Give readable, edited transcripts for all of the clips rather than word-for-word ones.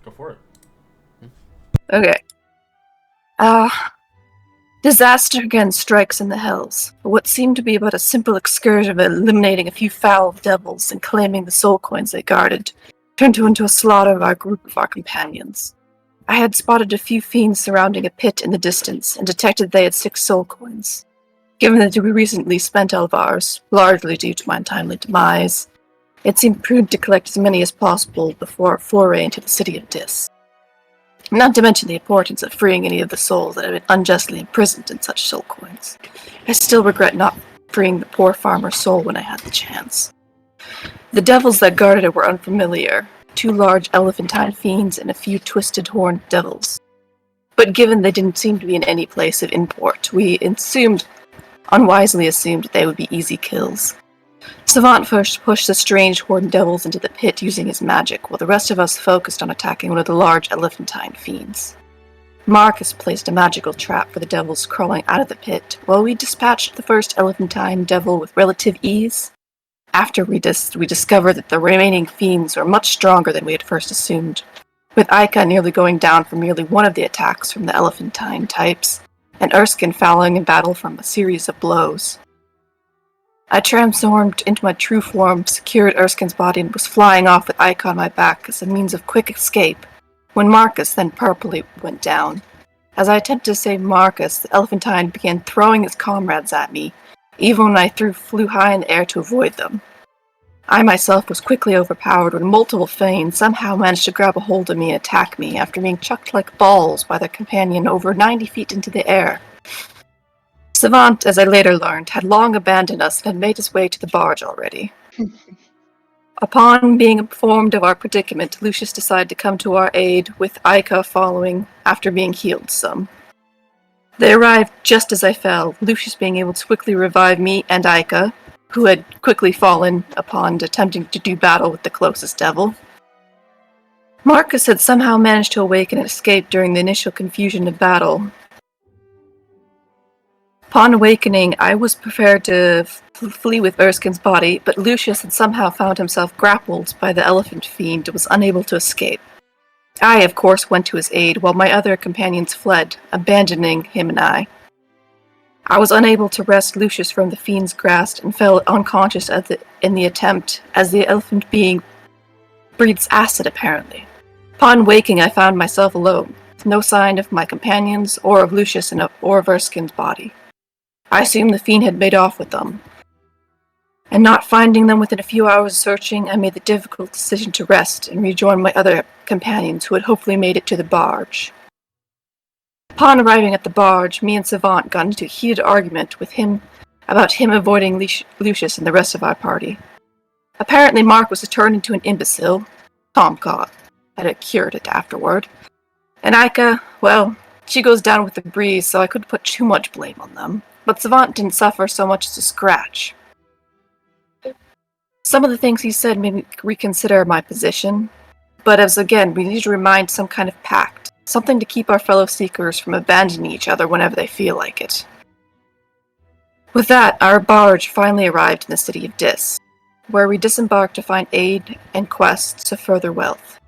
Go for it. Okay. Disaster again strikes in the hells. What seemed to be but a simple excursion of eliminating a few foul devils and claiming the soul coins they guarded turned into a slaughter of our group of our companions. I had spotted a few fiends surrounding a pit in the distance and detected they had 6 soul coins. Given that we recently spent all of ours, largely due to my untimely demise, it seemed prudent to collect as many as possible before our foray into the city of Dis. Not to mention the importance of freeing any of the souls that had been unjustly imprisoned in such soul coins. I still regret not freeing the poor farmer's soul when I had the chance. The devils that guarded it were unfamiliar, 2 large elephantine fiends and a few twisted horned devils. But given they didn't seem to be in any place of import, we unwisely assumed they would be easy kills. Savant first pushed the strange horned devils into the pit using his magic, while the rest of us focused on attacking one of the large elephantine fiends. Marcus placed a magical trap for the devils crawling out of the pit, while we dispatched the first elephantine devil with relative ease. After we discovered that the remaining fiends were much stronger than we had first assumed, with Aika nearly going down from merely one of the attacks from the elephantine types, and Erskine falling in battle from a series of blows. I transformed into my true form, secured Erskine's body, and was flying off with Ike on my back as a means of quick escape, when Marcus then purposely went down. As I attempted to save Marcus, the elephantine began throwing his comrades at me, even when I flew high in the air to avoid them. I myself was quickly overpowered when multiple fiends somehow managed to grab a hold of me and attack me after being chucked like balls by their companion over 90 feet into the air. Savant, as I later learned, had long abandoned us and had made his way to the barge already. Upon being informed of our predicament, Lucius decided to come to our aid, with Aika following after being healed some. They arrived just as I fell, Lucius being able to quickly revive me and Aika, who had quickly fallen upon attempting to do battle with the closest devil. Marcus had somehow managed to awaken and escape during the initial confusion of battle. Upon awakening, I was prepared to flee with Erskine's body, but Lucius had somehow found himself grappled by the elephant fiend and was unable to escape. I, of course, went to his aid, while my other companions fled, abandoning him and I. I was unable to wrest Lucius from the fiend's grasp and fell unconscious in the attempt, as the elephant being breathes acid, apparently. Upon waking, I found myself alone, with no sign of my companions, or of Lucius or of Erskine's body. I assumed the fiend had made off with them. And not finding them within a few hours of searching, I made the difficult decision to rest and rejoin my other companions who had hopefully made it to the barge. Upon arriving at the barge, me and Savant got into a heated argument with him about him avoiding Lucius and the rest of our party. Apparently Mark was turned into an imbecile. Tom had cured it afterward. And Aika, well, she goes down with the breeze, so I couldn't put too much blame on them. But Savant didn't suffer so much as a scratch. Some of the things he said made me reconsider my position, but as again, we need to remind some kind of pact, something to keep our fellow seekers from abandoning each other whenever they feel like it. With that, our barge finally arrived in the city of Dis, where we disembarked to find aid and quests to further wealth.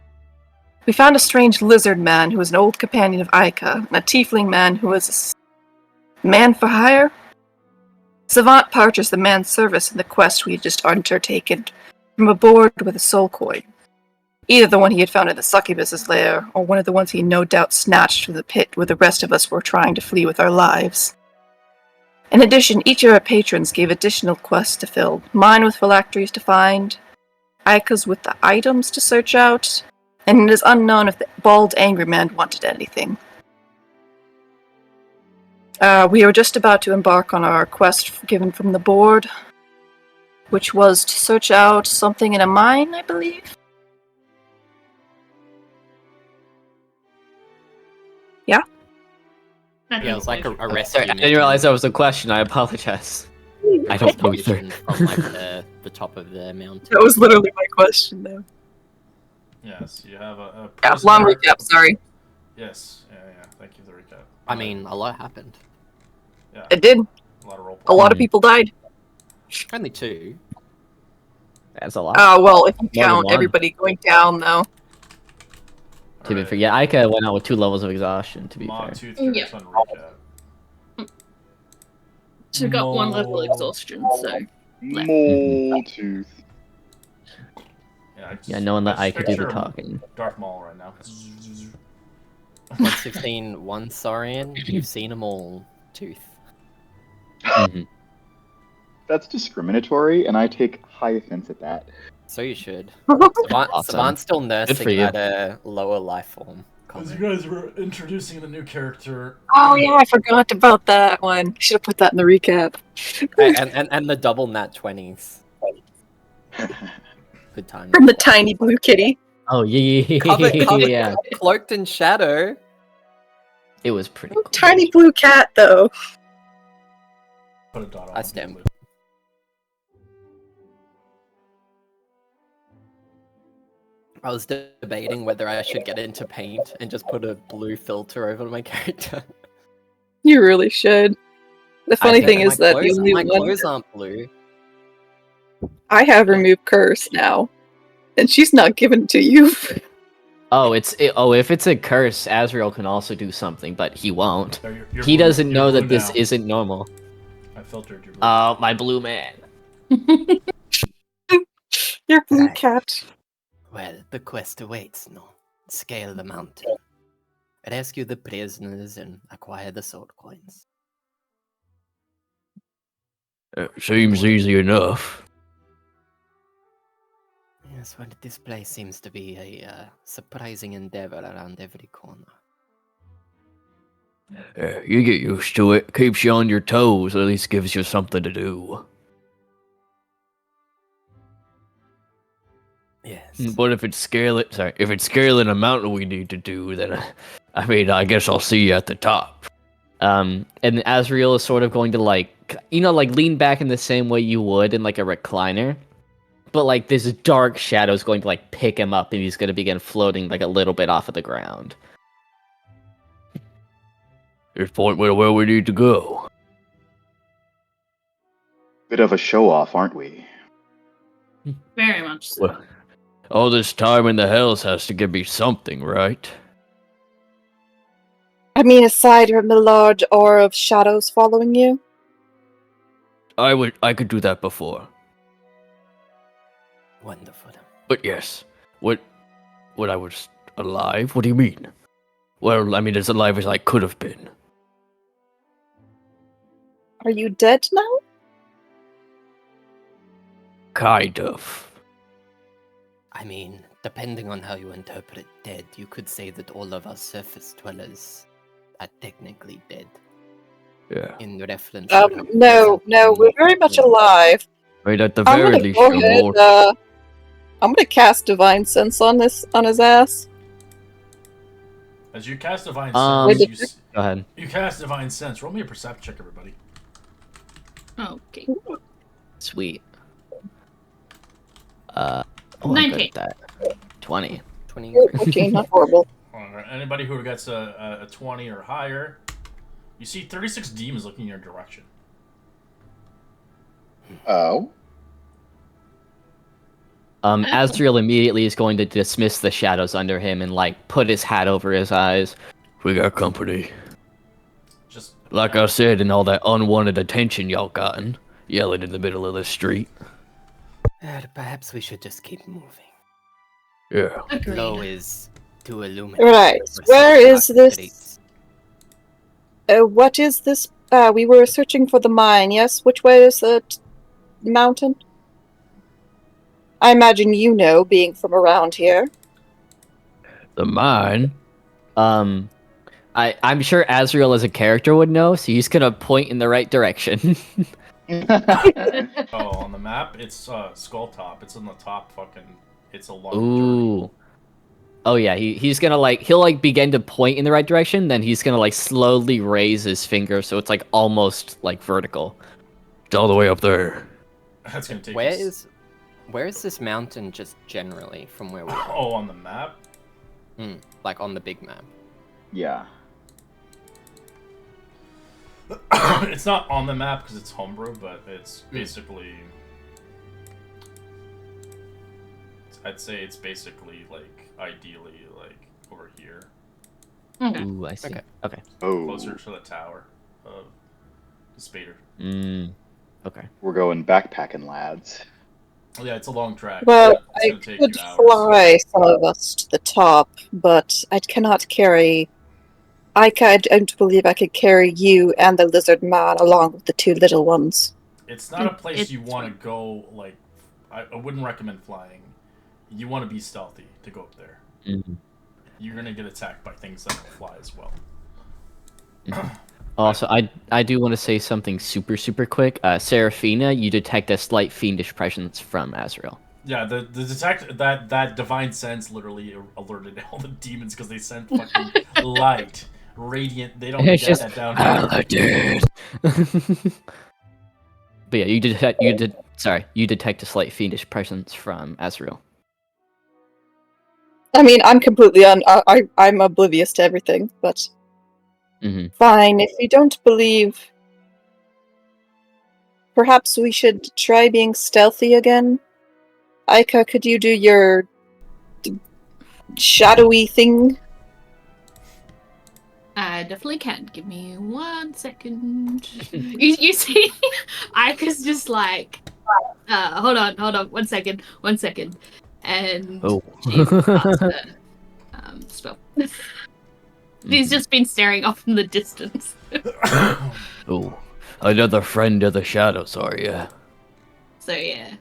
We found a strange lizard man who was an old companion of Aika, and a tiefling man who was a man for hire? Savant purchased the man's service in the quest we had just undertaken from a board with a soul coin. Either the one he had found in the succubus's lair, or one of the ones he no doubt snatched from the pit where the rest of us were trying to flee with our lives. In addition, each of our patrons gave additional quests to fill, mine with phylacteries to find, Aika's with the items to search out, and it is unknown if the bald angry man wanted anything. We were just about to embark on our quest given from the board, which was to search out something in a mine, I believe? Yeah? Yeah, it was like a rescue. Sorry, I didn't realize that was a question. I apologize. I don't know either. From like the top of the mountain. That was literally my question, though. Yes, you have a Yeah, long recap, sorry. Yes, yeah. Thank you for the recap. I mean, a lot happened. Yeah. It did. A lot of role A lot of people died. Only 2. That's a lot. Well, if you More than count one. everybody going down, though. To be Right. fair, yeah, Ika went out with 2 levels of exhaustion. To be fair. Tooth carrots on recap. She got 1 level of exhaustion, so. Mole tooth. Yeah, no one let I Ika do the talking. Darth Maul right now. 116, 1 Saurian, you've seen them all. Tooth. Mhm. That's discriminatory, and I take high offense at that. So you should. Awesome. Savant's still for nursing you. at a lower life form. As you guys were introducing the new character. Oh yeah, I forgot about that one. Should have put that in the recap. and the double nat 20s. Good time. From the tiny blue kitty. Oh yeah, Covered, yeah. cloaked in shadow. It was pretty cool. Tiny blue cat, though. Put a dot on I it. stand. I was debating whether I should get into paint and just put a blue filter over my character. You really should. The funny thing is that the only my one clothes aren't blue. I have removed curse now, and she's not given to you. Oh, if it's a curse, Azrael can also do something, but he won't. You're He blue- doesn't you're know blue that this now. isn't normal. I filtered your blue. My blue man. Your blue Right. cat. Well, the quest awaits, no? Scale the mountain. Rescue the prisoners and acquire the soul coins. Seems easy enough. Yes, well, this place seems to be a surprising endeavor around every corner. You get used to it. Keeps you on your toes. At least gives you something to do. Yes. But if it's scaling a mountain we need to do, then I guess I'll see you at the top. And Azrael is sort of going to lean back in the same way you would in like a recliner. But like this dark shadow is going to like pick him up and he's going to begin floating like a little bit off of the ground. Here's point where we need to go. Bit of a show off, aren't we? Very much so. Well, all this time in the hells has to give me something, right? I mean, aside from the large aura of shadows following you. I could do that before. Wonderful. But yes, when I was alive? What do you mean? Well, I mean, as alive as I could have been. Are you dead now? Kind of. I mean, depending on how you interpret dead, you could say that all of our surface dwellers are technically dead. Yeah. In reference to how No, present we're very much alive. I mean, at the I'm very gonna least, go you're ahead. more. I'm gonna cast Divine Sense on his ass. As you cast Divine Um, Sense, Go ahead. you cast Divine Sense. Roll me a perception check, everybody. Okay. Sweet. I'm good 19. at that. 20. 20. Okay, not horrible. Alright, anybody who gets a 20 or higher, you see 36 demons looking in your direction. Oh. Azrael immediately is going to dismiss the shadows under him and like put his hat over his eyes. We got company. Just Like I said, and all that unwanted attention y'all gotten, yelling in the middle of the street. Perhaps we should just keep moving. Yeah. The Agreed. goal is to illuminate. Right. the Where is dark this? streets. What is this? We were searching for the mine, yes? Which way is the mountain? I imagine you know, being from around here. The mine. I'm sure Azrael as a character would know, so he's gonna point in the right direction. oh, on the map, it's Skull Top. It's on the top. Fucking, it's a long journey. Ooh. Oh yeah, he's gonna he'll begin to point in the right direction, then he's gonna slowly raise his finger so it's almost vertical. It's all the way up there. That's gonna take. Where is this mountain just generally from where we are? Oh, on the map. Like on the big map. Yeah. It's not on the map because it's homebrew, but it's basically. I'd say it's basically ideally over here, Okay. Ooh, I see. Okay. Okay. Oh, closer to the tower of the Spader. Okay. we're going backpacking, lads. Oh, yeah, it's a long track. Well, It's I gonna take could you hours. fly some of us to the top, but I cannot carry. I don't believe I could carry you and the lizard man along with the two little ones. It's not a place It's you want to fine. go. Like, I wouldn't recommend flying. You want to be stealthy to go up there. Mhm. You're gonna get attacked by things that can fly as well. Also, I do want to say something super quick. Seraphina, you detect a slight fiendish presence from Azrael. Yeah, the detect that divine sense literally alerted all the demons because they sent fucking light, radiant. They don't It's get just that down here. Paladin. But yeah, you detect a slight fiendish presence from Azrael. I mean, I'm I'm oblivious to everything, but fine. If you don't believe, perhaps we should try being stealthy again. Aika, could you do your shadowy thing? I definitely can. Give me 1 second. You see, Ika's just like, hold on, 1 second, 1 second. And Oh. she starts her spell. She's Mhm. just been staring off in the distance. Oh, another friend of the shadows, are you? So yeah.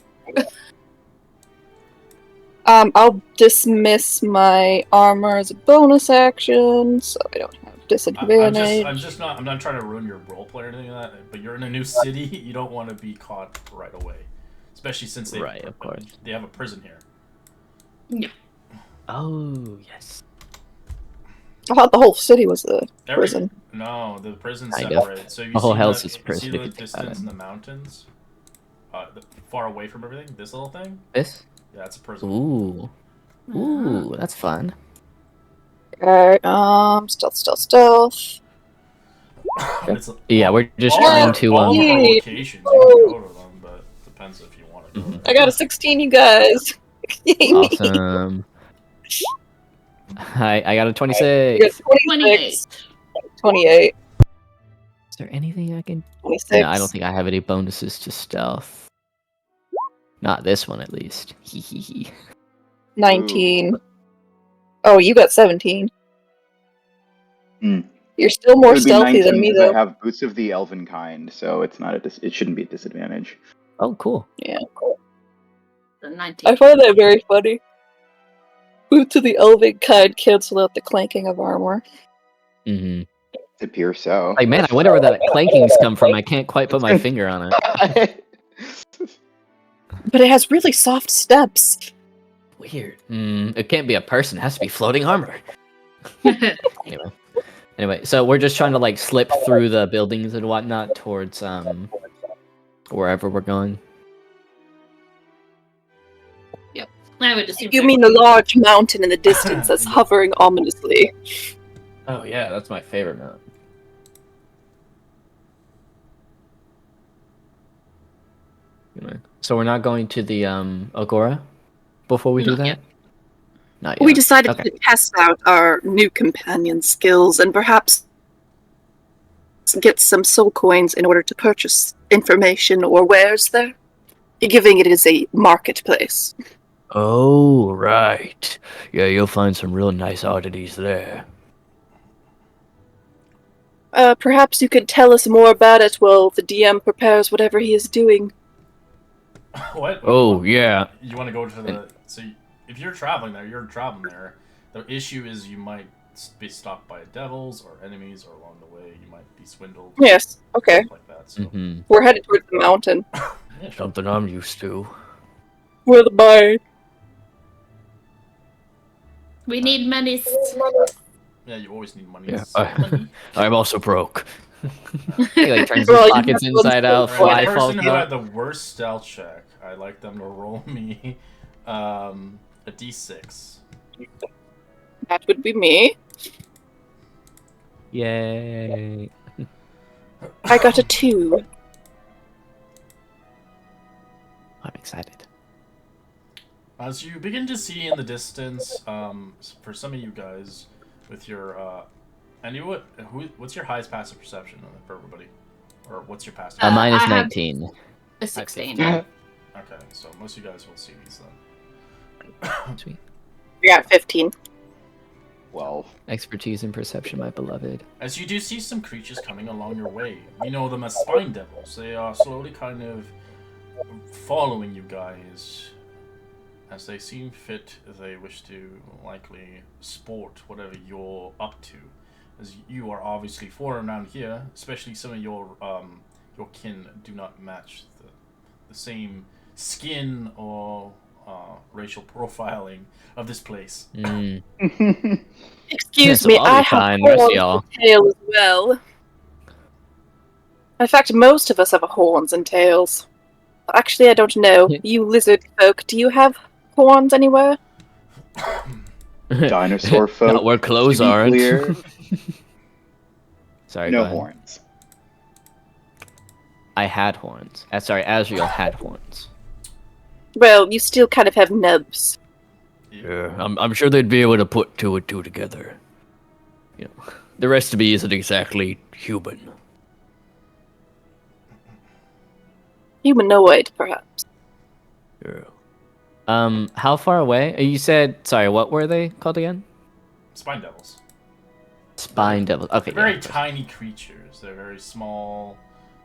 I'll dismiss my armor as a bonus action, so I don't have disadvantage. I'm not trying to ruin your roleplay or anything like that. But you're in a new city. You don't want to be caught right away, especially since Right, of course. they have a prison here. Yeah. Oh, yes. I thought the whole city was a prison. No, the prison's Kind of. separate. So you The whole see house the, is you prison, see if the you think about distance it. in the mountains, far away from everything. This little thing. This? Yeah, it's a prison. Ooh. Ooh, that's fun. Alright, stealth. It's Yeah, we're just all trying of to all of them are Yeah. locations. You can go to them, but it depends if you want to go. Mhm. I got a 16, you guys. Yay me. Awesome. I got a You 26. got 28. 28, Is there anything I can... 26. No, I don't think I have any bonuses to stealth. Not this one, at least. Hee hee hee. 19. Oh, you got 17. Hmm. You're still It more would be stealthy than 19 me, because I though. have boots of the elven kind, so it's not it shouldn't be a disadvantage. Oh, cool. Yeah, cool. The 19. I find that very funny. Boots of the elven kind cancel out the clanking of armor. Mm-hmm. It appears so. Like, man, I wonder where that clanking's come from. I can't quite put my finger on it. But it has really soft steps. Weird. It can't be a person. It has to be floating armor. Anyway, so we're just trying to, like, slip through the buildings and whatnot towards, wherever we're going. I would assume You so. mean the large mountain in the distance that's hovering ominously. Oh, yeah, that's my favorite mount. So we're not going to the, Agora before we do Not that? yet. Not yet. We decided Okay. to test out our new companion skills and perhaps get some soul coins in order to purchase information or wares there, giving it as a marketplace. Oh, right. Yeah, you'll find some real nice oddities there. Perhaps you could tell us more about it while the DM prepares whatever he is doing. What? Oh, yeah. You want to go to the if you're traveling there, you're traveling there. The issue is you might be stopped by devils or enemies, or along the way you might be swindled. Yes, okay. Stuff like that. So Mm-hmm. We're headed towards the mountain. yeah, sure. Something I'm used to. Where the bar? We need money. Yeah, you always need money. Yeah, Money. I'm also broke. He, like, turns his Well, you pockets have one inside out, All right, fly the falls person who had out. the worst stealth check, I'd like them to roll me a d6. That would be me. Yay. I got a 2. I'm excited. As you begin to see in the distance, for some of you guys, with your, what's your highest passive perception for everybody? Or what's your passive? Mine is I have 19. a 16. Okay, so most of you guys will see these then. Sweet. We got 15. 12. Expertise and perception, my beloved. As you do see some creatures coming along your way, you know them as spine devils. They are slowly kind of following you guys. As they seem fit, they wish to likely sport whatever you're up to. As you are obviously foreign around here, especially some of your kin do not match the same skin or racial profiling of this place. Mm. Excuse So me, I'll be I have fine, rest of horns y'all. and tails as well. In fact, most of us have horns and tails. Actually, I don't know. You lizard folk, do you have horns anywhere? Dinosaur folk. Not where clothes to be aren't. clear, Sorry, no go ahead. horns. I had horns. Sorry, Azrael had horns. Well, you still kind of have nubs. Yeah, I'm sure they'd be able to put two and two together. You know, the rest of me isn't exactly human. Humanoid, perhaps. Yeah. How far away? You said, sorry, what were they called again? Spine devils. Spine devils. Okay, They're very yeah. tiny creatures. They're very small.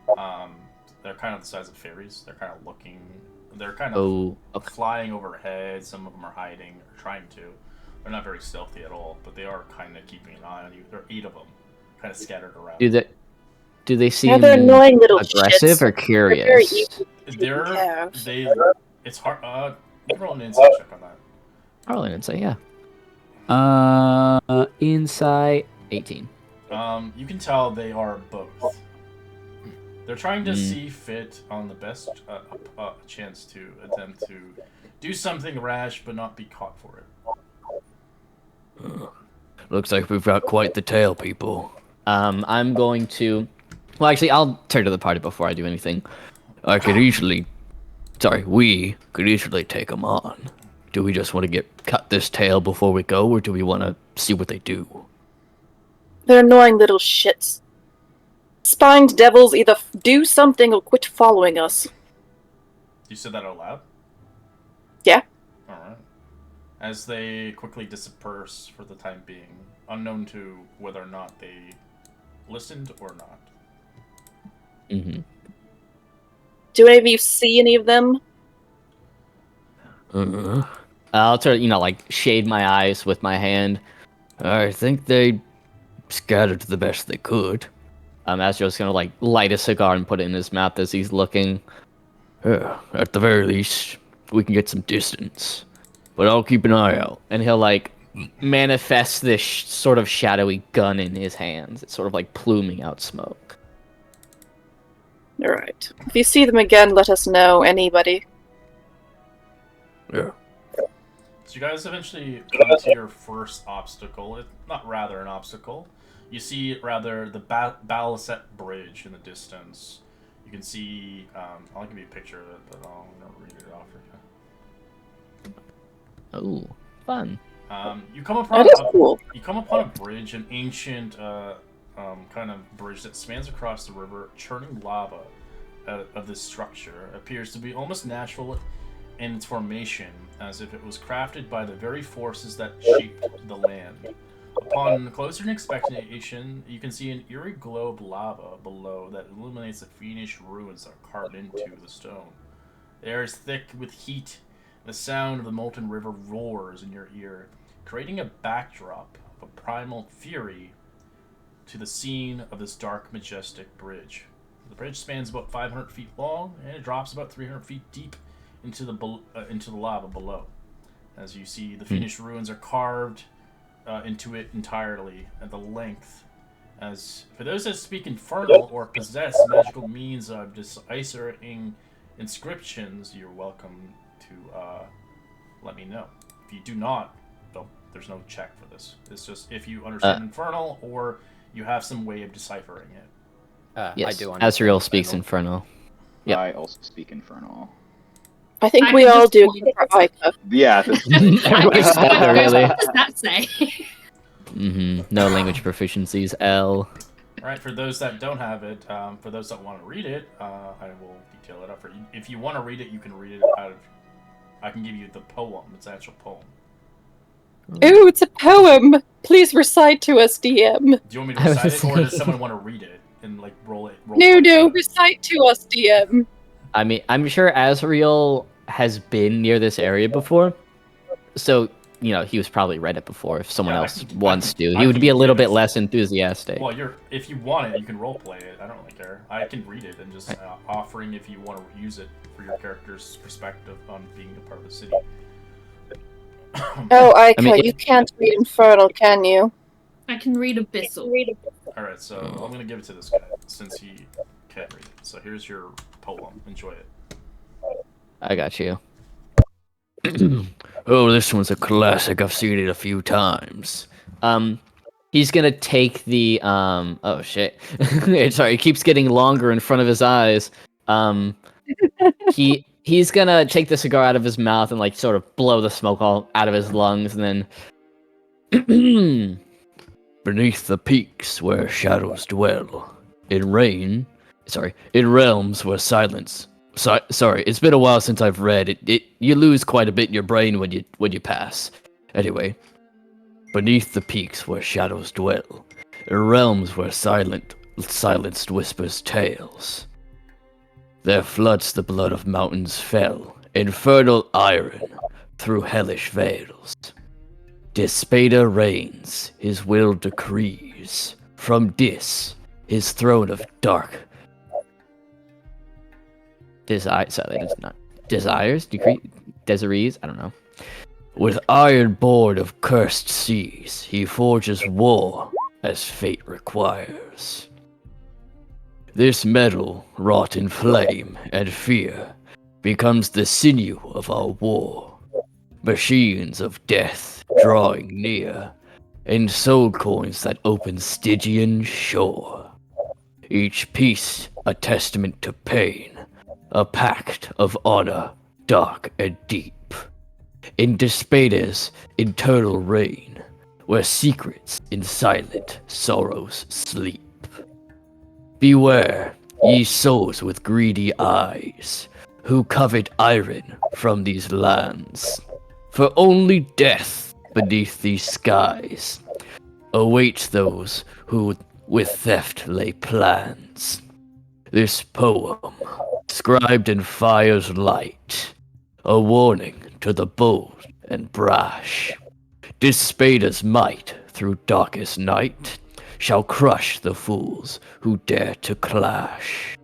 They're kind of the size of fairies. They're kind of looking. They're kind of Oh, okay. flying overhead. Some of them are hiding or trying to. They're not very stealthy at all, but they are kind of keeping an eye on you. There are 8 of them, kind of scattered around. Do they seem Yeah, they're annoying little aggressive shits. or They're very curious? easy to take care of. It's hard. Roll an insight check on that. Roll an insight, yeah. Insight 18. You can tell they are both. They're trying to Mm. see fit on the best chance to attempt to do something rash, but not be caught for it. Looks like we've got quite the tale, people. I'm going to... Well, actually, I'll turn to the party before I do anything. We could easily take them on. Do we just want to cut this tail before we go, or do we want to see what they do? They're annoying little shits. Spined devils either do something or quit following us. You said that out loud? Yeah. Alright. As they quickly disperse for the time being, unknown to whether or not they listened or not. Mm-hmm. Do any of you see any of them? I'll try to, shade my eyes with my hand. I think they scattered the best they could. Astro's gonna, light a cigar and put it in his mouth as he's looking. At the very least, we can get some distance. But I'll keep an eye out. And he'll, manifest this sort of shadowy gun in his hands. It's sort of, pluming out smoke. Alright. If you see them again, let us know. Anybody. Yeah. So you guys eventually come to your first obstacle. Not rather an obstacle. You see, rather, the Balasset Bridge in the distance. You can see, I'll give you a picture of it, but I'm going to read it off for you. Oh, fun. You come upon That is cool. You come upon a bridge, an ancient kind of bridge that spans across the river, churning lava of this structure. Appears to be almost natural in its formation, as if it was crafted by the very forces that shaped the land. Upon closer inspection, you can see an eerie glow of lava below that illuminates the fiendish ruins that are carved into the stone. The air is thick with heat. The sound of the molten river roars in your ear, creating a backdrop of a primal fury to the scene of this dark, majestic bridge. The bridge spans about 500 feet long, and it drops about 300 feet deep into the lava below. As you see, the fiendish ruins are carved into it entirely at the length. As for those that speak infernal or possess magical means of deciphering inscriptions, you're welcome to let me know. If you do not, there's no check for this. It's just if you understand infernal or you have some way of deciphering it. Yes, I do understand Azrael speaks infernal. Yep. I also speak infernal. I think I we can all just do point. for Ica. Yeah. Everybody's together, really. What does that say? No language proficiencies, L. All right, for those that don't have it, for those that want to read it, I will detail it up for you. If you want to read it, you can read it out of. I can give you the poem. It's an actual poem. Ooh, it's a poem. Please recite to us, DM. Do you want me to recite it, or does someone want to read it and like roll it? No, recite to us, DM. I mean, I'm sure Azrael has been near this area before, so he was probably read it before. If someone else wants to, he would be a little bit less enthusiastic. Well, if you want it, you can roleplay it. I don't really care. I can read it and just offering if you want to use it for your character's perspective on being a part of the city. Oh, Ica, you can't read Infernal, can you? I can read Abyssal. Alright, so I'm going to give it to this guy, since he can't read it. So here's your poem. Enjoy it. I got you. Oh, this one's a classic. I've seen it a few times. He's gonna take the oh shit. Sorry, it keeps getting longer in front of his eyes. He's gonna take the cigar out of his mouth and like sort of blow the smoke all out of his lungs, and then beneath the peaks where shadows dwell, in realms where silence. Sorry, it's been a while since I've read it. You lose quite a bit in your brain when you pass. Anyway, beneath the peaks where shadows dwell, in realms where silence whispers tales. There floods the blood of mountains fell, infernal iron through hellish veils. Despater reigns, his will decrees. From Dis, his throne of dark. Desires? Desirees? I don't know. With iron board of cursed seas, he forges war as fate requires. This metal, wrought in flame and fear, becomes the sinew of our war. Machines of death drawing near, and soul coins that open Stygian shore. Each piece a testament to pain, a pact of honor, dark and deep. In Despater's eternal reign, where secrets in silent sorrows sleep. Beware, ye souls with greedy eyes, who covet iron from these lands. For only death beneath these skies awaits those who with theft lay plans. This poem, scribed in fire's light, a warning to the bold and brash. Despater's might through darkest night shall crush the fools who dare to clash.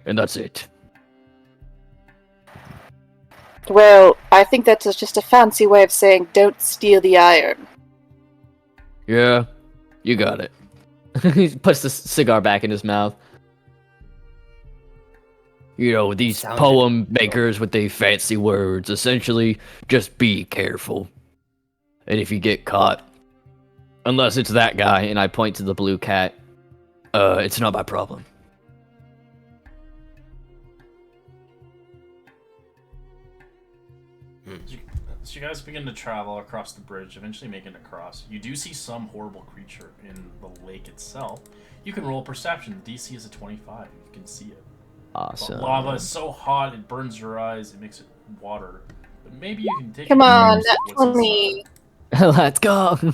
And that's it. Well, I think that's just a fancy way of saying don't steal the iron. Yeah, you got it. He puts the cigar back in his mouth. These poem makers with their fancy words, essentially, just be careful. And if you get caught, unless it's that guy, and I point to the blue cat, it's not my problem. As you guys begin to travel across the bridge, eventually making it across, you do see some horrible creature in the lake itself. You can roll perception. The DC is a 25. You can see it. Awesome. But lava is so hot, it burns your eyes, it makes it water. But maybe you can take Come a on, glimpse that's at what's 20. inside. Let's go. You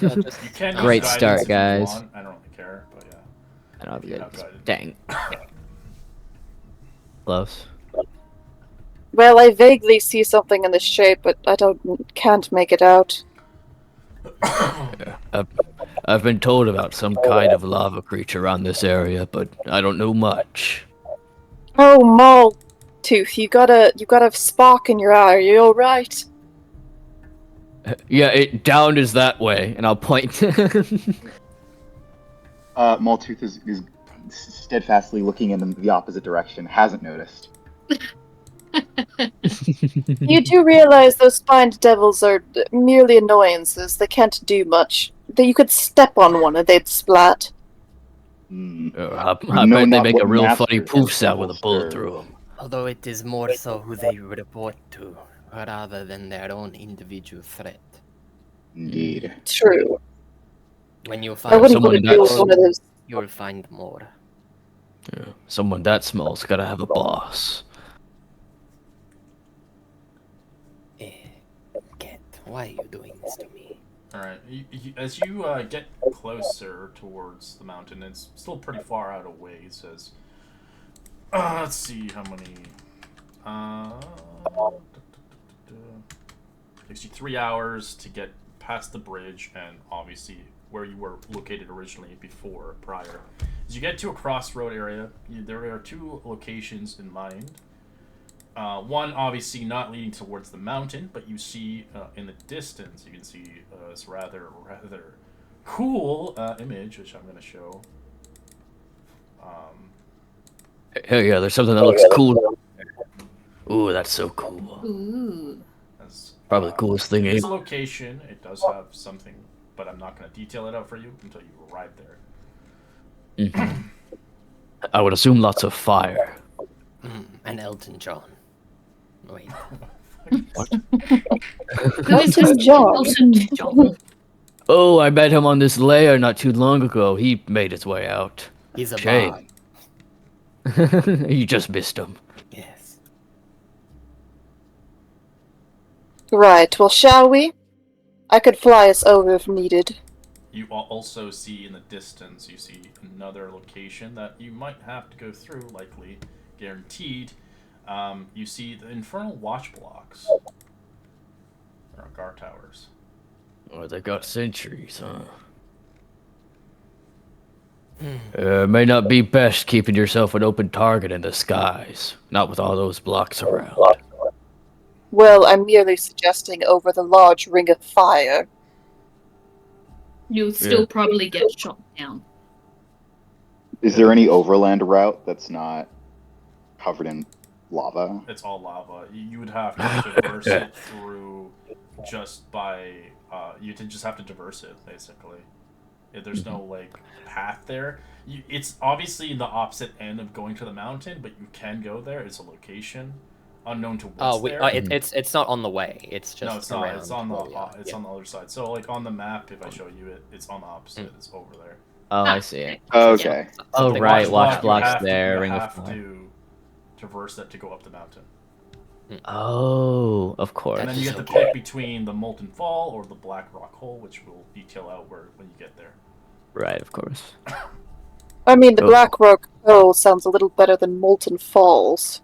can use Great guidance start, if you guys. want. I don't really care, but yeah. I don't have You're good. not guided. Dang. Close. Well, I vaguely see something in the shape, but I can't make it out. I've been told about some kind of lava creature around this area, but I don't know much. Oh, Mole Tooth, you got a spark in your eye. Are you all right? Yeah, it down is that way, and I'll point. Maltooth is steadfastly looking in the opposite direction, hasn't noticed. You do realize those spined devils are merely annoyances. They can't do much. You could step on one and they'd splat. I bet they make a real funny poof sound with a bullet through them. Although it is more so who they report to, rather than their own individual threat. Indeed. True. When you I find wouldn't want someone to deal with that's- one of those. you'll find more. Yeah. Someone that small's gotta have a boss. Cat, why are you doing this to me? All right. As you get closer towards the mountain, it's still pretty far out away. It says, let's see how many. Takes you 3 hours to get past the bridge, and obviously where you were located originally prior. As you get to a crossroad area, there are 2 locations in mind. One obviously not leading towards the mountain, but you see in the distance, you can see this rather cool image, which I'm going to show. Hell yeah, there's something that looks cool. Ooh, that's so cool. Ooh. As, Probably the coolest thing This ain't. location, it does have something, but I'm not going to detail it out for you until you arrive there. Mhm. I would assume lots of fire. And Elton John. Wait. Who is Elton this John. Elton John? Oh, I met him on this lair not too long ago. He made his way out. He's a Shame. bard. You just missed him. Yes. Right, well, shall we? I could fly us over if needed. You also see in the distance, you see another location that you might have to go through, likely, guaranteed. You see the infernal watch blocks. Or guard towers. Oh, they got sentries, huh? May not be best keeping yourself an open target in the skies. Not with all those blocks around. Well, I'm merely suggesting over the large ring of fire. You'll still probably get shot down. Is there any overland route that's not covered in lava? It's all lava. You would have to traverse it through just by... you just have to traverse it, basically. There's no, like, path there. It's obviously the opposite end of going to the mountain, but you can go there. It's a location unknown to what's there. It's not on the way. It's just No, it's not. around It's on where we are. the on the other side. So, like on the map, if I show you it, it's on the opposite. It's over there. Oh, I see it. Okay. Oh, Something right, like watch that. blocks there, You ring of have fire. to traverse that to go up the mountain, Oh, of course. and then you is get to okay. pick between the molten fall or the black rock hole, which we'll detail out when you get there. Right, of course. I mean, the Oh. Black Rock Hole sounds a little better than Molten Falls.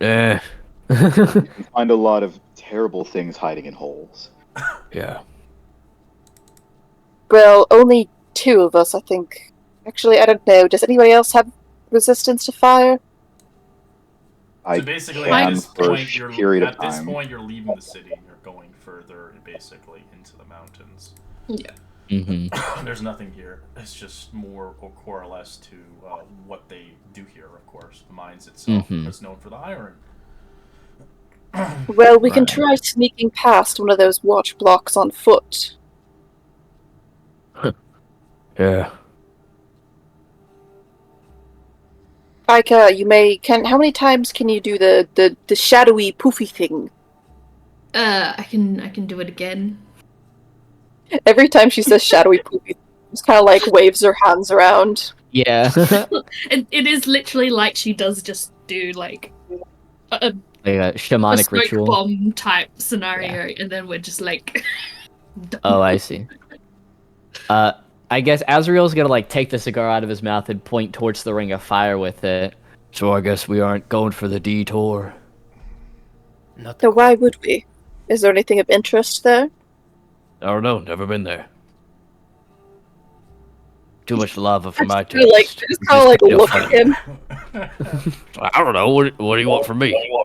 Eh. You can find a lot of terrible things hiding in holes. Yeah. Well, only 2 of us, I think. Actually, I don't know. Does anybody else have resistance to fire? I So basically, can at this for a point, you're period of at this time. point you're leaving the city and you're going further, basically into the mountains. Yeah. Mm-hmm. There's nothing here. It's just more or less to what they do here. Of course, the mines itself Mhm. is known for the iron. Well, we can Right. try sneaking past one of those watch blocks on foot. Yeah. Aika, you may how many times can you do the shadowy poofy thing? I can do it again. Every time she says shadowy poofy, just kind of like waves her hands around. Yeah. It is literally like she does just do like a a shamanic smoke ritual. bomb type scenario, and then we're just like. Oh, I see. I guess Azrael's gonna like take the cigar out of his mouth and point towards the ring of fire with it. So I guess we aren't going for the detour. Not So why would we? Is there anything of interest there? I don't know. Never been there. Too much lava for my I feel like taste. just kind of like You know, look at him. I don't know. What do you want from me?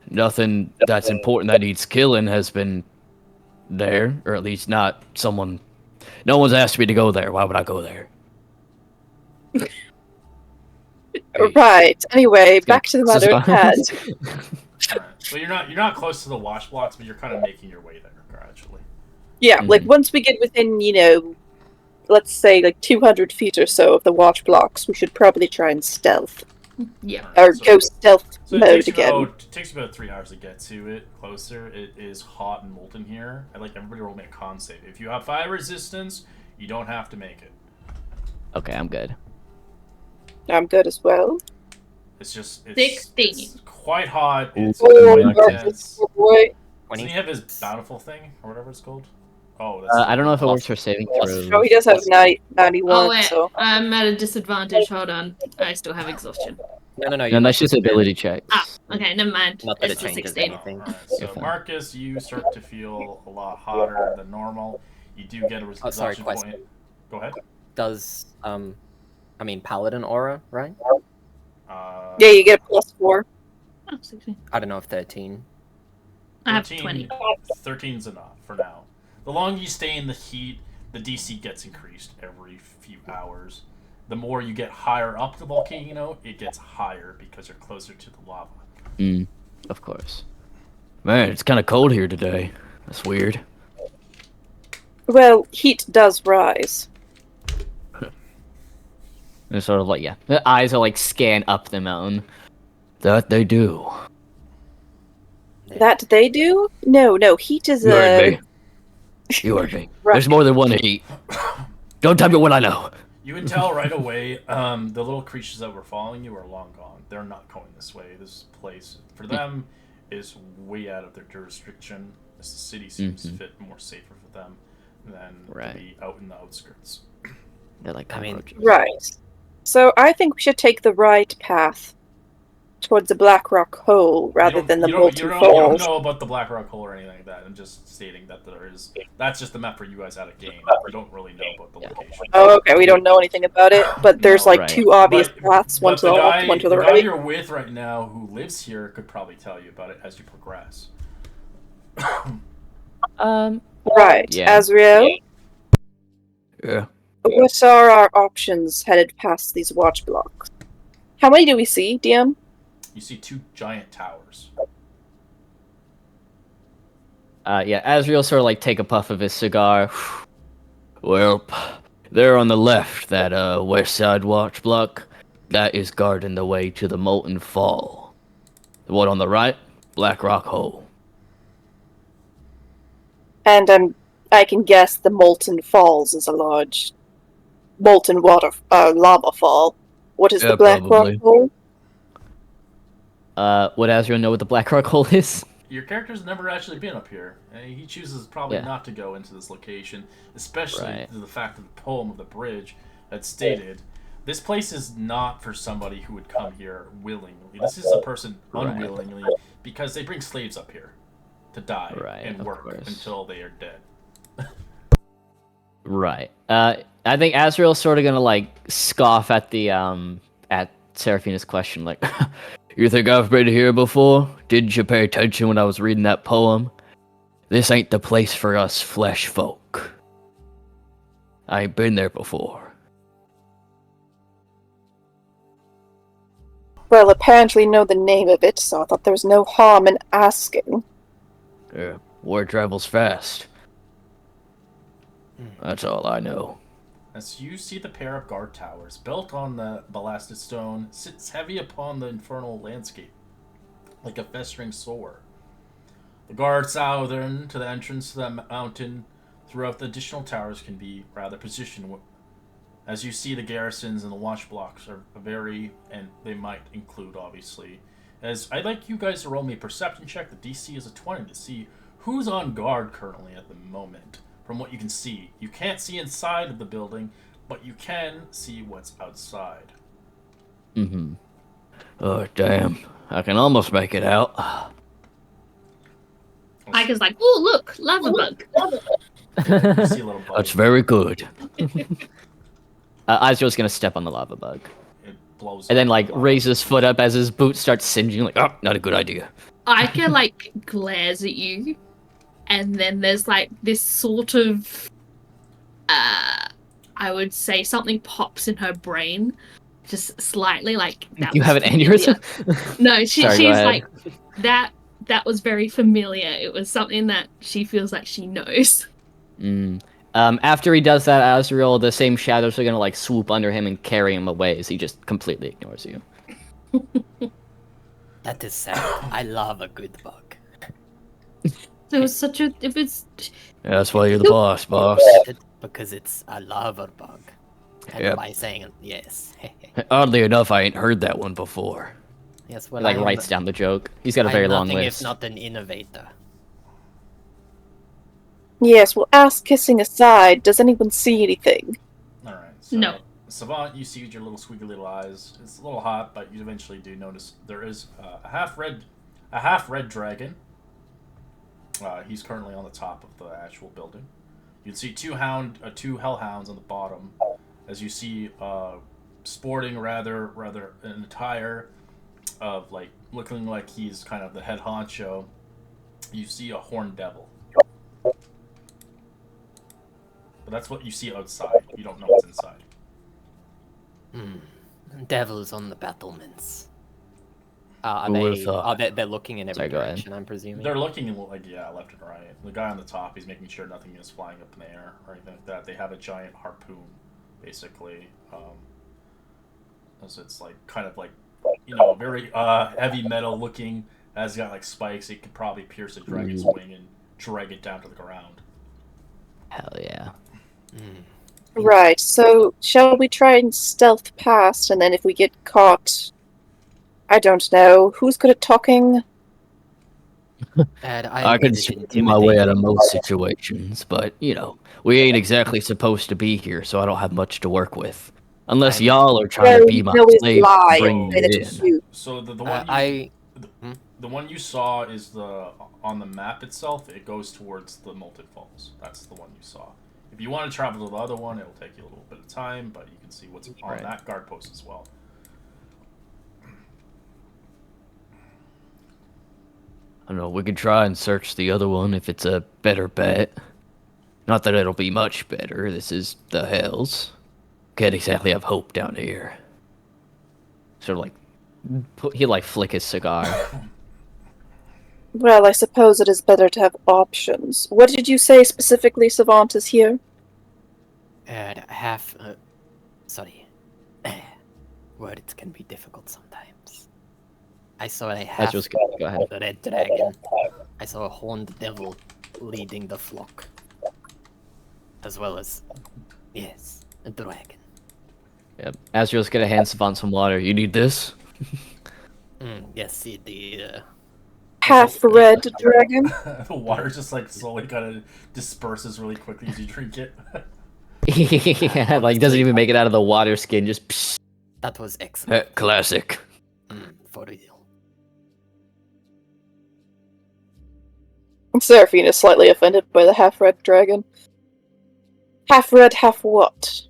Nothing that's important that needs killing has been there, or at least not someone. No one's asked me to go there. Why would I go there? Right. Anyway, back to the matter at hand. Alright. Well, you're not close to the wash blocks, but you're kind of making your way there gradually. Yeah, like Mhm. once we get within, let's say like 200 feet or so of the watch blocks, we should probably try and stealth. Yeah. Alright, Or go stealth so it mode takes again. it takes you about 3 hours to get to it closer. It is hot and molten here. I'd like everybody to roll me a con save. If you have fire resistance, you don't have to make it. Okay, I'm good. I'm good as well. It's 16. it's quite hot. It's Ooh, quite okay. intense. Boy. Doesn't 20. he have his bountiful thing or whatever it's called? Oh, that's I don't know if it Plus- works for saving plus- throws. Oh, he does have 91, Oh wait, so... I'm at a disadvantage. Hold on, I still have exhaustion. No, No, you're that's not just ability checks. Ah, okay, never mind. Not that It's it the changes 16. anything. Alright, You're so fine. Marcus, you start to feel a lot hotter than normal. You do get a Oh, sorry, exhaustion question. point. Go ahead. Does I mean paladin aura, right? Yeah, you get +4. Oh, 16. I don't know if 13. I have 20. 13's enough for now. The longer you stay in the heat, the DC gets increased every few hours. The more you get higher up the volcano, it gets higher because you're closer to the lava. Of course. Man, it's kind of cold here today. That's weird. Well, heat does rise. It's sort of like, yeah. The eyes are like scan up the mountain. That they do. That they do? No, heat is You heard a... me. You heard me. Right. There's more than one heat. Don't tell me what I know. You can tell right away, the little creatures that were following you are long gone. They're not going this way. This place, for them, is way out of their jurisdiction. As the city seems fit more safer for them than Right. to be out in the outskirts. They're like I mean- cockroaches. Right. So I think we should take the right path towards the Black Rock Hole rather than the Molten you don't Falls. know about the Black Rock Hole or anything like that. I'm just stating that there is. That's just the map for you guys out of game. You don't really know about the location. Oh, okay, we don't know anything about it, but there's No, like right. 2 obvious paths, one But to the left, one to the guy right. you're with right now, who lives here, could probably tell you about it as you progress. Right, Yeah. Azrael, Yeah. what are our options headed past these watch blocks? How many do we see, DM? You see 2 giant towers. Yeah, Azrael sort of like take a puff of his cigar. Well, there on the left, that west side watch block, that is guarding the way to the Molten Fall. The one on the right, Black Rock Hole. And I can guess the Molten Falls is a large molten water lava fall. What is Yeah, the Black probably. Rock Hole? Would Azrael know what the Black Rock Hole is? Your character's never actually been up here. And he chooses probably Yeah. not to go into this location, especially Right. to the fact that the poem of the bridge had stated, this place is not for somebody who would come here willingly. This is a person Right. unwillingly because they bring slaves up here to die Right, and of work course. until they are dead. Right. I think Azrael's sort of gonna like scoff at the at Seraphina's question, like, you think I've been here before? Didn't you pay attention when I was reading that poem? This ain't the place for us flesh folk. I ain't been there before. Well, apparently know the name of it, so I thought there was no harm in asking. Yeah, word travels fast. That's all I know. As you see the pair of guard towers, built on the ballasted stone, sits heavy upon the infernal landscape, like a festering sore. The guard southern to the entrance to the mountain throughout the additional towers can be rather positioned. As you see, the garrisons and the watch blocks are very, and they might include, obviously. As I'd like you guys to roll me a perception check, the DC is a 20 to see who's on guard currently at the moment. From what you can see, you can't see inside of the building, but you can see what's outside. Mm-hmm. Oh, damn. I can almost make it out. Ike is like, oh look, lava bug. You see a little bug. That's very good. Azrael's gonna step on the lava bug. It blows And then, up like, the lava. raise his foot up as his boot starts singeing, like, oh, not a good idea. Ike like glares at you, and then there's like this sort of, I would say something pops in her brain, just slightly. Like that You was have an familiar. aneurysm? No, Sorry, go she's ahead. like that was very familiar. It was something that she feels like she knows. After he does that, Azrael, the same shadows are gonna, like, swoop under him and carry him away as he just completely ignores you. That is sad. I love a good bug. There was such a. If it's. Yeah, that's why you're the boss, boss. Because it's a lava bug. And Yep. by saying yes. Oddly enough, I ain't heard that one before. Yes, He well, like I am, writes down the joke. He's got a I very am long nothing list. if not an innovator. Yes, well, ass kissing aside, does anyone see anything? Alright, so No. Savant, you see with your little squeaky little eyes. It's a little hot, but you eventually do notice there is a half red dragon. He's currently on the top of the actual building. You can see two hellhounds on the bottom, as you see sporting rather an attire of like looking like he's kind of the head honcho. You see a horned devil. But that's what you see outside. You don't know what's inside. Devils on the battlements. Are Who would've they? thought? They're looking in every Sorry, go ahead. direction. I'm presuming. They're looking like left and right. The guy on the top, he's making sure nothing is flying up in the air or anything like that. They have a giant harpoon, basically. So it's like kind of like very heavy metal looking. Has got like spikes. It could probably pierce a dragon's wing and drag it down to the ground. Hell yeah. Right, so shall we try and stealth past, and then if we get caught, I don't know, who's good at talking? I can see my way out of most situations, but, we ain't exactly supposed to be here, so I don't have much to work with. Unless y'all are trying to be my slave to bring me in. So the one you saw is on the map itself. It goes towards the Molten Falls. That's the one you saw. If you want to travel to the other one, it'll take you a little bit of time, but you can see what's on that guard post as well. I don't know, we could try and search the other one if it's a better bet. Not that it'll be much better. This is the Hells. Can't exactly have hope down here. Sort of he flick his cigar. Well, I suppose it is better to have options. What did you say specifically, Savant, is here? Sorry. Words can be difficult sometimes. I saw a half Go ahead. red dragon. I saw a horned devil leading the flock. As well as, yes, a dragon. Yep. Azrael's gonna hand Savant some water. You need this? Yes, see the Half-red dragon? The water just slowly kind of disperses really quickly as you drink it. Yeah, doesn't even make it out of the water skin, just psh. That was excellent. Classic. For real. Seraphine is slightly offended by the half-red dragon. Half-red, half-what?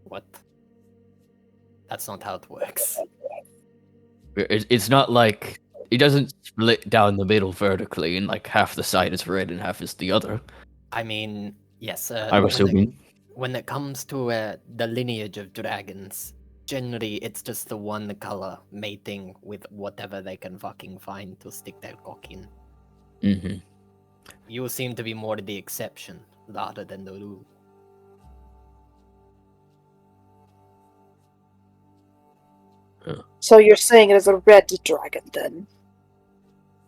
What? That's not how it works. It's not like it doesn't split down the middle vertically, and half the side is red and half is the other. I mean, yes. I'm assuming. When it comes to the lineage of dragons, generally it's just the one color mating with whatever they can fucking find to stick their cock in. Mm-hmm. You seem to be more the exception rather than the rule. So you're saying it is a red dragon, then?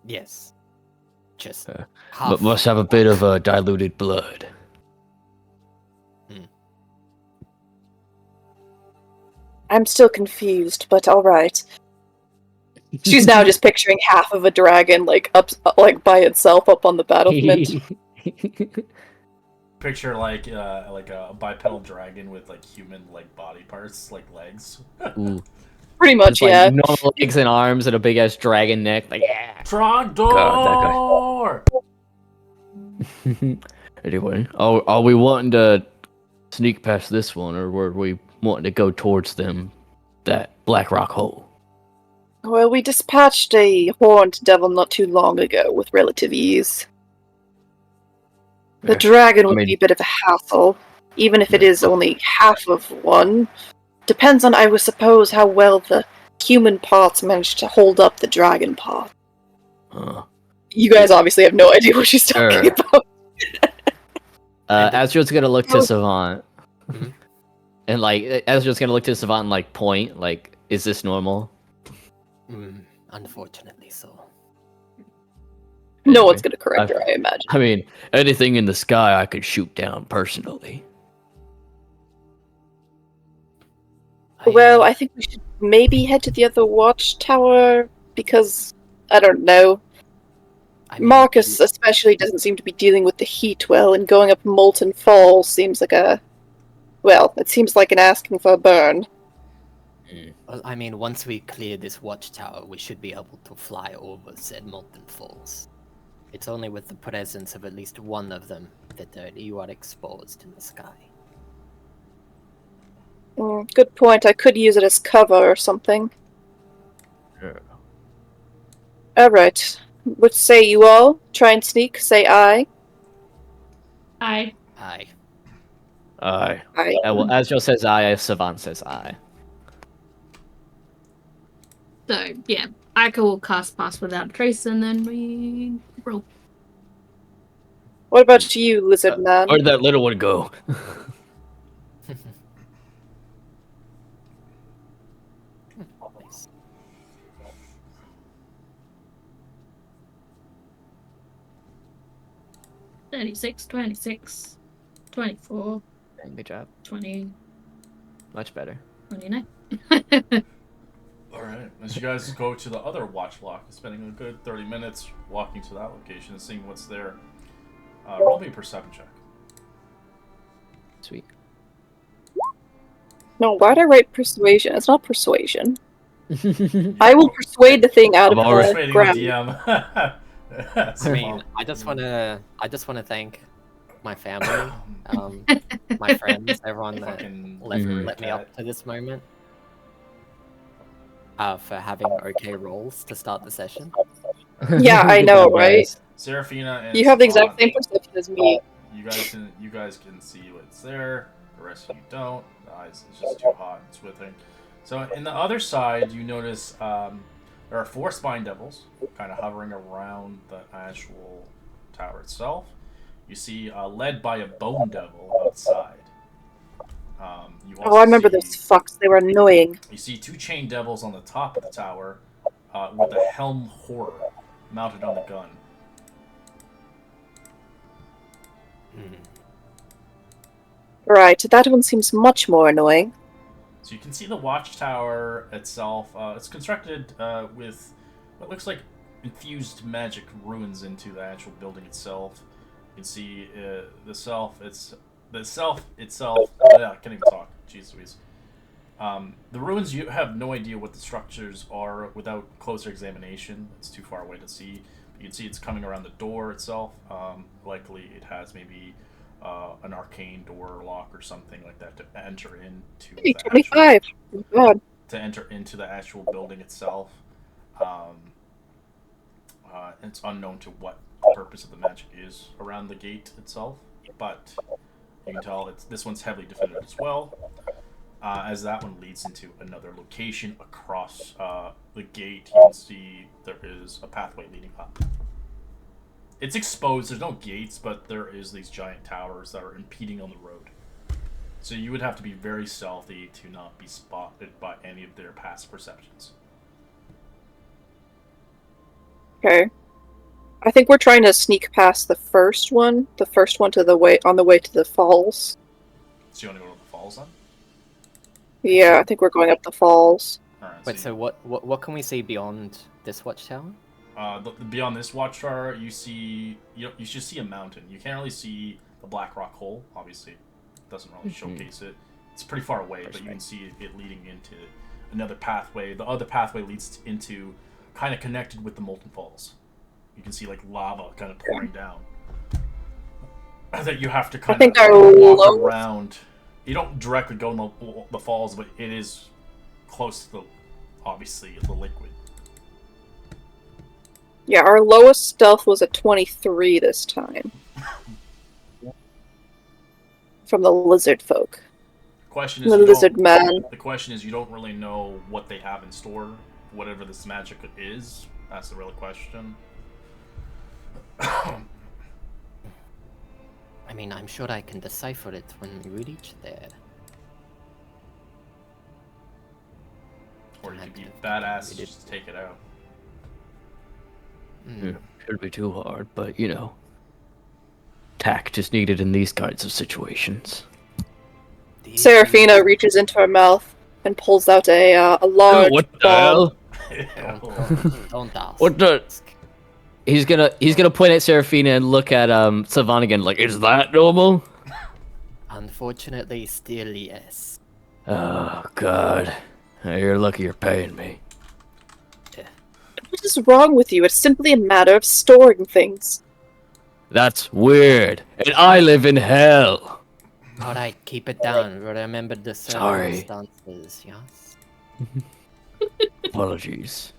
Yes. Just But half. must have a bit of diluted blood. I'm still confused, but alright. She's now just picturing half of a dragon, up by itself up on the battlement. Picture a bipedal dragon with human body parts, legs. Ooh. Pretty much, yeah. Normal legs and arms and a big ass dragon neck. Yeah. Trogdor! Anyway, are we wanting to sneak past this one, or were we wanting to go towards them, that Black Rock hole? Well, we dispatched a horned devil not too long ago with relative ease. The dragon would be a bit of a hassle, even if it is only half of one. Depends on, I suppose, how well the human parts managed to hold up the dragon part. You guys obviously have no idea what she's talking about. Azrael's gonna look to Savant. And Azrael's gonna look to Savant and point, Is this normal? Unfortunately so. No one's Anyway, gonna correct her, I imagine. I mean, anything in the sky I could shoot down personally. Well, I think we should maybe head to the other watchtower because I don't know. I mean, Marcus especially doesn't seem to be dealing with the heat well, and going up Molten Falls seems like it seems like an asking for a burn. Well, I mean, once we clear this watchtower, we should be able to fly over said Molten Falls. It's only with the presence of at least one of them that you are exposed in the sky. Good point. I could use it as cover or something. Yeah. Alright. What say you all? Try and sneak. Say aye. I Aye. Aye. Aye. Well, Azrael says aye, Savant says aye. so yeah, I will cast Pass Without a Trace, and then we roll. What about you, lizard man? Where'd that little one go? Nice. $36, 26, 24, Good job. 20, Much better. 29. Alright, as you guys go to the other watch block, spending a good 30 minutes walking to that location and seeing what's there, roll me a perception check. Sweet. No, why'd I write persuasion? It's not persuasion. I will persuade the thing out I'm of already the Persuading ground. the DM. I mean, I just wanna thank my family, my friends, everyone that Fucking let me up to this moment. For having okay rolls to start the session. Yeah, I know, right? Seraphina and You have the exact Savant, same perception as me. You guys can see what's there. The rest of you don't. The eyes is just too hot and swithing. So in the other side, you notice there are 4 spine devils kind of hovering around the actual tower itself. You see, led by a bone devil outside. You Oh, I remember see, those fucks. They were annoying. You see 2 chain devils on the top of the tower with a helm horror mounted on the gun. Right, that one seems much more annoying. So you can see the watchtower itself. It's constructed with what looks like infused magic ruins into the actual building itself. You can see the self itself. I can't even talk. Jeez Louise. The ruins, you have no idea what the structures are without closer examination. It's too far away to see. You can see it's coming around the door itself. Likely it has maybe an arcane door lock or something like that to enter into Hey, the 25. Oh, God. to enter into the actual building itself. It's unknown to what the purpose of the magic is around the gate itself, but you can tell this one's heavily defended as well. As that one leads into another location across the gate, you can see there is a pathway leading up. It's exposed, there's no gates, but there is these giant towers that are impeding on the road. So you would have to be very stealthy to not be spotted by any of their past perceptions. Okay. I think we're trying to sneak past the first one to on the way to the falls. So you want to go to the falls then? Yeah, I think we're going up the falls. Alright, Wait, so what can we see beyond this watchtower? Beyond this watchtower, you should see a mountain. You can't really see the black rock hole. Obviously, it doesn't really showcase it. It's pretty far away, but you can see it leading into another pathway. The other pathway leads into, kind of connected with the molten falls. You can see like lava kind of pouring down. That you have to kind of walk around. You don't directly go in the falls, but it is close to obviously the liquid. Yeah, our lowest stealth was a 23 this time. From the lizard folk. Question is, The lizard man. The question is, you don't really know what they have in store, whatever this magic is. That's the real question. I mean, I'm sure I can decipher it when we reach there. could be And badass we to did- just take it out. Mm, Shouldn't be too hard, but you know, tact is needed in these kinds of situations. the Serafina issue- reaches into her mouth and pulls out a large what the bomb. hell? Don't ask. What the? He's gonna point at Serafina and look at Savan again. Like, is that normal? Unfortunately, still yes. Oh God, you're lucky you're paying me. What is wrong with you? It's simply a matter of storing things. That's weird, and I live in hell. Alright, keep it down. Remember the Sorry. circumstances, yes? Apologies.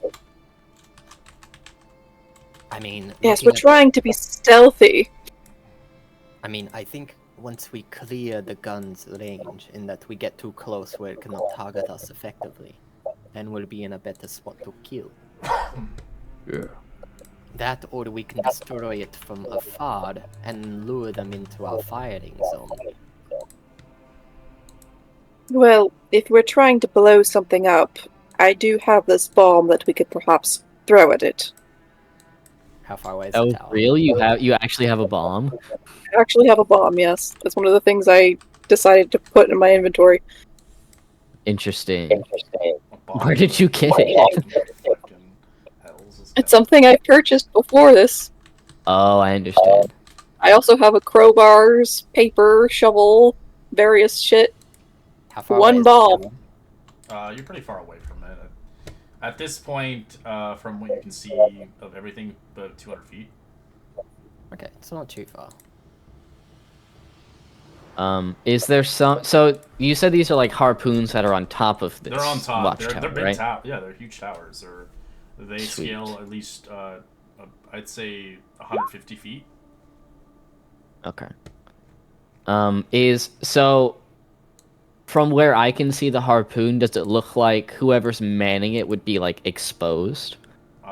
I mean, Yes, looking we're at- trying to be stealthy. I mean, I think once we clear the gun's range and that we get too close where it cannot target us effectively, then we'll be in a better spot to kill. Yeah. That, or we can destroy it from afar and lure them into our firing zone. Well, if we're trying to blow something up, I do have this bomb that we could perhaps throw at it. How far away is Oh, the tower? real? You actually have a bomb? I actually have a bomb, yes. That's one of the things I decided to put in my inventory. Interesting. A bomb Where did you get fucking hells is It's kinda- something I purchased before this. Oh, I understand. I also have a crowbars, paper, shovel, various shit. How far One away is the bomb. tower? You're pretty far away from it. At this point, from what you can see of everything, about 200 feet. Okay, it's not too far. Is there some? So you said these are like harpoons that are on top of this. They're on top. They're watchtower, big right? Yeah, they're huge towers. They Sweet. scale at least, I'd say, 150 feet. Okay. Is so. From where I can see the harpoon, does it look like whoever's manning it would be like exposed,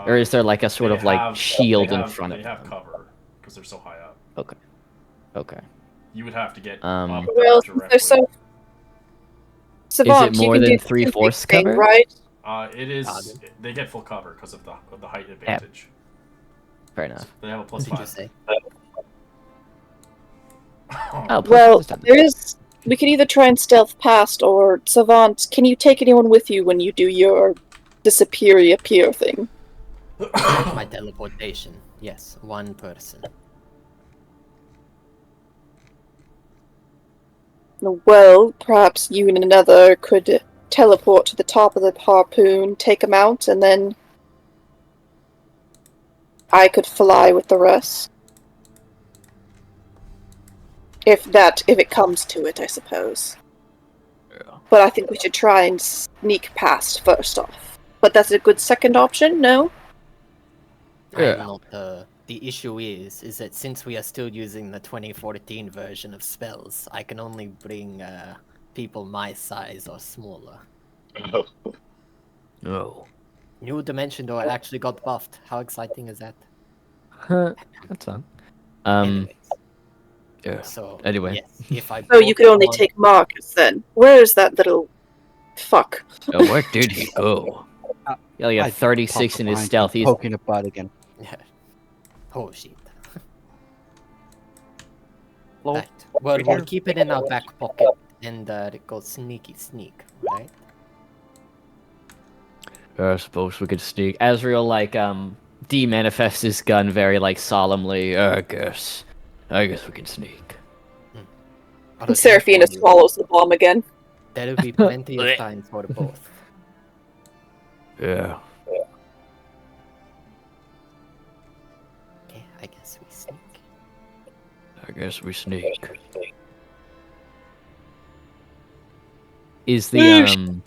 or is there like a sort They of like have- shield they in have- front of They have them? cover because they're so high up. Okay. Okay. You would have to get Um, up Well, directly. they're so. Savant, you more can than do the 3/4 2-3 thing, cover? right? It is. Pardon? They get full cover because of the height advantage. Fair enough. They have a What plus did you 5. say? Oh, Well, plus there is. We can either try and stealth past, or Savant, can you take anyone with you when you do your disappear appear thing? My teleportation. Yes, one person. Well, perhaps you and another could teleport to the top of the harpoon, take him out, and then I could fly with the rest. If it comes to it, I suppose. Yeah. But I think we should try and sneak past first off. But that's a good second option, no? Yeah. I'm not the issue is that since we are still using the 2014 version of spells, I can only bring people my size or smaller. Oh. New Dimension Door actually got buffed. How exciting is that? That's fun. Anyways, Yeah. so Anyway. yes, if I Oh, you could only brought take Marcus then. Where is that little fuck? Oh, where did he go? Yeah, like a I'd 36 pop in his behind stealth. you, He's poking a butt again. one- oh shit! Hello? Right. Well, right we'll here. keep it in our back pocket and go sneaky sneak, right? I suppose we could sneak. Azrael like de-manifests his gun very like solemnly. I guess we can sneak. And Seraphina swallows the bomb again. There'll be plenty of time for both. Yeah. Okay, I guess we sneak. I guess we sneak. Is the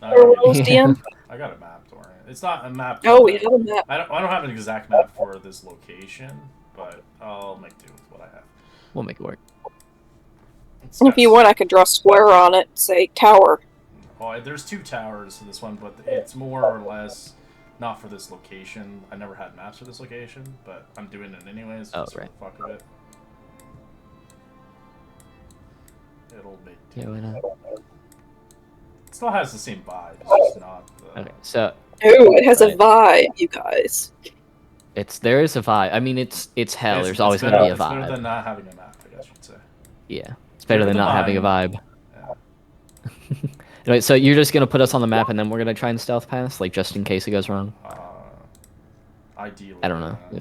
Rolls, DM? I got a map, Dorian. It's not a map. Oh, we have a map. I don't have an exact map for this location, but I'll make do with what I have. we'll make it work. It's If got you want, I could draw a square on it, say tower. Oh, there's 2 towers to this one, but it's more or less not for this location. I never had maps for this location, but I'm doing it anyways. Oh, Just for right. the fuck of it. It'll make do. Yeah, why not? It still has the same vibe. It's just not the... Okay, so Oh, it has a Right. vibe, you guys. There is a vibe. I mean, it's hell. There's always going to be a It's better vibe. than not having a map, I guess you'd say. Yeah, it's better Give it than the not having a vibe. Yeah. Anyway, so you're just gonna put us on the map, and then we're gonna try and stealth pass, like just in case it goes wrong. Ideally. I don't know. yeah.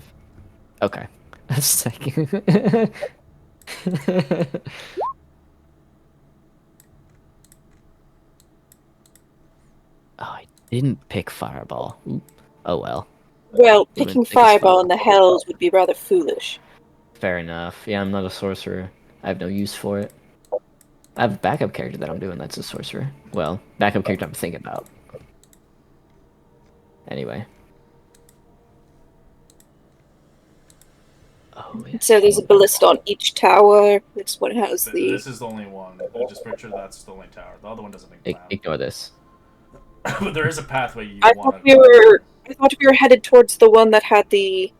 Okay. A second. Oh, I didn't pick fireball. Oop. Oh well. Well, Would've been picking sick as fuck. fireball in the hells would be rather foolish. Fair enough. Yeah, I'm not a sorcerer. I have no use for it. I have a backup character that I'm doing that's a sorcerer. Well, backup character I'm thinking about. Anyway. Oh, yeah. So there's a ballista on each tower. This one has the. This is the only one. Just picture that's the only tower. The other one doesn't make map. Ignore this. But there is a pathway you I want thought we were headed towards the one that had the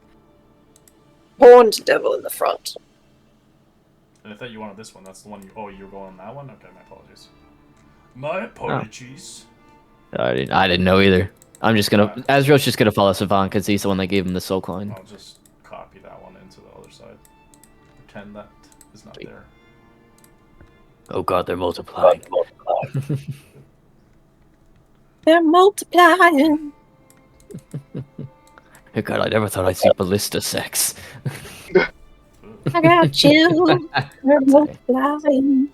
horned devil in the front. And I thought you wanted this one. That's the one you... Oh, you were going on that one? Okay, my apologies. My apologies. I didn't know either. I'm just gonna... Azrael's just gonna follow Savant because he's the one that gave him the soul coin. I'll just copy that one into the other side. Pretend that is not there. Oh god, they're multiplying. They're multiplying. Oh god, I never thought I'd see ballista sex. I got you. They're multiplying.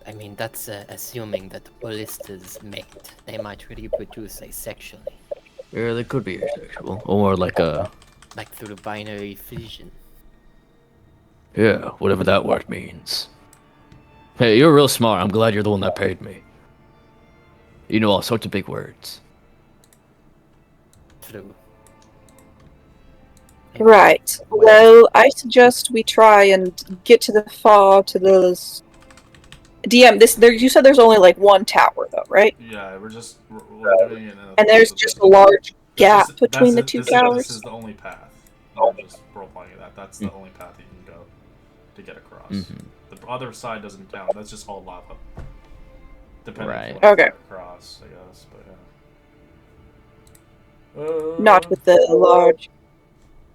I mean, that's assuming that ballistas mate. They might reproduce asexually, Yeah, they could be asexual. Or like a... like through binary fission. Yeah, whatever that word means. Hey, you're real smart. I'm glad you're the one that paid me. You know all sorts of big words. True. Right. Well, I suggest we try and get to the DM. You said there's only like one tower, though, right? Yeah, we're doing it. And there's just a large gap between the two towers. This is the only path. I'm just role-playing that. That's the only path you can go to get across. The other side doesn't count. That's just all lava. Depending if you want to get across, I guess. But yeah. Not with the large.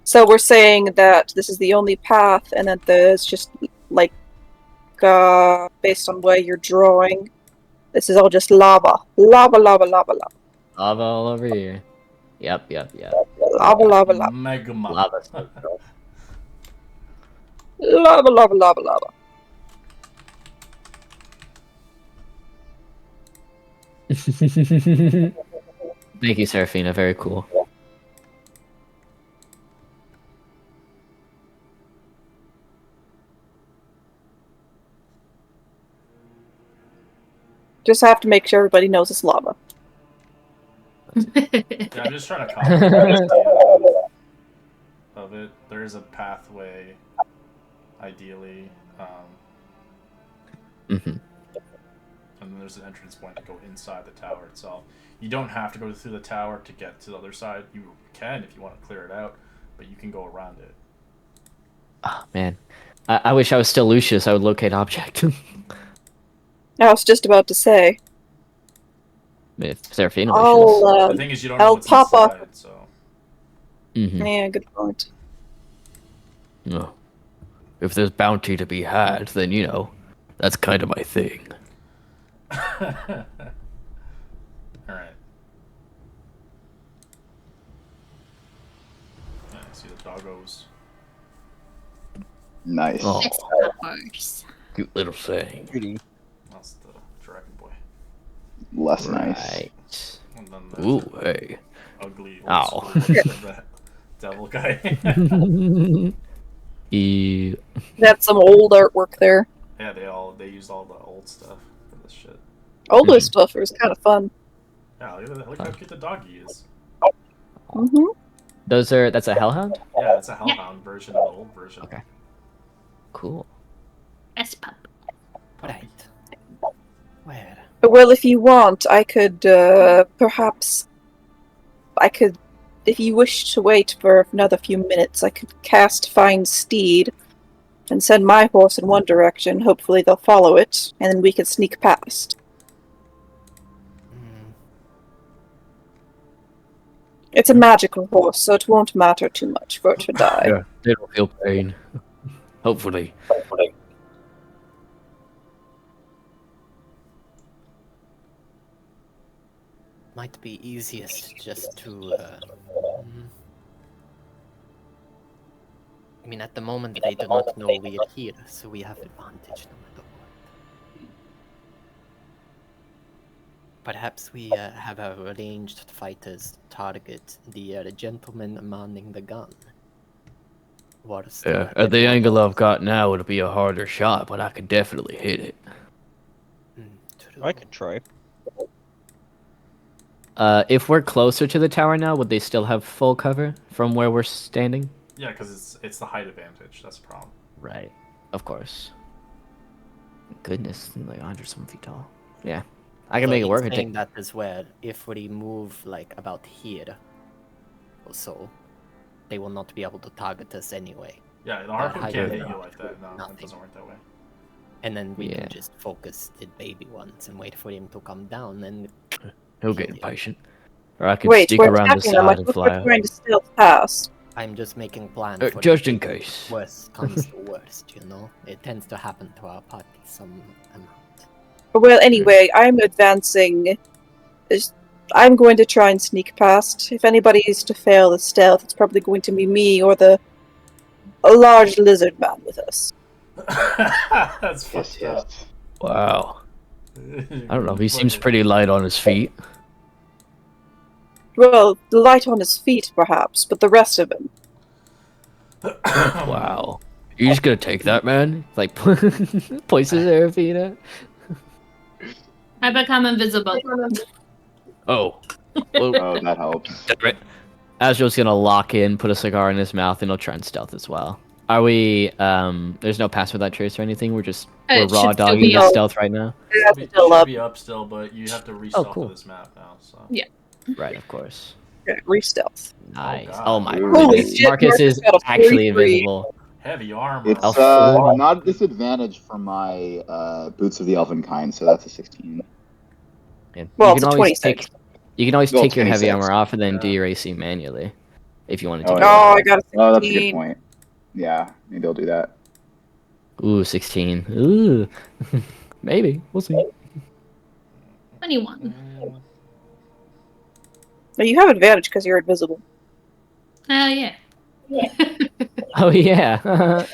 So we're saying that this is the only path, and that there's just like, based on where you're drawing, this is all just lava, lava, lava, lava, lava. Lava all over here. Yep. Lava, lava, lava. Magma. Lava. Lava, lava, lava, lava. Thank you, Seraphina. Very cool. Just have to make sure everybody knows it's lava. Yeah, I'm just trying to copy the of it. There is a pathway, ideally, and then there's an entrance point to go inside the tower itself. You don't have to go through the tower to get to the other side. You can if you want to clear it out, but you can go around it. Oh, man. I wish I was still Lucius. I would locate object. I was just about to say. If Seraphina wishes. The thing is, you don't know I'll what's pop inside, up. so... Yeah, good point. No. If there's bounty to be had, then, you know, that's kind of my thing. Alright. Yeah, see the doggos. Nice. Oh, Horse. cute little thing. That's the dragon boy. Less nice. Right. And then there's Ooh, the hey. ugly Ow. old school that devil guy. That's some old artwork there. Yeah, they used all the old stuff for this shit. Older stuff was kind of fun. Yeah, look how cute the doggy is. That's a hellhound? Yeah, it's a hellhound version of the old version. Okay. Cool. S pup. Right. Where? Well, if you want, I could, if you wish to wait for another few minutes, I could cast Find Steed and send my horse in one direction. Hopefully they'll follow it, and then we can sneak past. It's a magical horse, so it won't matter too much for it to die. Yeah, they don't feel pain. Hopefully. Might be easiest just to. I mean, at the moment they do not know we are here, so we have advantage no matter what. Perhaps we have our ranged fighters target the gentleman manning the gun. Yeah, at the angle I've got now, it'll be a harder shot, but I could definitely hit it. I could try. If we're closer to the tower now, would they still have full cover from where we're standing? Yeah, because it's the height advantage. That's the problem. Right. Of course. Goodness, like 100 some feet tall. Yeah. I can make it work. Saying that as well, if we move like about here or so, they will not be able to target us anyway. Yeah, the Harpoon height can't hit advantage you like that. No, nothing. it doesn't work that way. And then we can just focus the baby ones and wait for him to come down and... He'll get impatient. Or I can Wait, sneak we're around the attacking them. I side and thought fly we're out. trying to stealth past. I'm just making plans for Just in case. worst comes to worst, you know? It tends to happen to our party some amount. Well, anyway, I'm advancing. I'm going to try and sneak past. If anybody is to fail the stealth, it's probably going to be me or a large lizard man with us. That's fucked up. Wow. I don't know. He seems pretty light on his feet. Well, light on his feet, perhaps, but the rest of him. Wow. You just gonna take that, man? Like, points his air feet at? I become invisible. Oh. Well, Oh, that helps. right. Azrael's gonna lock in, put a cigar in his mouth, and he'll try and stealth as well. Are we, there's no pass without trace or anything? We're just, we're It raw should still dogging be the up. stealth right now? It should be up still, but you have to restart cool. for this map now. So. Yeah. Right, of course. Okay, re-stealth. Nice. God. Oh, my Holy goodness. shit, Marcus Marcus is got a actually 43. invisible. Heavy armor. It's Oh, not a disadvantage for my boots of the elven kind, so that's a 16. And Well, you it's can a always 26. you can always Well, take your heavy 26. armor off and then Yeah. do your AC manually, if you wanted to. Oh, do yeah. Oh, I got a 16. Oh, that's a good point. Yeah, maybe I'll do that. That. Ooh, 16. Ooh, maybe we'll see. 21. Now, you have advantage because you're invisible. Yeah. Oh yeah.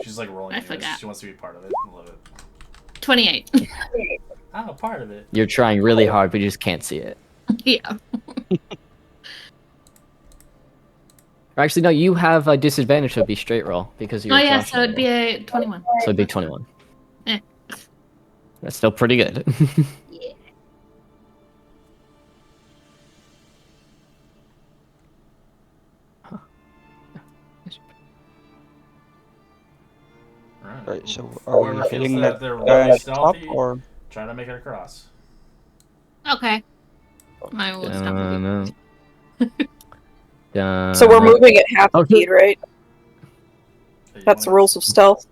She's like rolling I ears. forgot. She wants to be part of it. I love it. 28. I'm a part of it. You're trying really hard, but you just can't see it. Yeah. Or actually, no, you have a disadvantage, so it'd be straight roll because you're. Oh yeah, exhaustion so it'd be roll. a 21. So it'd be 21. Eh. That's still pretty good. Yeah. Right, so are we Whoever feels hitting that that they're guy really at the top, stealthy, or try to make it across. Okay. I will stop moving. So we're moving at half Okay. speed, right? Hey, you That's the wanna- rules of stealth.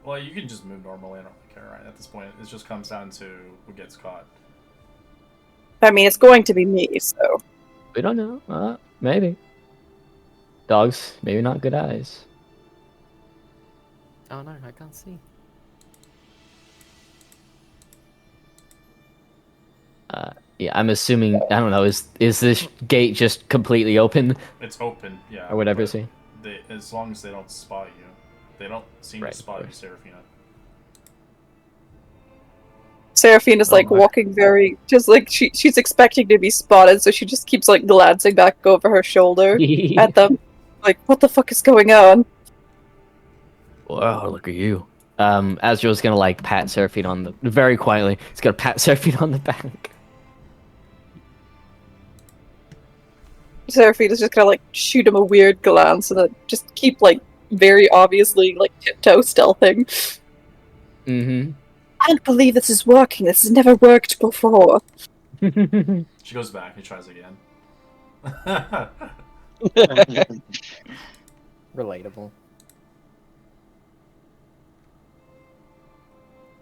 Well, you can just move normally. I don't really care, right? At this point, it just comes down to who gets caught. I mean, it's going to be me, so. We don't know. Maybe. Dogs, maybe not good eyes. Oh no, I can't see. Yeah, I'm assuming. I don't know. Is this gate just completely open It's open, yeah. or whatever? but See. as long as they don't spot you, they don't seem Right, to spot you, of Seraphina. Seraphine is Oh, like my. walking very, just like she's expecting to be spotted, so she just keeps like glancing back over her shoulder at them, like, what the fuck is going on? Wow, look at you. Azrael's gonna like pat Seraphine on the very quietly. He's gonna pat Seraphine on the back. Seraphine is just gonna like shoot him a weird glance and then just keep like very obviously like tiptoe stealthing. Mm-hmm. I can't believe this is working. This has never worked before. She goes back and tries again. Relatable.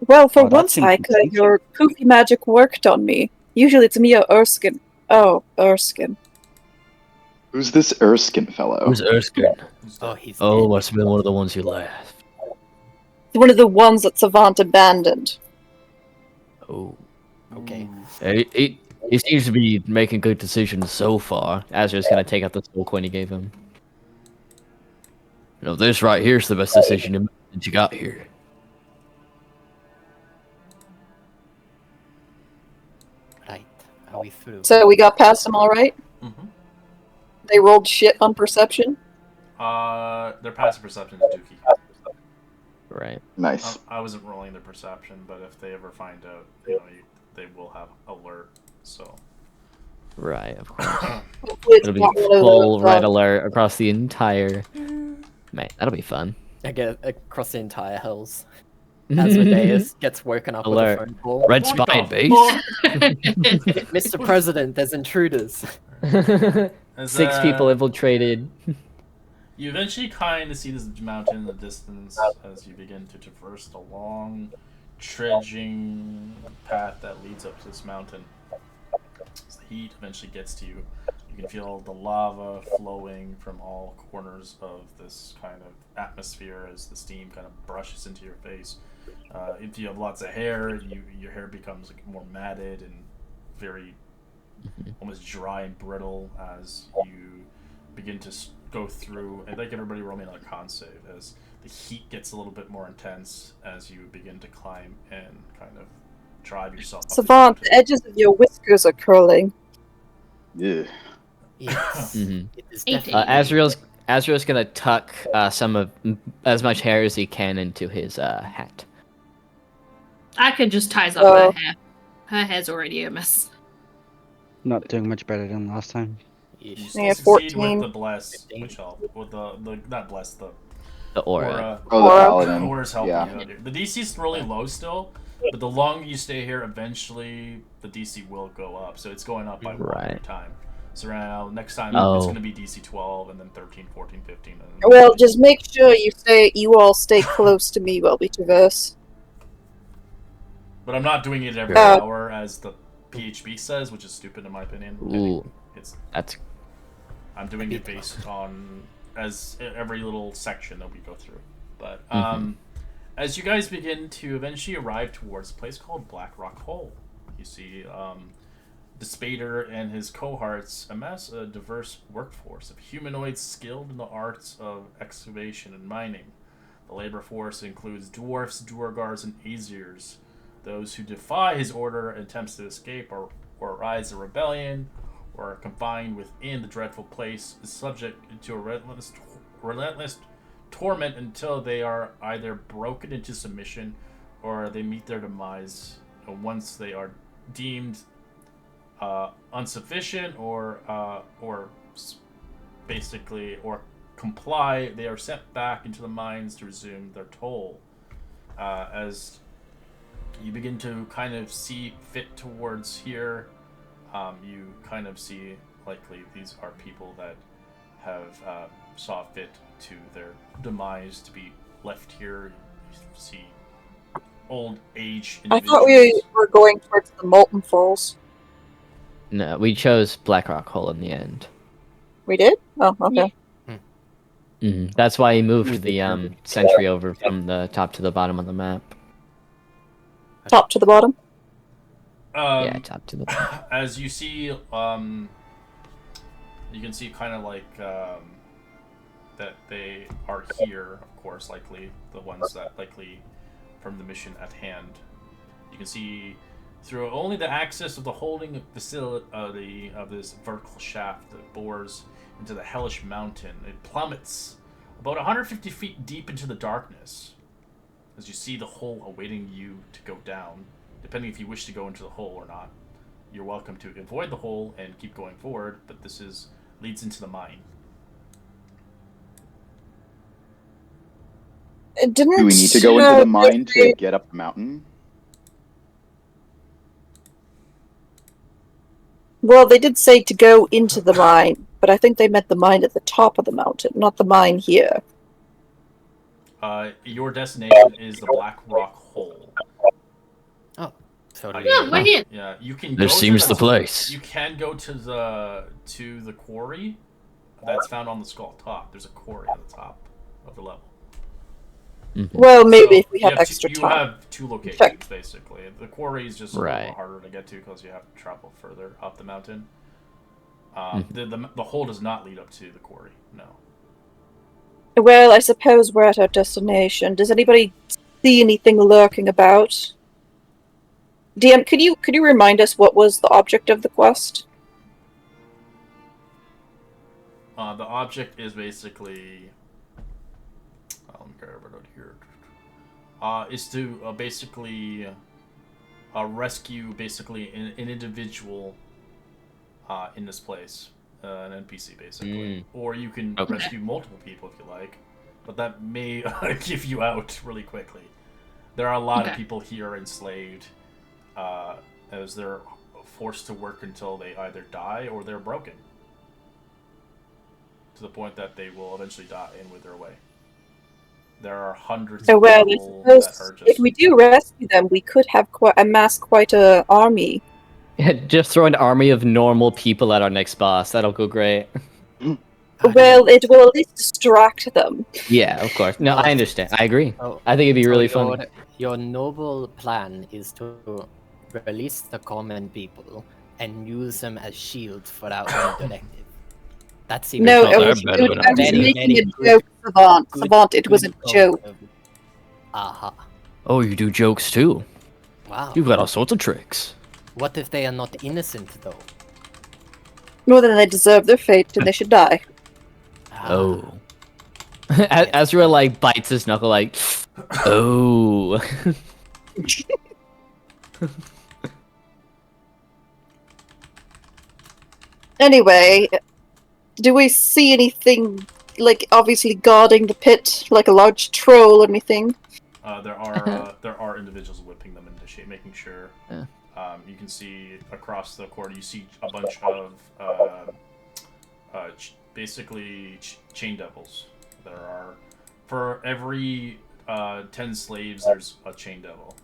Well, for Oh, that's once, Heike, inconsistent. your poofy magic worked on me. Usually it's me or Erskine. Oh, Erskine. Who's this Erskine fellow? Who's Erskine? Oh, he's Oh, dead. must have been one of the ones who left. One of the ones that Savant abandoned. Oh. Okay. He seems to be making good decisions so far. Azra's gonna take out the soul coin he gave him. You know, this right here's the best decision that you got here. Right. Are we through? So we got past them all right? Mm-hmm. They rolled shit on perception? Their passive perception is dookie. Right. Nice. I wasn't rolling their perception, but if they ever find out, you know, they will have alert. So. Right, of course. Hopefully it's It'll be not one of full those, red alert across the entire... Man, that'll be fun. I get across the entire hills. Asmodeus gets woken up Alert. with a phone call. Red What Spine the base? fuck? Mr. President, there's intruders. As, 6 people infiltrated. You eventually kind of see this mountain in the distance as you begin to traverse the long, trudging path that leads up to this mountain. As the heat eventually gets to you, you can feel the lava flowing from all corners of this kind of atmosphere as the steam kind of brushes into your face. If you have lots of hair, your hair becomes like more matted and very almost dry and brittle as you begin to go through. I'd like everybody roll me another con save as the heat gets a little bit more intense as you begin to climb and kind of drive yourself up Savant, this the edges of your whiskers are curling. Yeah. Yes. Mhm. It is 18. definitely... Azrael's gonna tuck as much hair as he can into his hat. I could just ties up Oh. her hair. Her hair's already a mess. Not doing much better than last time. You Yeesh. still Yeah, succeed 14. with the bless, 15. which helped. With the not bless, the The aura. Oh, the Aura. paladin. Aura's helping Yeah. you out here. The DC's really low still, but the longer you stay here, eventually the DC will go up. So it's going up by one Right. every time. So right now, next time Oh. it's going to be DC 12, and then 13, 14, 15. And then Well, just make sure you all stay close to me while we traverse. But I'm not doing it every Oh. hour as the PHB says, which is stupid in my opinion. Ooh. It's That's I'm doing it based on as every little section that we go through. But as you guys begin to eventually arrive towards a place called Black Rock Hole, you see the Spader and his cohorts amass a diverse workforce of humanoids skilled in the arts of excavation and mining. The labor force includes dwarfs, duergars, and Azirs. Those who defy his order and attempts to escape or rise a rebellion or are confined within the dreadful place is subject to a relentless torment until they are either broken into submission or they meet their demise. Once they are deemed insufficient or basically comply, they are sent back into the mines to resume their toll. As you begin to kind of see fit towards here, you kind of see likely these are people that have saw fit to their demise to be left here. You see old age I individuals. thought we were going towards the Molten Falls. no. We chose Black Rock Hole in the end. We did? Oh, okay. That's why he moved We the did. sentry over from the top to the bottom of the map. Top to the bottom? Yeah, top to the bottom. As you see, you can see kind of like that they are here, of course, likely the ones that likely from the mission at hand. You can see through only the access of the holding facility of this vertical shaft that bores into the hellish mountain. It plummets about 150 feet deep into the darkness as you see the hole awaiting you to go down. Depending if you wish to go into the hole or not, you're welcome to avoid the hole and keep going forward, but this leads into the mine. Didn't Do we need to go into the mine to get up the mountain? Well, they did say to go into the mine, but I think they meant the mine at the top of the mountain, not the mine here. Your destination is the Black Rock Hole. So do Yeah, we. we're here. Yeah, you can. This go seems to the place. You can go to the quarry that's found on the skull top. There's a quarry at the top of the level. Well, maybe So if we have you extra you time. have two locations Check. basically. The quarry is just a Right. little harder to get to because you have to travel further up the mountain. The hole does not lead up to the quarry. No. Well, I suppose we're at our destination. Does anybody see anything lurking about? DM, could you remind us what was the object of the quest? The object is basically. Let me grab it out here. Is to basically rescue basically an individual in this place, an NPC basically, or you can rescue multiple people if you like, but that may give you out really quickly. There are a lot of people here enslaved, as they're forced to work until they either die or they're broken, to the point that they will eventually die and wither away. There are hundreds of Well, I people that are suppose just. if we do rescue them, we could have amass quite a army. Just throw an army of normal people at our next boss. That'll go great. Well, it will at least distract them. Yeah, of course. No, I understand. I agree. Oh, I think it'd be so really funny. Your noble plan is to release the common people and use them as shields for our own directive. That seems No, not I that was, bad of an I was idea. making a joke, Savant. good- Savant, it was a good joke. code. Aha. Oh, you do jokes too. Wow. You've got all sorts of tricks. What if they are not innocent, though? More than they deserve their fate and they should die. Ah, Oh. Azrael like bites his knuckle like, oh. Anyway, do we see anything, like, obviously guarding the pit, like a large troll or anything? There are individuals whipping them into shape, making sure. Yeah. You can see across the corridor. You see a bunch of basically chain devils. There are, for every 10 slaves, there's a chain devil.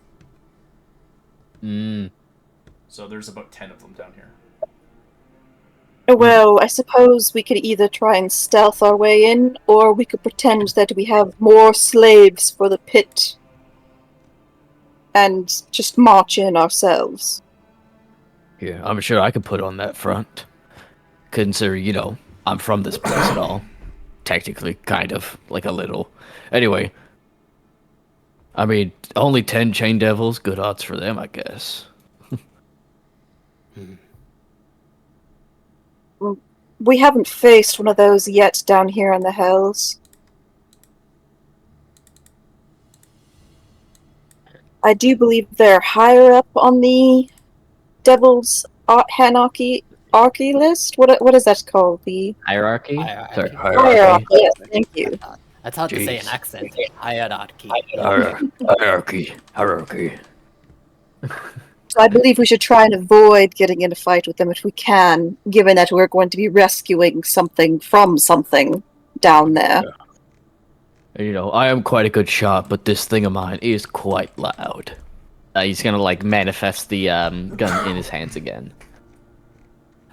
Mm. So there's about 10 of them down here. Well, I suppose we could either try and stealth our way in, or we could pretend that we have more slaves for the pit and just march in ourselves. Yeah, I'm sure I could put on that front. Consider, I'm from this place at all. Technically, kind of, like a little. Anyway, I mean, only 10 chain devils, good odds for them, I guess. We haven't faced one of those yet down here in the Hells. I do believe they're higher up on the Devil's Hierarchy list. What is that called? The Hierarchy? Hierarchy. Sorry, Hierarchy. Yes, thank you. That's hard to say in Jeez. accent. Hierarchy. Hierarchy. So I believe we should try and avoid getting in a fight with them if we can, given that we're going to be rescuing something from something down there. I am quite a good shot, but this thing of mine is quite loud. He's gonna, manifest the gun in his hands again.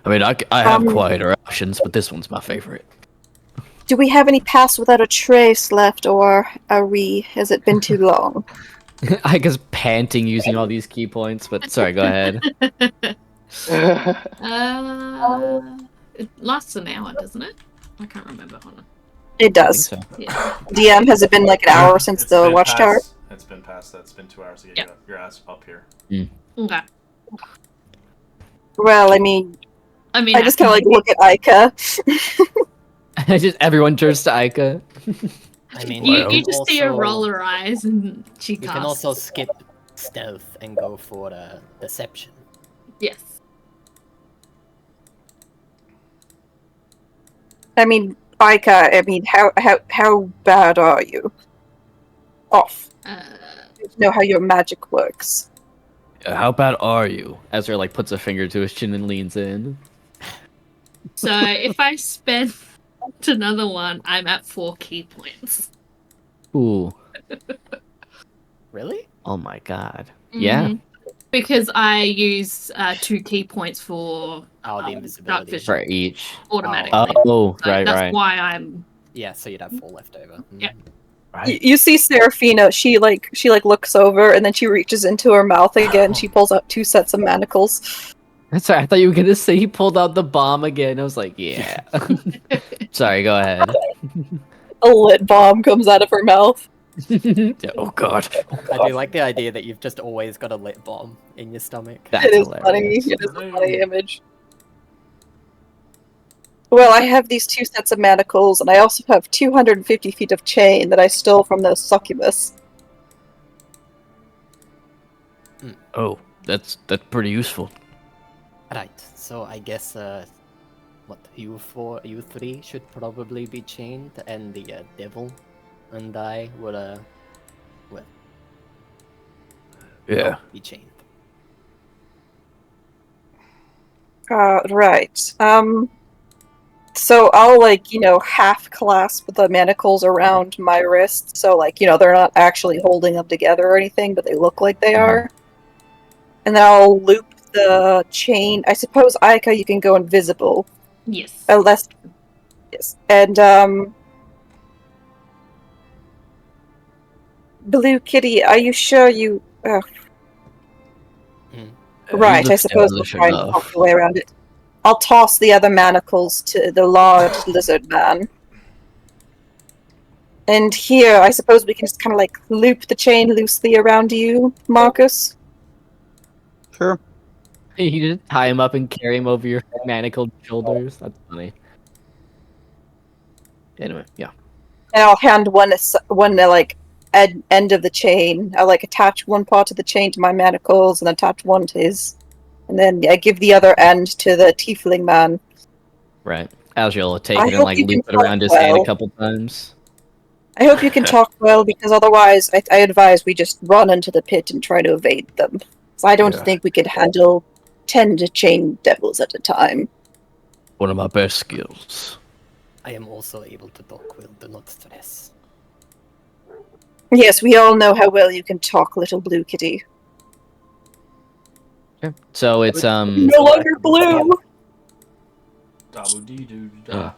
I mean, I have quieter options, but this one's my favorite. Do we have any pass without a trace left, or has it been too long? I guess panting using all these key points, but sorry, go ahead. It lasts an hour, doesn't it? I can't remember. Hold on. It does. I think so. Yeah. DM, has it been like an hour since It's the been watchtower? past- It's been past that. It's been 2 hours to get your ass up here. Okay. Well, I mean, I I just kind of look at Ica. Just everyone turns to Ica. I mean, You just see her also- roll her eyes and she You casts. can also skip stealth and go for deception. Yes. I mean, Ica. I mean, how bad are you? Off. You know how your magic works. How bad are you? Ezra puts a finger to his chin and leans in. So if I spend another one, I'm at 4 key points. Ooh. Really? Oh my god. Yeah. Mhm. Because I use 2 key points for The dark invisibility. vision For each. automatically. Oh, So right, that's right. why I'm. Yeah, so you'd have 4 left over. Yeah. Right. You see Serafina, she looks over and then she reaches into her mouth again. She pulls out 2 sets of manacles. That's right. I thought you were gonna say he pulled out the bomb again. I was like, yeah. Sorry, go ahead. A lit bomb comes out of her mouth. Oh god. I do like the idea that you've just always got a lit bomb in your stomach. That's It is funny. hilarious. It is a funny image. Well, I have these 2 sets of manacles, and I also have 250 feet of chain that I stole from the succubus. Oh, that's pretty useful. Right, so I guess, what, you 3 should probably be chained, and the devil and I will, well, Yeah. not be chained. Right. So I'll, half clasp the manacles around my wrist, so, they're not actually holding them together or anything, but they look like they are. And then I'll loop the chain. I suppose, Aika, you can go invisible. Yes. Unless... Yes. And, Blue Kitty, are you sure you... Right, I suppose we'll try and talk the way around it. I'll toss the other manacles to the large lizard man. And here, I suppose we can just kind of loop the chain loosely around you, Marcus. Sure. You just tie him up and carry him over your manacled shoulders. That's funny. Anyway, yeah. And I'll hand one end of the chain. I'll attach one part of the chain to my manacles and attach one to his. And then I give the other end to the tiefling man. Right. Azrael will take I it and hope you loop can it around talk his hand a well. couple times. I hope you can talk well, because otherwise I advise we just run into the pit and try to evade them. So I don't Yeah. think we could handle 10 chain devils at a time. One of my best skills. I am also able to talk well, do not stress. Yes, we all know how well you can talk, little Blue Kitty. Okay. So it's No longer blue! Da-boo-dee-doo-da.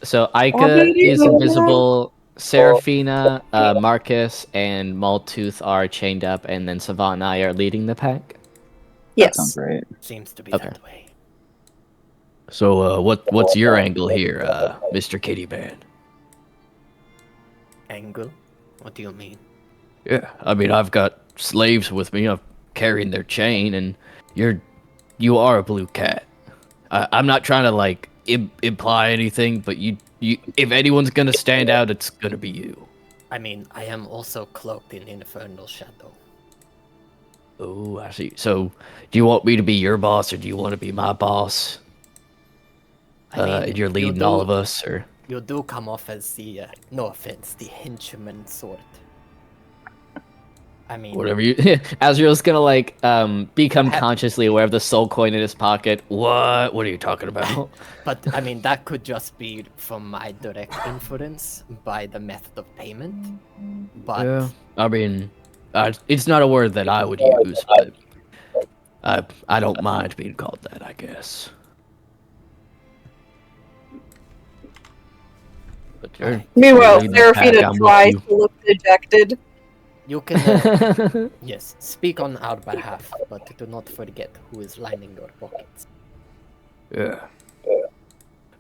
So Aika is invisible, Serafina, Marcus, and Maltooth are chained up, and then Savant and I are leading the pack. That sounds Yes. right. Seems to be Okay. that way. So what's your angle here, Mr. Kitty Man? Angle? What do you mean? Yeah, I mean I've got slaves with me. I'm carrying their chain, and you are a blue cat. I'm not trying to imply anything, but you if anyone's gonna stand out, it's gonna be you. I mean, I am also cloaked in infernal shadow. Oh, I see. So, do you want me to be your boss, or do you want to be my boss? And you're leading all of us, or? You do come off as the, no offense, the henchman sort. I mean... Whatever you... Azrael's gonna, become consciously aware of the soul coin in his pocket. What? What are you talking about? But, I mean, that could just be from my direct inference by the method of payment. But... Yeah, I mean, it's not a word that I would use, but I don't mind being called that, I guess. But you're Meanwhile, leading the pack, Serafina I'm with tries you. to look dejected. You can, yes, speak on our behalf, but do not forget who is lining your pockets. Yeah.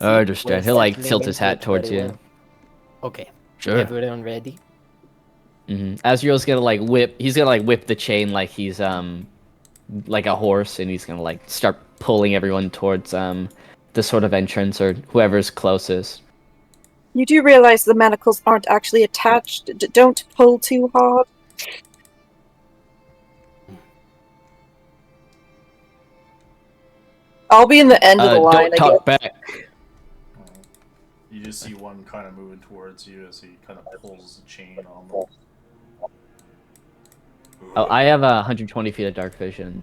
I understand. He'll, tilt his hat towards you. Okay. Sure. Everyone ready? Azrael's gonna, whip... He's gonna, whip the chain like he's, like a horse, and he's gonna, start pulling everyone towards, the sort of entrance, or whoever's closest. You do realize the manacles aren't actually attached. Don't pull too hard. I'll be in the end of the line. Don't talk back. You just see one kind of moving towards you as he kind of pulls the chain on them. Oh, I have 120 feet of dark vision.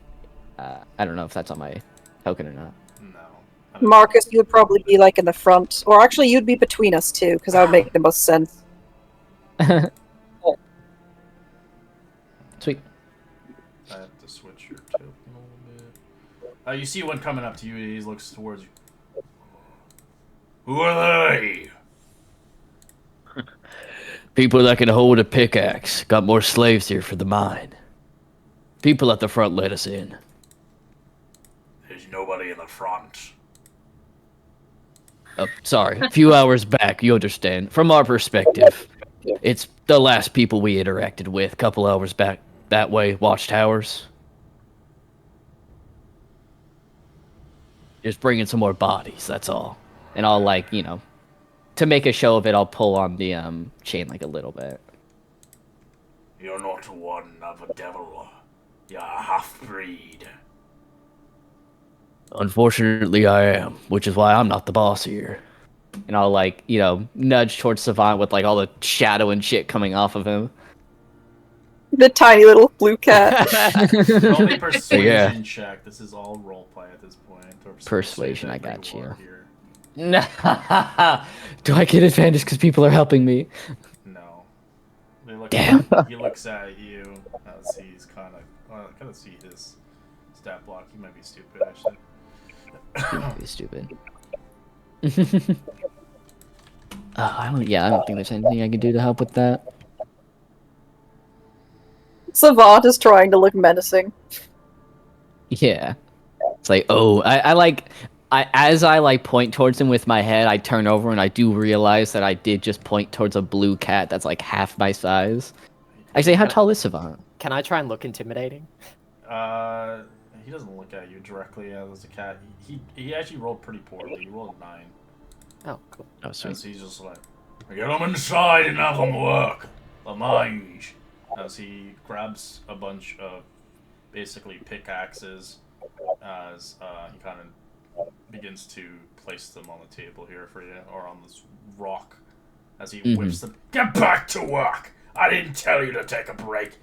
I don't know if that's on my token or not. No. Marcus, you would probably be in the front, or actually you'd be between us two, because that would make the most sense. Sweet. I have to switch your token a little bit. You see one coming up to you. He looks towards you. Who are they? People that can hold a pickaxe. Got more slaves here for the mine. People at the front let us in. There's nobody in the front. Oh, sorry. A few hours back, you understand. From our perspective, it's the last people we interacted with. A couple hours back that way, watchtowers. Just bringing some more bodies, that's all. And I'll, like, you know, to make a show of it, I'll pull on the chain, like, a little bit. You're not one of a devil. You're a half-breed. Unfortunately, I am, which is why I'm not the boss here. And I'll, like, you know, nudge towards Savant with, like, all the shadow and shit coming off of him. The tiny little blue cat. Roll me persuasion check. This is all roleplay at this point. Or Persuasion, I that got you you. are here. Nah. Do I get advantage because people are helping me? No. They look Damn. He looks at you as he's kind of see his stat block. He might be stupid, actually. Be stupid. I don't think there's anything I can do to help with that. Savant is trying to look menacing. Yeah. It's like, oh, as I point towards him with my head, I turn over and I do realize that I did just point towards a blue cat that's like half my size. Actually, how tall is Savant? Can I try and look intimidating? He doesn't look at you directly as a cat. He actually rolled pretty poorly. He rolled a 9. Oh, cool. Oh, sweet. As he's just like, get them inside and have them work. The mines. As he grabs a bunch of basically pickaxes as he kind of begins to place them on the table here for you, or on this rock, as he whips them. Get back to work! I didn't tell you to take a break.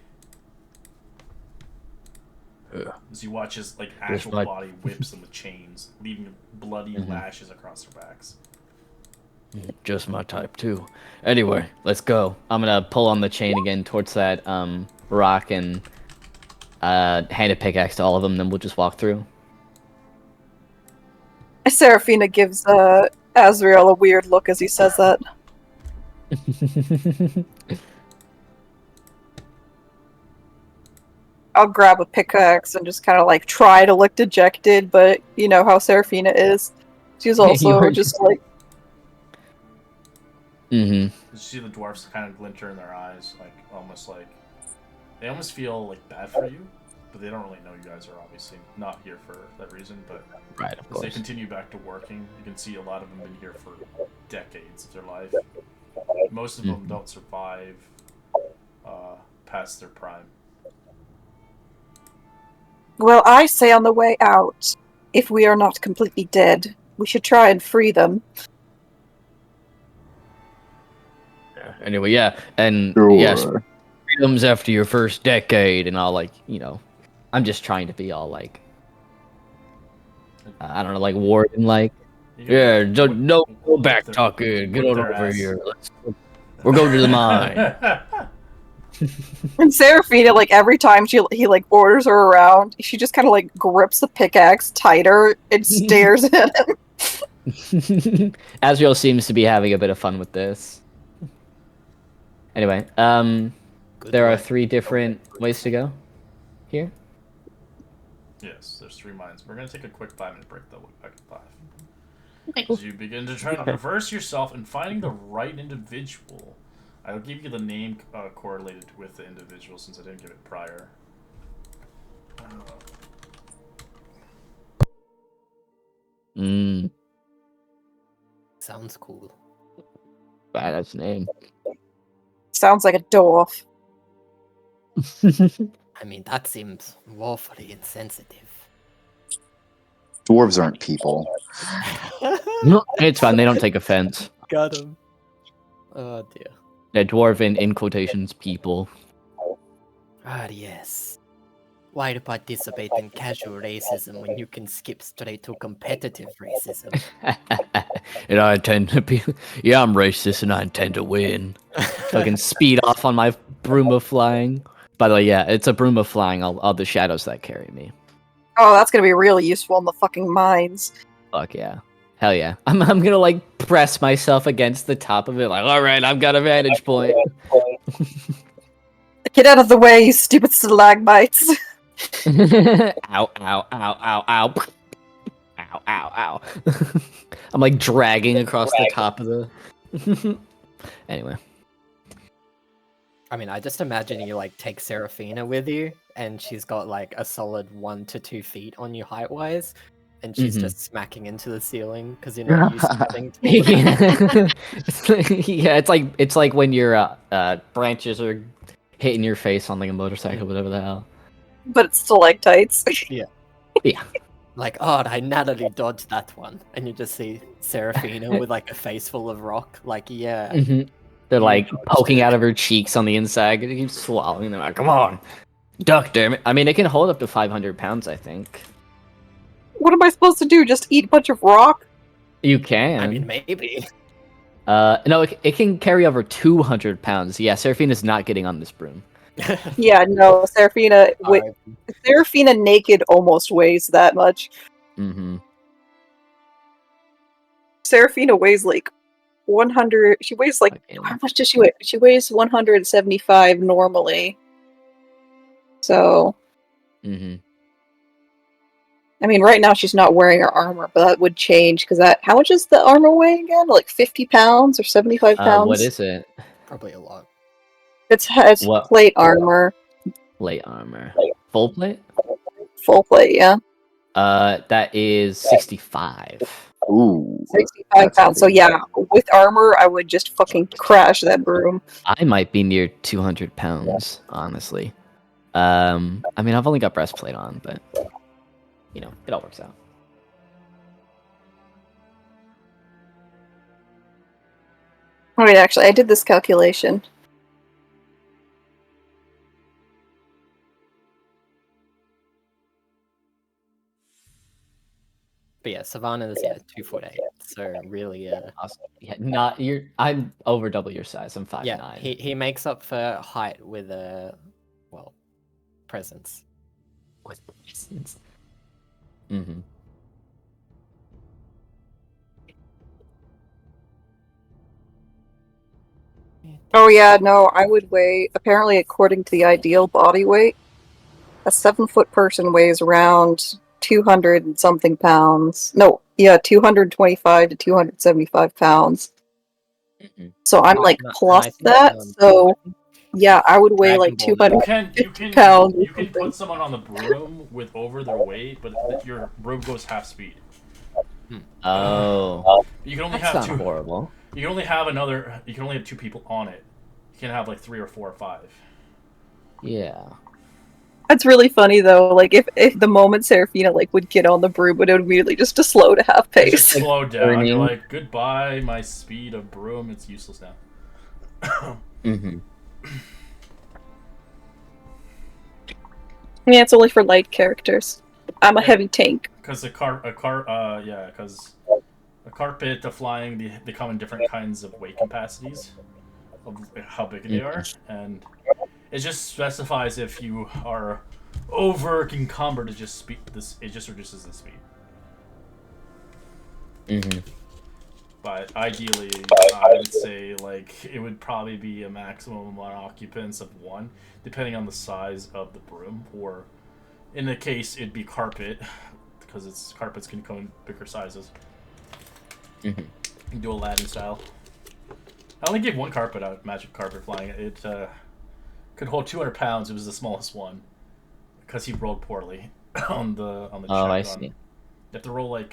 As you watch his actual body whips them with chains, leaving bloody lashes across their backs. Just my type too. Anyway, let's go. I'm gonna pull on the chain again towards that rock and hand a pickaxe to all of them. Then we'll just walk through. Seraphina gives Azrael a weird look as he says that. I'll grab a pickaxe and just kind of like try to look dejected, but you know how Seraphina is. She's also just like. You see the dwarfs kind of glinter in their eyes, almost like they almost feel like bad for you, but they don't really know you guys are obviously not here for that reason. But right, of as course. they continue back to working, you can see a lot of them been here for decades of their life. Most of them don't survive past their prime. Well, I say on the way out, if we are not completely dead, we should try and free them. Anyway, yeah, and Sure. yes, freedoms after your first decade, and all I'm just trying to be all I don't know, warden Yeah, don't go back talking. Get on over here. We're going to the mine. And Seraphina, every time he orders her around, she just kind of grips the pickaxe tighter and stares at him. Azrael seems to be having a bit of fun with this. Anyway, there are 3 different ways to go here. Yes, there's 3 mines. We're gonna take a quick 5-minute break though. We'll be back at 5. Okay. As you begin to try to reverse yourself and finding the right individual. I'll give you the name correlated with the individual since I didn't give it prior. Sounds cool. Badass name. Sounds like a dwarf. I mean, that seems woefully insensitive. Dwarves aren't people. No, it's fine. They don't take offense. Got him. Oh dear. They're dwarven, in quotations, people. Ah yes. Why to participate in casual racism when you can skip straight to competitive racism? And I intend to be... Yeah, I'm racist and I intend to win. Fucking speed off on my broom of flying. By the way, yeah, it's a broom of flying. All the shadows that carry me. Oh, that's gonna be really useful in the fucking mines. Fuck yeah. Hell yeah. I'm gonna like press myself against the top of it, like, alright, I've got a vantage point. Get out of the way, you stupid stalagmites. Ow, ow, ow, ow, ow. Ow, ow, ow. I'm like dragging across the top of the Anyway. I mean, I just imagine you like take Seraphina with you, and she's got like a solid 1 to 2 feet on you height wise, and she's just smacking into the ceiling because you're not used to having tall Yeah. It's like when your branches are hitting your face on like a motorcycle, whatever the hell. But it's stalactites. Yeah. Like, oh, I narrowly dodged that one, and you just see Seraphina with like a face full of rock. Like, yeah, They're like poking out of her cheeks on the inside. It keeps swallowing them out. Come on, duck, damn it! I mean, it can hold up to 500 pounds, I think. What am I supposed to do? Just eat a bunch of rock? You can. I mean, maybe. No, it can carry over 200 pounds. Yeah, Seraphina's not getting on this broom. Yeah, no, Seraphina. Alright. Seraphina naked almost weighs that much. Mm-hmm. Seraphina weighs like 100. She weighs like how much does she weigh? She weighs 175 normally. So, Mm-hmm. I mean, right now she's not wearing her armor, but that would change because that. How much is the armor weigh again? Like 50 pounds or 75 pounds? What is it? Probably a lot. It's What? plate armor. Plate armor. Full plate? Full plate, yeah. That is 65. Ooh. 65 pounds. So yeah, with armor, I would just fucking crash that broom. I might be near 200 pounds, honestly. I mean, I've only got breastplate on, but you know, it all works out. Wait, actually, I did this calculation. But yeah, Savannah's 2'8", so really, Awesome. Yeah, I'm over double your size. I'm 5'9". yeah, he makes up for height with presence. With presence. Mm-hmm. Oh yeah, no, I would weigh, apparently according to the ideal body weight, a 7-foot person weighs around 200 and something pounds. No, yeah, 225 to 275 pounds. Mm-hmm. So I'm like plus that, so yeah, I would weigh like 250 pounds. You can put someone on the broom with over their weight, but your broom goes half speed. Oh. You can only That's have not two. horrible. You can only have another. You can only have 2 people on it. You can have like 3 or 4 or 5. Yeah. That's really funny though. Like if the moment Seraphina like would get on the broom, it would immediately just to slow to half Just pace. slow down. burning. You're like, goodbye, my speed of broom. It's useless now. Mm-hmm. Yeah, it's only for light characters. I'm a heavy tank. Because a carpet, the flying, they come in different kinds of weight capacities of how big they are, and it just specifies if you are over encumbered, it just reduces the speed. Mm-hmm. But ideally, I would say like it would probably be a maximum amount of occupants of 1, depending on the size of the broom, or in the case it'd be carpet, because carpets can come in bigger sizes. Mm-hmm. You can do Aladdin style. I only gave 1 carpet out, magic carpet flying. It could hold 200 pounds. It was the smallest one because he rolled poorly on the check. Oh, I see. You have to roll like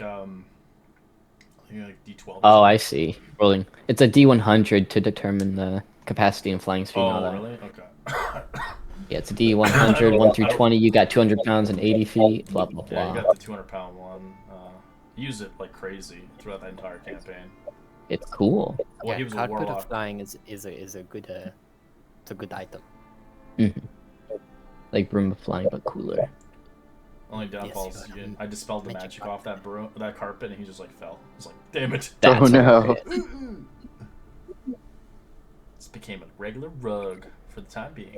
D12. Oh, I see. Rolling. It's a D100 to determine the capacity and flying speed. Oh, and all that. really? Okay. Yeah, it's a D100, 1 through 20. You got 200 pounds and 80 feet. Blah blah blah. Yeah, you got the 200-pound one. Use it like crazy throughout the entire campaign. It's cool. Well, he was a carpet warlock. of flying is a good it's a good item. Mm-hmm. Like broom of flying, but cooler. Only downfall is I dispelled the magic off that carpet, and he just like fell. I was like, damn it! That's no. This became a regular rug for the time being.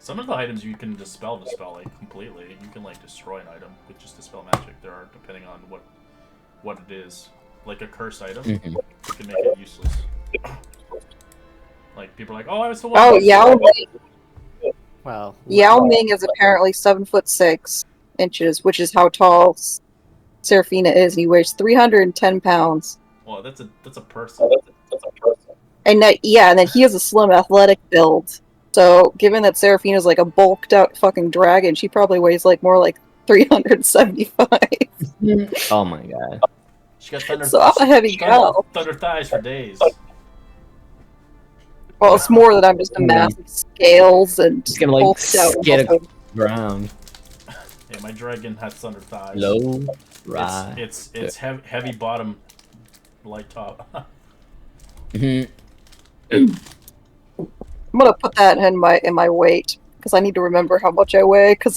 Some of the items you can dispel like completely. You can like destroy an item with just dispel magic. There are depending on what it is. Like a cursed item, you can make it useless. Like people are like, oh, I was the one. Oh, Yao Well, Yao Ming is apparently 7'6" which is how tall Seraphina is, and he weighs 310 pounds. Well, that's a person. And then he has a slim, athletic build. So, given that Seraphina's like a bulked out fucking dragon, she probably weighs like more like 375. Oh my god. She got thunder. So I'm a heavy gal. Thunder thighs for days. Well, it's more that I'm just a mass of scales and Just gonna like bulked out skid muscle. ground. Yeah, my dragon has thunder thighs. Low, right. It's heavy bottom, light top. I'm gonna put that in my weight because I need to remember how much I weigh because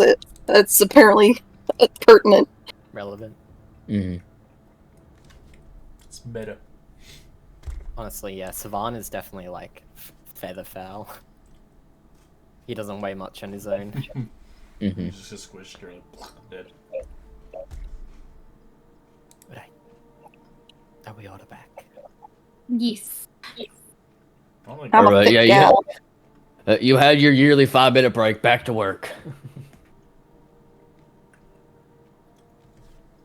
it's apparently pertinent. relevant. It's meta. Honestly, yeah, Savan is definitely like feather foul. He doesn't weigh much on his own. He's just squished or dead. Right. Are we order back? Yes. Oh my I'm god. a thick gal. You had your yearly 5-minute break. Back to work.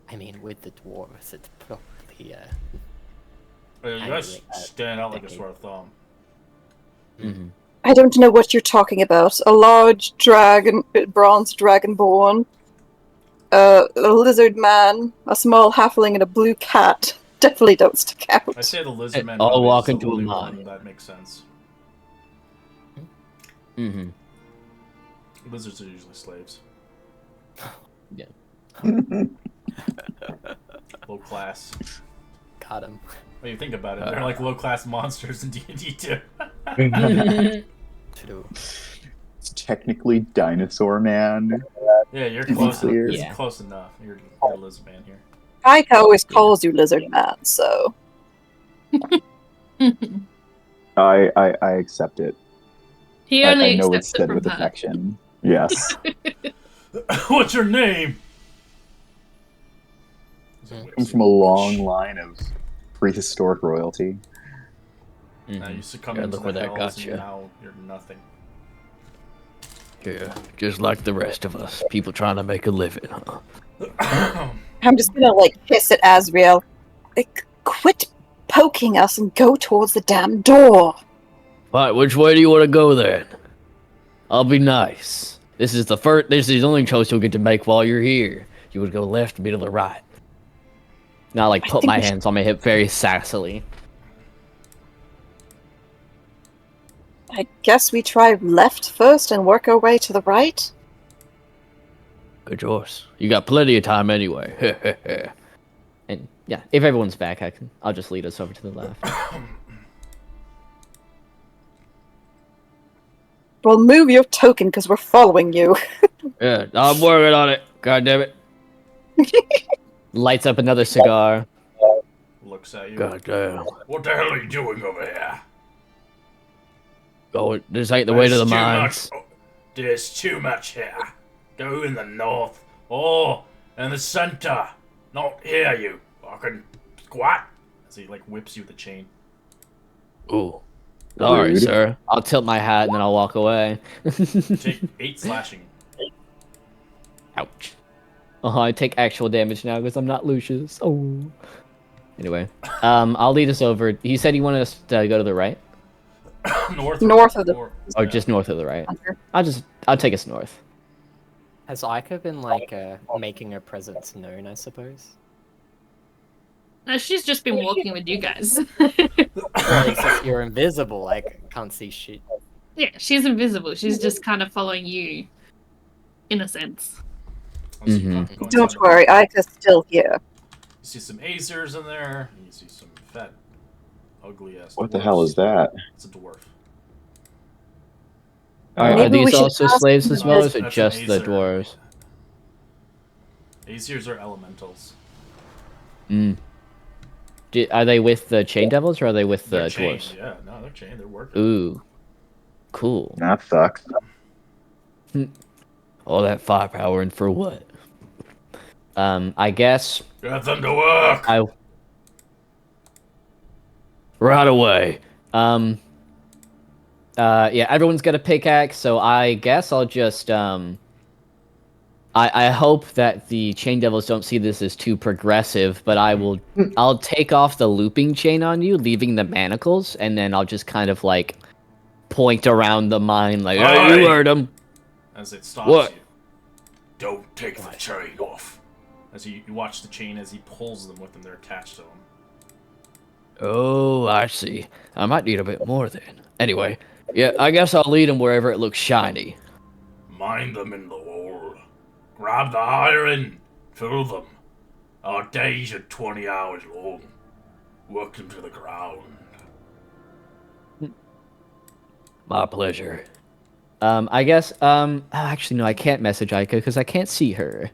I mean, with the dwarves, it's probably You guys Anyway, stand out like a decade. sore thumb. I don't know what you're talking about. A large dragon, bronze dragonborn, a lizard man, a small halfling, and a blue cat. Definitely don't stick out. I say the lizard man. I'll probably walk is the into a only mine. one that makes sense. Mm-hmm. Lizards are usually slaves. Yeah. Low class. cut him. When you think about it, they're like low class monsters in D&D too. True. It's technically Dinosaur Man. Yeah, you're To be close. clear. It's Yeah. close enough. You're a lizard man here. Ike always calls you lizard man, so I accept it. He I only know it's accepts it said from with her. affection. Yes. What's your name? Come from a long line of prehistoric royalty. Now you succumb Yeah, into look the where that hells got and you. now you're nothing. Yeah, just like the rest of us. People trying to make a living, huh? I'm just gonna like hiss at Asriel. Like, quit poking us and go towards the damn door. Alright, which way do you want to go then? I'll be nice. This is the only choice you'll get to make while you're here. You would go left, middle, or right. Now, like, put think my we should- hands on my hip very sassily. I guess we try left first and work our way to the right. Good choice. You got plenty of time anyway. And yeah, if everyone's back, I'll just lead us over to the left. Well, move your token because we're following you. Yeah, I'm working on it. God damn it. Lights up another cigar. Looks at you. God damn. What the hell are you doing over here? Go. This ain't the way to the There's too mines. much- There's too much here. Go in the north. Oh, in the center. Not here, you fucking squat. As he like whips you with the chain. Ooh. Sorry, Rude. sir. I'll tilt my hat and then I'll walk away. Take 8 slashing. Ouch. I take actual damage now because I'm not Lucius. Oh. Anyway, I'll lead us over. He said he wanted us to go to the right, North of the- or yeah. just north of the right. Hunter. I'll take us north. Has Ica been like making her presence known? I suppose. No, she's just been walking with you guys. Well, it's just you're invisible. Like can't see shit. Yeah, she's invisible. She's just kind of following you, in a sense. I see you Mhm. fucking going Don't down. worry, Ika's still here. You see some Azers in there. And you see some fat, ugly ass. What the hell is that? It's a dwarf. Are Maybe we these should also ask slaves them as well, or is it That's just an the Azer. dwarves? Azers are elementals. Mm. Are they with the chain devils, or are they with the They're chained. dwarves? Yeah, no, they're chained. They're working. Ooh, cool. That sucks. All that firepower and for what? I guess Get them to work. right away. Yeah, everyone's got a pickaxe, so I guess I'll just I hope that the chain devils don't see this as too progressive, but I'll take off the looping chain on you, leaving the manacles, and then I'll just kind of like point around the mine like, hey, you heard him. As it stops What? you. Don't take the chain off. As you watch the chain as he pulls them with him, they're attached to him. Oh, I see. I might need a bit more then. Anyway, yeah, I guess I'll lead him wherever it looks shiny. Mine them in the hole. Grab the iron. Fill them. Our days are 20 hours long. Work them to the ground. My pleasure. I guess, actually, no, I can't message Aika because I can't see her.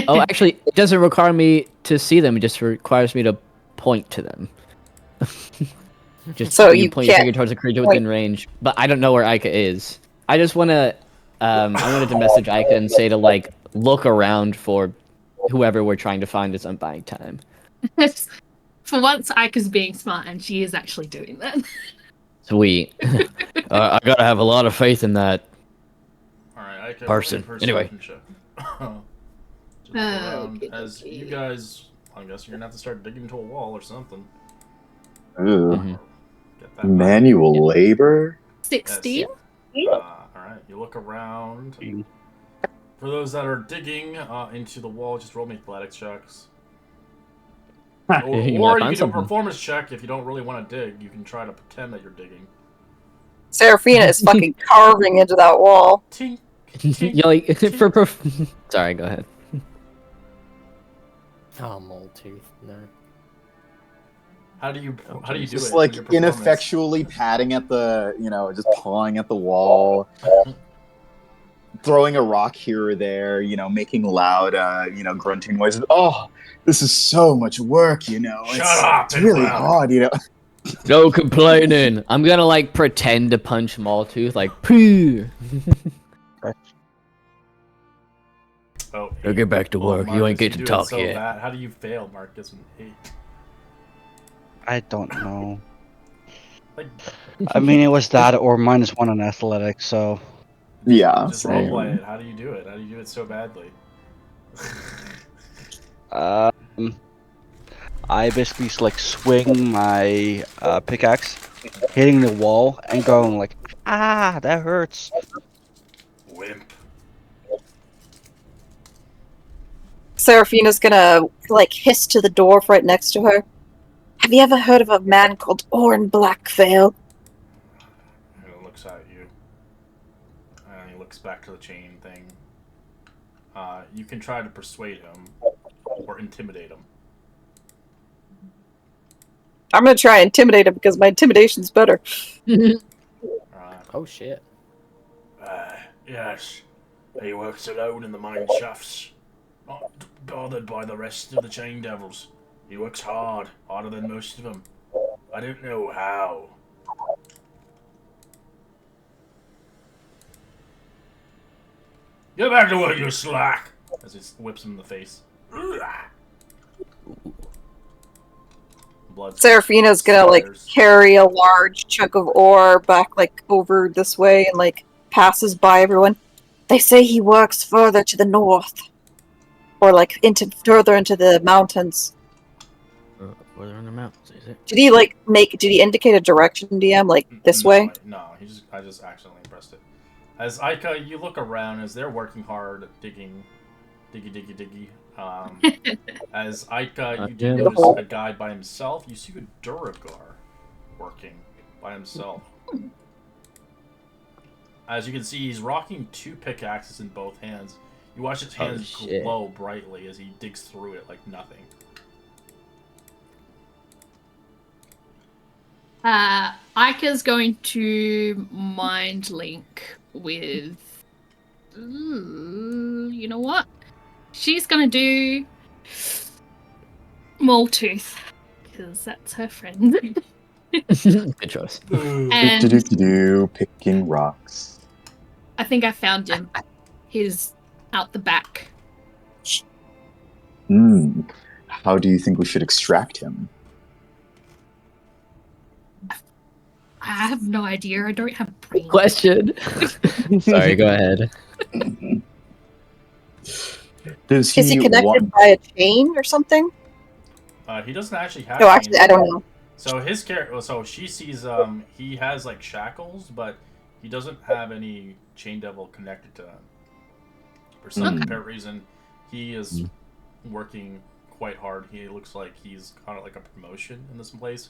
Oh, actually, it doesn't require me to see them. It just requires me to point to them. Just So you you point your can't finger towards a creature within range. But I don't know where Aika is. I just want to, I wanted to message Aika and say to, like, look around for whoever we're trying to find as I'm buying time. For once, Ika's being smart, and she is actually doing that. Sweet. I gotta have a lot of faith in that. Alright, Ika, Person. Anyway. Just look around. As you guys, I guess you're gonna have to start digging into a wall or something. Ooh. Get that Manual labor? 16? Alright, you look around. For those that are digging into the wall, just roll me athletics checks. Or You you might can find do a something. performance check if you don't really want to dig. You can try to pretend that you're digging. Seraphina is fucking carving into that wall. Tink, You like Sorry, go ahead. Oh, mole tooth, no. How do you do Just it? With like your performance? ineffectually patting at the, just pawing at the wall, throwing a rock here or there, making loud, grunting noises. Oh, this is so much work, Shut It's, up it's and really work. hard, No complaining. I'm gonna like pretend to punch Maltooth, like poo. Oh, Now get back to work. You ain't Marcus, get to do it talk so yet. bad. How do you fail, Marcus? With 8? I don't know. Like, I mean, it was that or -1 on athletics, so. Yeah, just same. roleplay it. How do you do it? How do you do it so badly? I basically like swing my pickaxe, hitting the wall, and going like, ah, that hurts. Wimp. Seraphina's gonna, like, hiss to the dwarf right next to her. Have you ever heard of a man called Orin Blackveil? And it looks at you. And he looks back to the chain thing. You can try to persuade him or intimidate him. I'm gonna try and intimidate him because my intimidation's better. Oh shit. Yes. He works alone in the mine shafts. Not bothered by the rest of the chain devils. He works hard, harder than most of them. I don't know how. Get back to work, you slack! As he whips him in the face. Blood Seraphina's gonna, like, splatters. carry a large chunk of ore back, like, over this way and, like, passes by everyone. They say he works further to the north. Or, like, further into the mountains. Further in the mountains, is it? Did he indicate a direction, DM? Like, this way? No, I just accidentally pressed it. As Aika, you look around as they're working hard, digging. As Aika, you do notice a guy by himself. You see a Duragar working by himself. As you can see, he's rocking 2 pickaxes in both hands. You watch his hands glow brightly as he digs through it like nothing. Aika's going to mind link with. Ooh, you know what? She's gonna do Moletooth because that's her friend. Good choice. And Picking rocks. I think I found him. He's out the back. How do you think we should extract him? I have no idea. I don't have brains. Question. Sorry, go ahead. Does Is he connected want... by a chain or something? He doesn't actually have. No, actually, I don't know. So his character, so she sees, he has like shackles, but he doesn't have any chain devil connected to him. For some apparent reason, he is working quite hard. He looks like he's on like a promotion in this place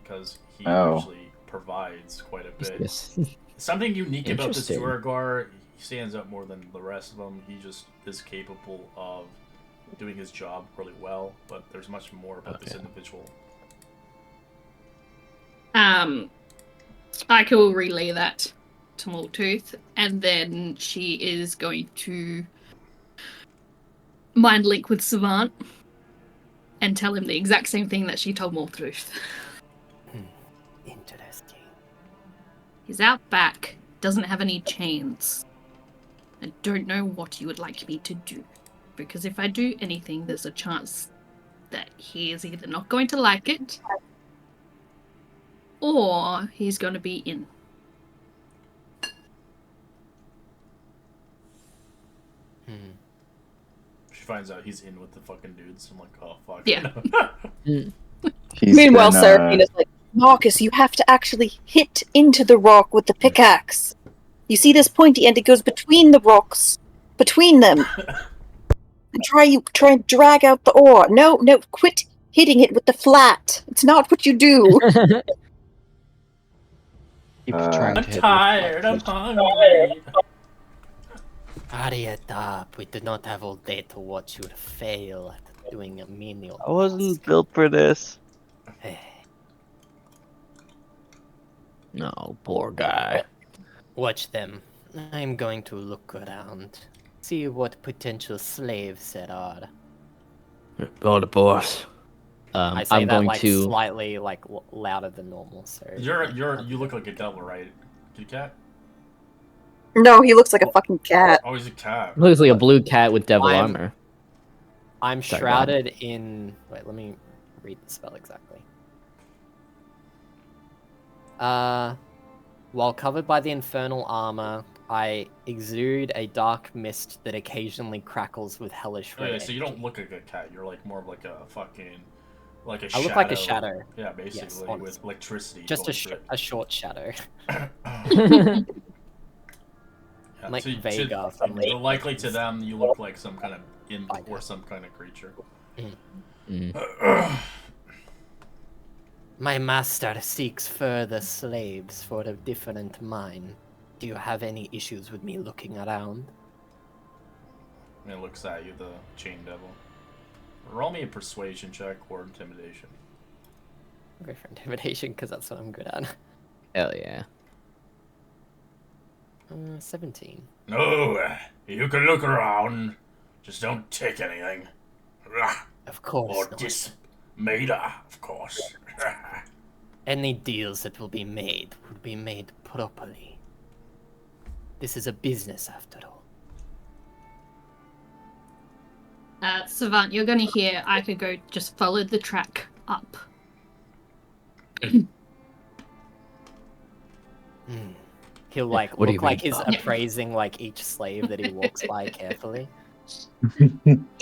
because he actually provides quite a bit. Yes. Something unique about this Interesting. Duergar, he stands out more than the rest of them. He just is capable of doing his job really well, but there's much more about this individual. I will relay that to Mortooth, and then she is going to mind link with Savant and tell him the exact same thing that she told Mortooth. Interesting. He's out back, doesn't have any chains. I don't know what you would like me to do, because if I do anything, there's a chance that he is either not going to like it, or he's going to be in. She finds out he's in with the fucking dudes. I'm like, oh fuck. Yeah. Meanwhile, Seraphina's like, Marcus, you have to actually hit into the rock with the pickaxe. You see this pointy end? It goes between the rocks, between them. And try and drag out the ore. No, quit hitting it with the flat. It's not what you do. Keep trying I'm to hit tired. I'm hungry. Hurry it up. We did not have all day to watch you fail at doing a menial I wasn't task. built for this. No, poor guy. Watch them. I'm going to look around. See what potential slaves there are. Oh, the boss. I say I'm that going like to. slightly like louder than normal. So You look like a devil, right? Kitty cat? No, he looks like a fucking cat. Oh, he's a cat. Looks like a blue cat with devil I'm- armor. I'm Sorry, go ahead. shrouded in. Wait, let me read the spell exactly. While covered by the infernal armor, I exude a dark mist that occasionally crackles with hellish Oh, red. yeah, so you don't look like a cat. You're like more of like a fucking, like a I shadow. look like a shadow. Yeah, basically honestly. with electricity. Just going through it. a short shadow. Yeah, Like to- Vega from League of likely to Legends. them, you look like some kind of imp I know. or some kind of creature. My master seeks further slaves for a different mine. Do you have any issues with me looking around? And it looks at you, the chain devil. Roll me a persuasion check or intimidation. I'll go for intimidation because that's what I'm good at. Hell yeah. 17. No, you can look around. Just don't take anything. Of course Or not. dismayed, of course. Any deals that will be made properly. This is a business after all. Savant, you're going to hear I could go just follow the track up. He'll like What do you look like mean? he's appraising like each slave that he walks by carefully.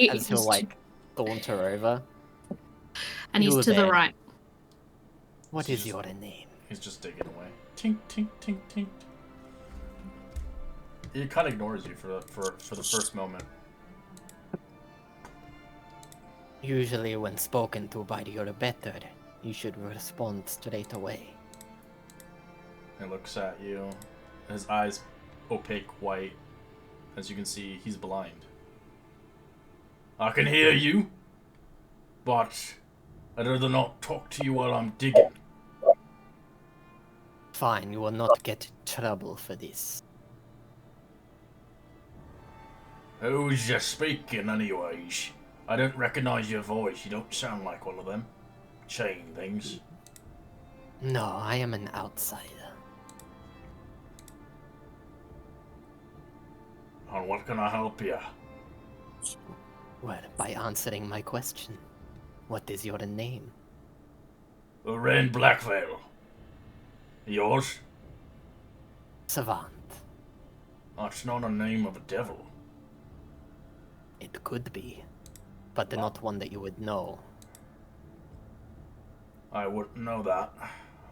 As he'll like saunter over. And he's You to the there. right. What is your name? He's just digging away. Tink, tink, tink, tink. He kind of ignores you for the first moment. Usually when spoken to by your better, you should respond straight away. He looks at you. His eyes opaque white. As you can see, he's blind. I can hear you, but I'd rather not talk to you while I'm digging. Fine, you will not get in trouble for this. Who's you speaking anyways? I don't recognize your voice. You don't sound like one of them chain things. No, I am an outsider. And what can I help you? Well, by answering my question. What is your name? Ren Blackveil. Yours? Savant. That's not a name of a devil. It could be, but not one that you would know. I wouldn't know that.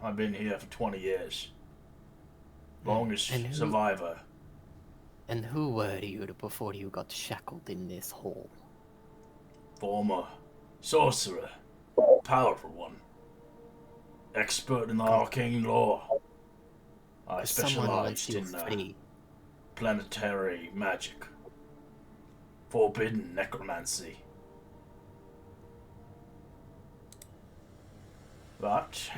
I've been here for 20 years. Longest And who- survivor. And who were you before you got shackled in this hole? Former sorcerer. Powerful one. Expert in the arcane law. I Someone wants specialized you in free. planetary magic. Forbidden necromancy. But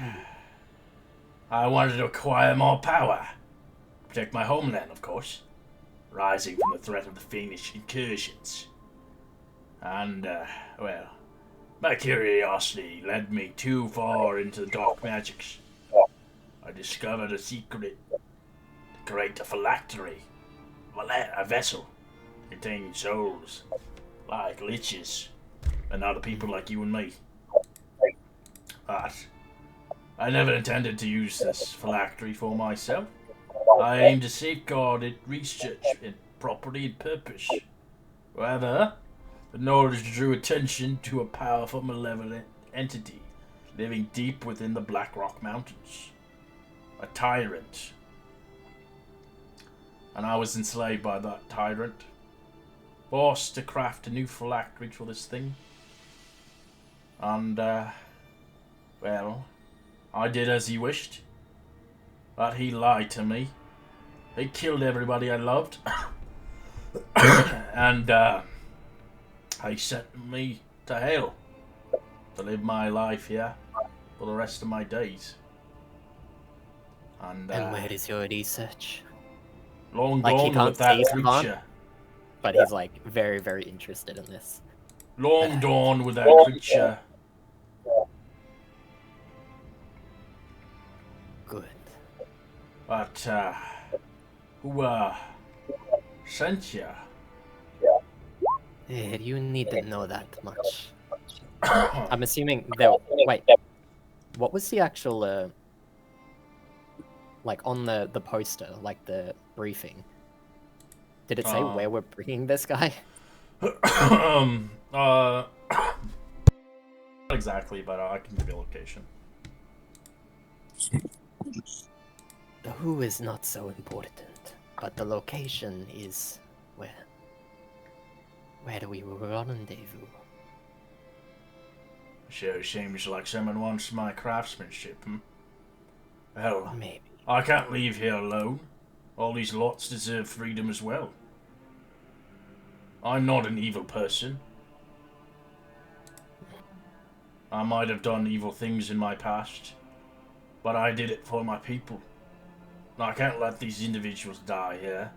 I wanted to acquire more power. Protect my homeland, of course. Rising from the threat of the Fiendish incursions. And, well, my curiosity led me too far into the dark magics. I discovered a secret to create a phylactery. A vessel containing souls, like liches, and other people like you and me. But I never intended to use this phylactery for myself. I aim to safeguard its research and property and purpose. However, the knowledge drew attention to a powerful malevolent entity living deep within the Black Rock Mountains. A tyrant. And I was enslaved by that tyrant. Forced to craft a new phylactery for this thing. And, well, I did as he wished. But he lied to me. He killed everybody I loved. And, he sent me to hell. To live my life here for the rest of my days. And where is your research? Long Like, he gone can't with that say Savant? creature. But he's like very, very interested in this. Long gone with that creature. Good. But, who, sent ya? You need to know that much. I'm assuming that. Wait. What was the actual, like, on the poster, like the briefing? Did it say where we're bringing this guy? Not exactly, but I can give you a location. The who is not so important, but the location is where do we rendezvous? Sure seems like someone wants my craftsmanship, Well, Maybe. I can't leave here alone. All these lots deserve freedom as well. I'm not an evil person. I might have done evil things in my past, but I did it for my people. I can't let these individuals die here,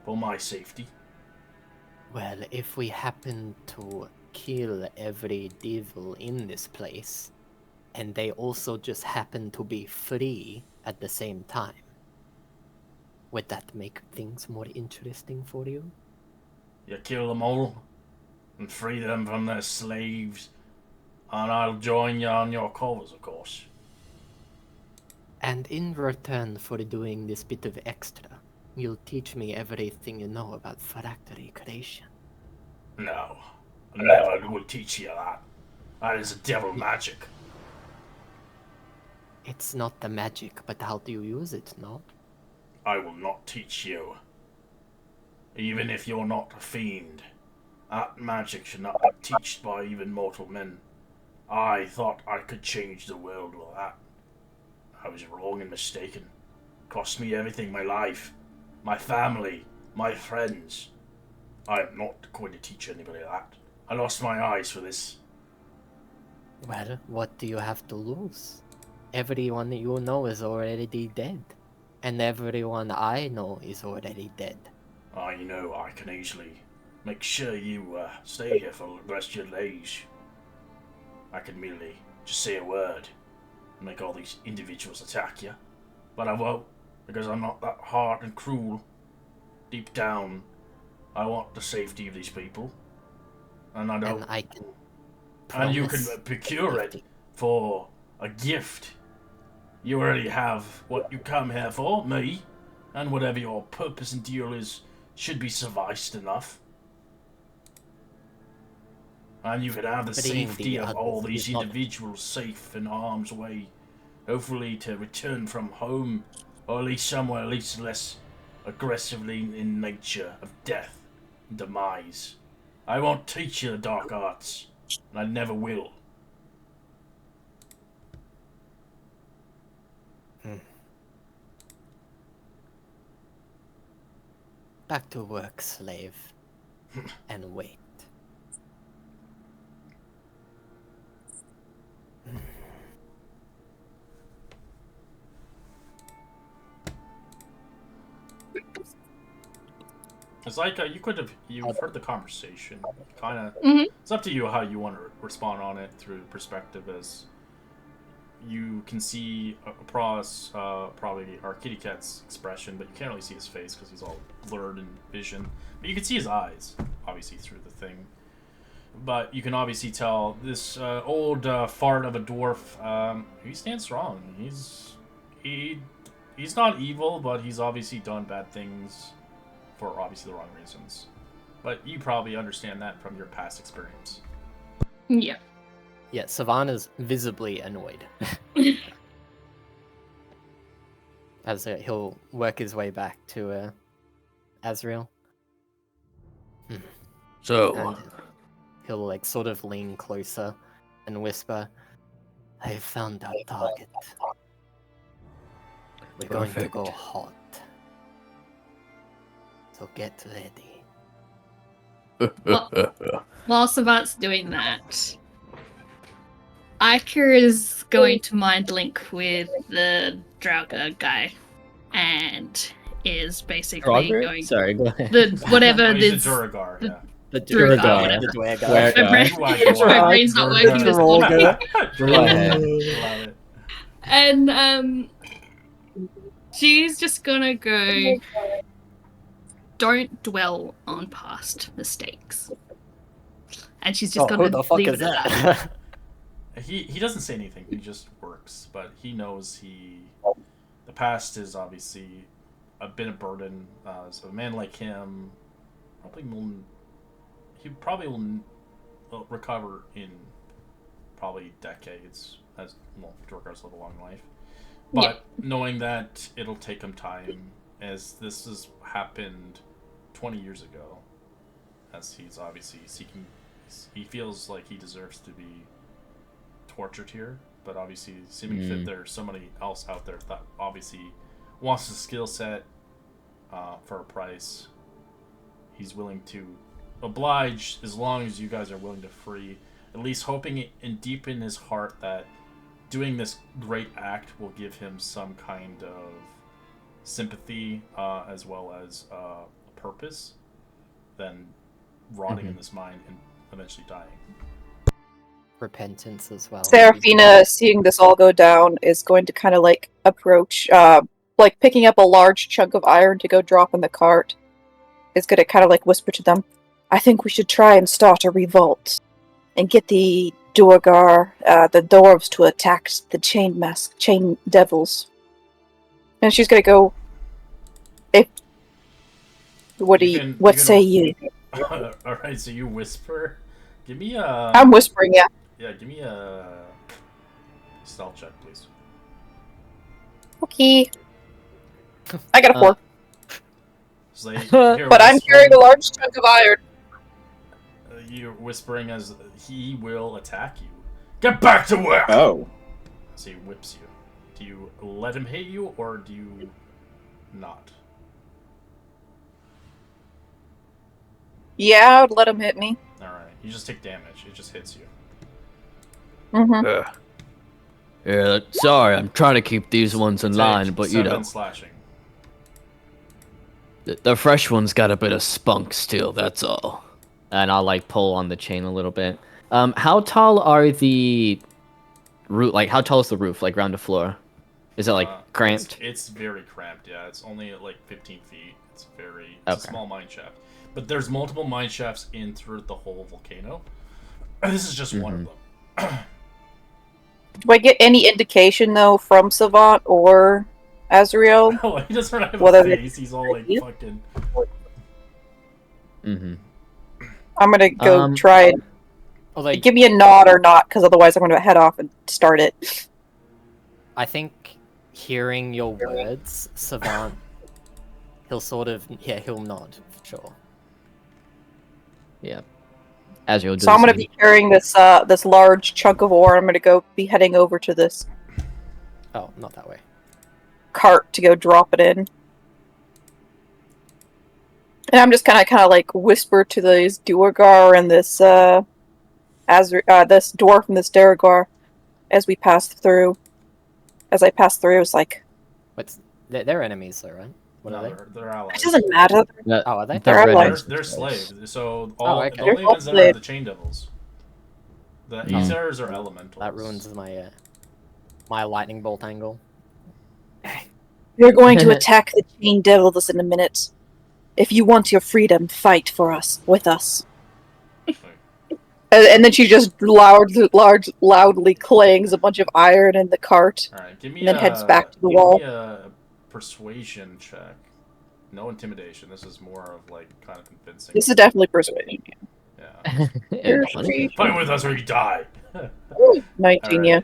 for my safety. Well, if we happen to kill every devil in this place, and they also just happen to be free at the same time, would that make things more interesting for you? You kill them all, and free them from their slaves, and I'll join you on your cause, of course. And in return for doing this bit of extra, you'll teach me everything you know about phylactery creation. No, I never will teach you that. That is devil magic. It's not the magic, but how do you use it, no? I will not teach you. Even if you're not a fiend, that magic should not be taught by even mortal men. I thought I could change the world with that. I was wrong and mistaken. Cost me everything, my life, my family, my friends. I am not going to teach anybody that. I lost my eyes for this. Well, what do you have to lose? Everyone you know is already dead. And everyone I know is already dead. I know I can easily make sure you stay here for the rest of your days. I can merely just say a word. make all these individuals attack you. But I won't, because I'm not that hard and cruel. Deep down, I want the safety of these people. And I don't... And I can And you can promise procure it safety. for a gift. You already have what you come here for, me. And whatever your purpose and deal is should be sufficed enough. And you could have the Freeing safety the of all others these is not- individuals safe in harm's way. Hopefully to return from home, or at least somewhere at least less aggressively in nature of death and demise. I won't teach you the dark arts, and I never will. Back to work, slave. And wait. It's like you've heard the conversation. Kind of, Mhm. it's up to you how you want to respond on it through perspective. As you can see across probably our kitty cat's expression, but you can't really see his face because he's all blurred in vision. But you can see his eyes, obviously through the thing. But you can obviously tell this old fart of a dwarf. He stands strong. He's not evil, but he's obviously done bad things for obviously the wrong reasons. But you probably understand that from your past experience. Yeah. Yeah, Savannah's visibly annoyed. As he'll work his way back to Azrael. So, And he'll like sort of lean closer and whisper, I found our target. We're going to go Perfect. hot. So get ready. While Savant's doing that, Iker is going to mind link with the Draugr guy, and is basically going Sorry, go ahead. the whatever Oh, he's this. a Duragar, yeah. The Duragar, Duragar, whatever. the Duragar. Duragar. My brain's not working this Roll morning. good. Go ahead. Love it. And she's just gonna go. Don't dwell on past mistakes. And she's just Oh, gonna who the fuck leave is it at that? He doesn't say anything. He just works, but he knows the past is obviously been a burden. So a man like him probably will recover in probably decades, as well, Jorgar's live a long life. But knowing that it'll take him time, as this has happened 20 years ago, as he's obviously he feels like he deserves to be tortured here, but obviously seeming fit there's somebody else out there that obviously wants the skill set for a price. He's willing to oblige as long as you guys are willing to free, at least hoping and deep in his heart that doing this great act will give him some kind of sympathy as well as purpose than rotting in this mine and eventually dying. Repentance as well. Seraphina, seeing this all go down, is going to kind of like approach, like picking up a large chunk of iron to go drop in the cart. Is going to kind of like whisper to them, I think we should try and start a revolt and get the Duergar, the dwarves to attack the chain devils. And she's going to go, what say you? Alright, so you whisper. Give me a... I'm whispering, yeah. Yeah, give me a stealth check, please. Okay. I got a 4. So you're But I'm whispering- carrying a large chunk of iron. You're whispering as he will attack you. Get back to work! Oh. So he whips you. Do you let him hit you, or do you not? Yeah, I would let him hit me. Alright, you just take damage. It just hits you. Mm-hmm. Yeah, sorry, I'm trying to keep these ones in line, Take but you 7 know, slashing. the fresh one's got a bit of spunk still, that's all. And I'll like pull on the chain a little bit. How tall are the roof? Like, how tall is the roof? Like, ground to floor? Is it like cramped? It's very cramped. Yeah, it's only like 15 feet. It's a Okay. small mine shaft. But there's multiple mine shafts in through the whole volcano. This is just one of them. Do I get any indication though from Savant or Azrael? Oh, he doesn't have Whether a they- face. He's all like fucking. Mm-hmm. I'm gonna go Um, try and Although give me a nod or not, because otherwise I'm gonna head off and start it. I think hearing your words, Savant, he'll he'll nod for sure. Yeah. Azrael does So I'm the gonna same. be carrying this this large chunk of ore. I'm gonna be heading over to this Oh, not that way. cart to go drop it in. And I'm just kind of like whisper to this Duergar and this this dwarf and this Deragar as we pass through. As I pass through, it's like What's they're enemies though, right? What No, are they? they're allies. it doesn't matter. Yeah, Oh, are they? They're red allies. ones. They're slaves. So Oh, all okay. the only They're all ones that are slaves. the chain devils. The Mm. Aether's are elementals. That ruins my lightning bolt angle. You're going to attack the Chain Devils in a minute. If you want your freedom, fight for us, with us. And then she just loudly clangs a bunch of iron in the cart. All right, give me And then a, heads back to the give wall. me a persuasion check. No intimidation. This is more of like kind of convincing. This is definitely persuasion. Yeah. It's fun. Fight with us or you die. 19, yeah.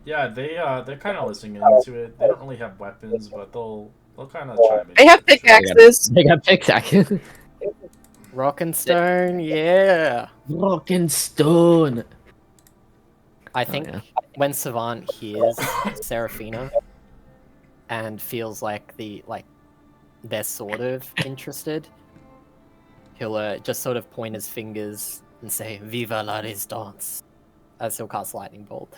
Yeah, they're kind of listening into it. They don't really have weapons, but they'll kind of chime in. They have for sure. pickaxes. They got pickaxe. Rock and stone, yeah. Rock and stone. I think yeah. when Savant hears Seraphina and feels like they're sort of interested, he'll just sort of point his fingers and say "Viva la Resistance" as he'll cast Lightning Bolt.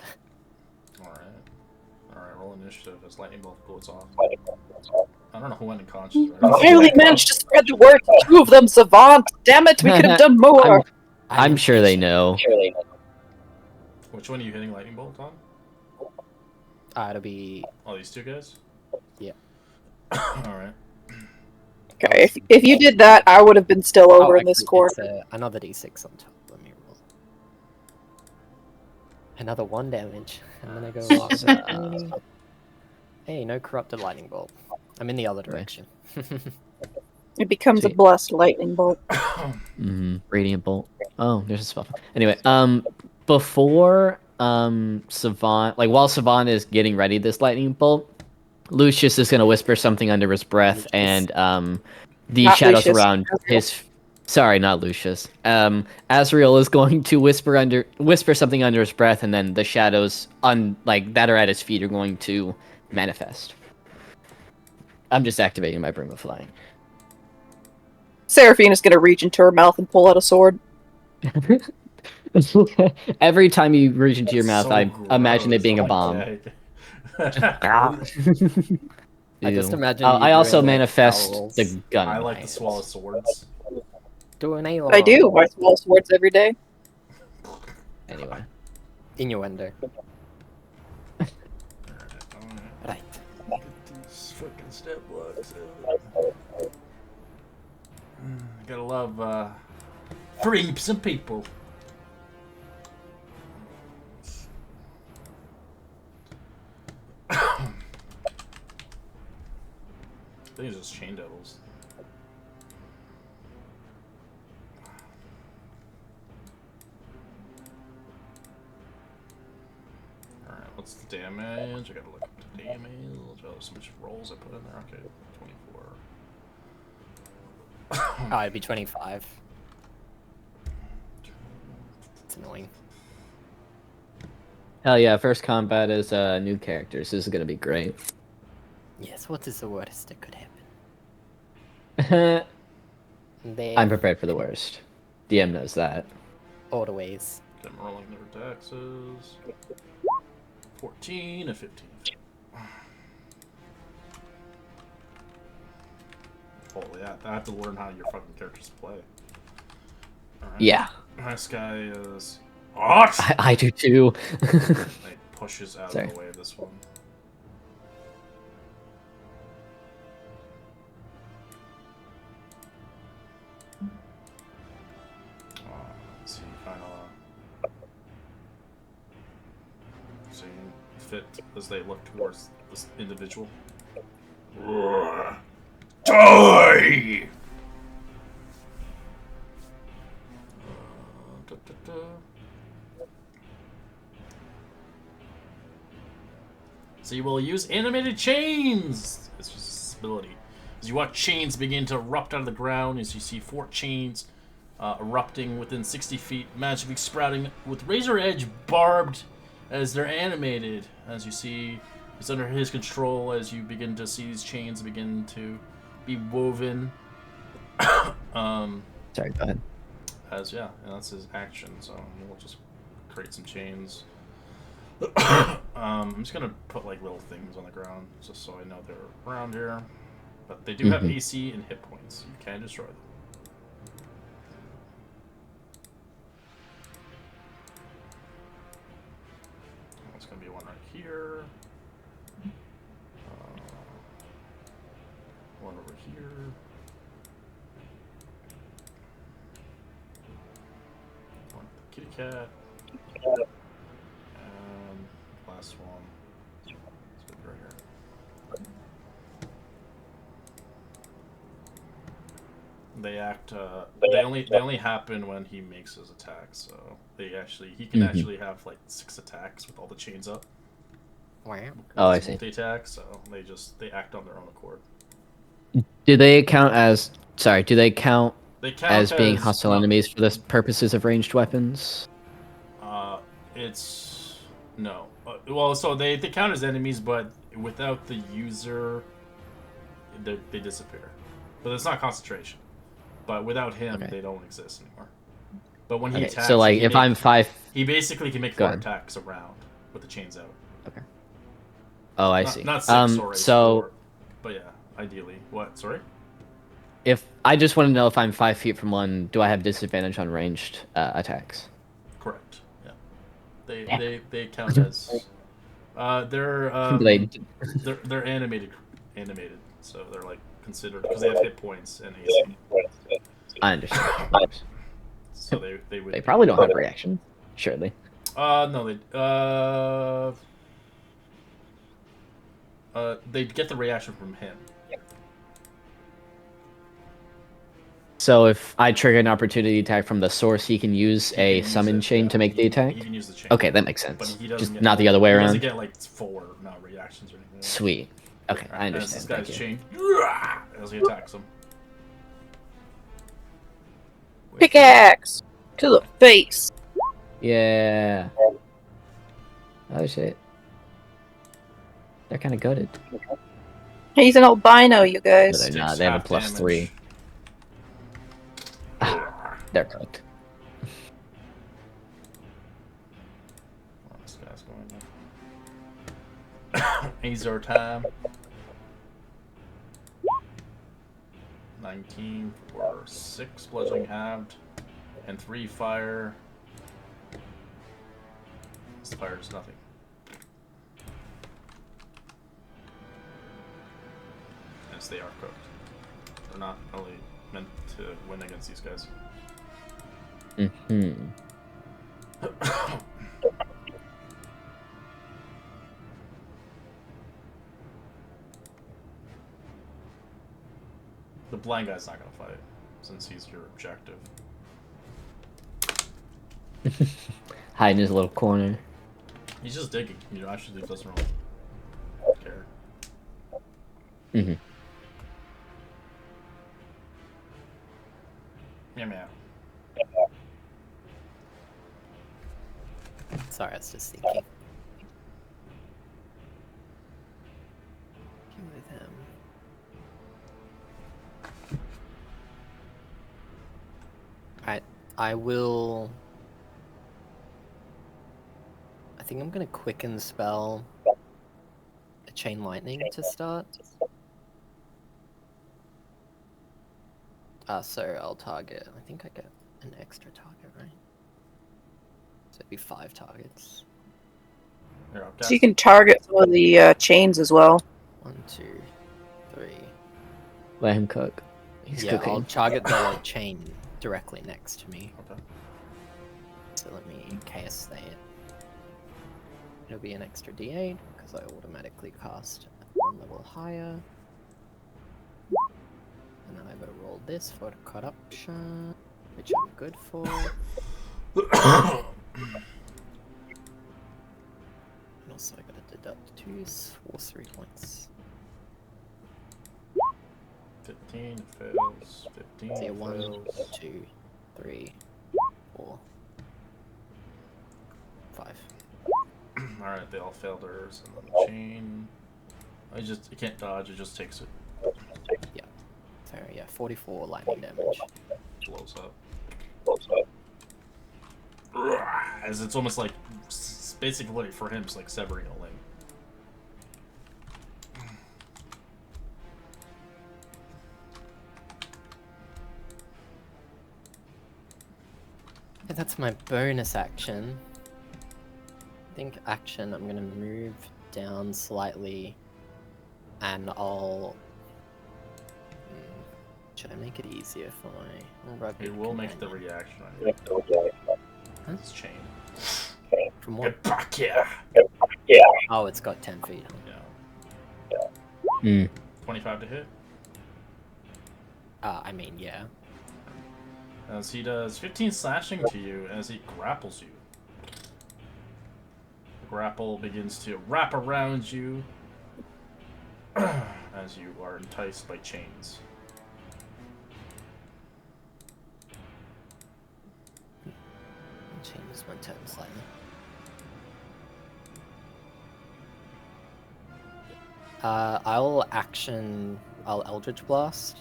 Alright, roll initiative as lightning bolt goes off. I don't know who went unconscious. Right? I only managed to spread the word to 2 of them, Savant! Damn it, we could have done more! I'm sure they know. Which one are you hitting lightning bolt on? It'll be Oh, these two guys? Yeah. Alright. Okay, if you did that, I would have been still over in this actually, corner. it's, another d6 on top. Let me roll. Another 1 damage, and then I go. Hey, no corrupted lightning bolt. I'm in the other direction. It becomes a Sweet. blessed lightning bolt. Radiant bolt. Oh, there's a spell. Anyway, before Savant, like while Savant is getting ready this lightning bolt, Lucius is gonna whisper something under his breath, and the Not shadows Lucius, around Azrael. his. Sorry, not Lucius. Azrael is going to whisper something under his breath, and then the shadows that are at his feet are going to manifest. I'm just activating my Broom of Flying. Seraphina's gonna reach into her mouth and pull out a sword. Every time you reach into your mouth, So I imagine it gross. being a Oh, bomb. okay. I just Ew. imagine. I you also doing, like, manifest owls. the gun. I like to swallow swords. Doing a I do. I swallow swords every day. Anyway. Innuendo. Alright. Right. Get these fucking step blocks out. Gotta love freeing some people. I think it's just chain devils. Alright, what's the damage? I gotta look up the damage. Oh, so much rolls I put in there. Okay, 24. It'd be 25. It's annoying. Hell yeah, first combat is new characters. This is gonna be great. Yes, what is the worst that could happen? They I'm prepared for the worst. DM knows that. always. Okay, I'm rolling their taxes. 14 and 15. Holy, yeah, I have to learn how your fucking characters play. Alright. Yeah, This guy is hot. I do too. Like pushes out Sorry. of the way of this one. Let's see, kind of. So you can fit as they look towards this individual. Die! So you will use animated chains! It's just a ability. As you watch chains begin to erupt out of the ground, as you see 4 chains erupting within 60 feet, magically sprouting with razor edge barbed as they're animated. As you see, it's under his control as you begin to see these chains begin to be woven. Sorry, go ahead. And that's his action, so we'll just create some chains. I'm just gonna put like little things on the ground just so I know they're around here. But they do have AC and hit points. You can destroy them. There's gonna be one right here. One over here. One with the kitty cat. And last one. Let's put it right here. They act. They only happen when he makes his attack. So he can actually have like 6 attacks with all the chains up. Wow. Oh, I see. Multi-attack, so they act on their own accord. Do they count as... Sorry, do they count They count as being as hostile enemies for the purposes of ranged weapons? It's no. Well, so they count as enemies, but without the user, they disappear. But it's not concentration. But without him, they don't exist anymore. But when he attacks, so like if I'm 5... he basically can make 4 attacks around with the chains out. Okay. Oh, I see. Not 6 or 8. So... 4, but yeah, ideally. What? Sorry? If I just want to know if I'm 5 feet from one, do I have disadvantage on ranged attacks? Correct. Yeah. They count as they're animated, so they're like considered because they have hit points and AC. I understand. So they would. They probably don't have reaction. Surely. No, they'd get the reaction from him. So if I trigger an opportunity attack from the source, he can use a summon chain to make the attack? He can use the chain. Okay, that makes sense. But he doesn't Just get, not the other way he around? doesn't get like 4 reactions or anything. Sweet. Okay, I As understand. this guy's Thank you. chain as he attacks him. Pickaxe to the face. Yeah. Oh shit. They're kind of gutted. He's an albino, you No, guys. they're not. Takes They have a half +3. damage. They're cooked. This guy's going to Azor time. 19 for 6 bludgeoning halved and 3 fire. This fire is nothing. Yes, they are cooked. They're not really meant to win against these guys. The blind guy's not gonna fight, since he's your objective. Hiding in his little corner. He's just digging. He actually doesn't really care. Meow meow. Sorry, I was just thinking. With him. Alright, I will... I think I'm gonna quicken spell a chain lightning to start. So I'll target, I think I get an extra target, right? So it'd be 5 targets. Here, I'll So you cast can target some of the chains as well. 1, 2, 3. Let him cook. He's Yeah, cooking. I'll target the chain directly next to me. Okay. So let me cast that. It'll be an extra d8 because I automatically cast 1 level higher. And then I gotta roll this for corruption, which I'm good for. And also I gotta deduct 2 sorcery points. 15 fails. 15 So yeah, 1, fails. 2, 3, 4, 5. Alright, they all failed theirs, and then the chain. It can't dodge, it just takes it. So yeah, 44 lightning damage. Blows up. As it's almost like, basically for him, it's like severing a limb. Yeah, that's my bonus action. I think action, I'm gonna move down slightly, and I'll. Should I make it easier for my rugged It will make the companion? reaction on you. Huh? It's chain. From what? Get back here! Oh, it's got 10 feet. Yeah. Mm. 25 to hit. I mean, yeah. As he does 15 slashing to you as he grapples you. The grapple begins to wrap around you as you are enticed by chains. Changes my turn slightly. I'll Eldritch Blast.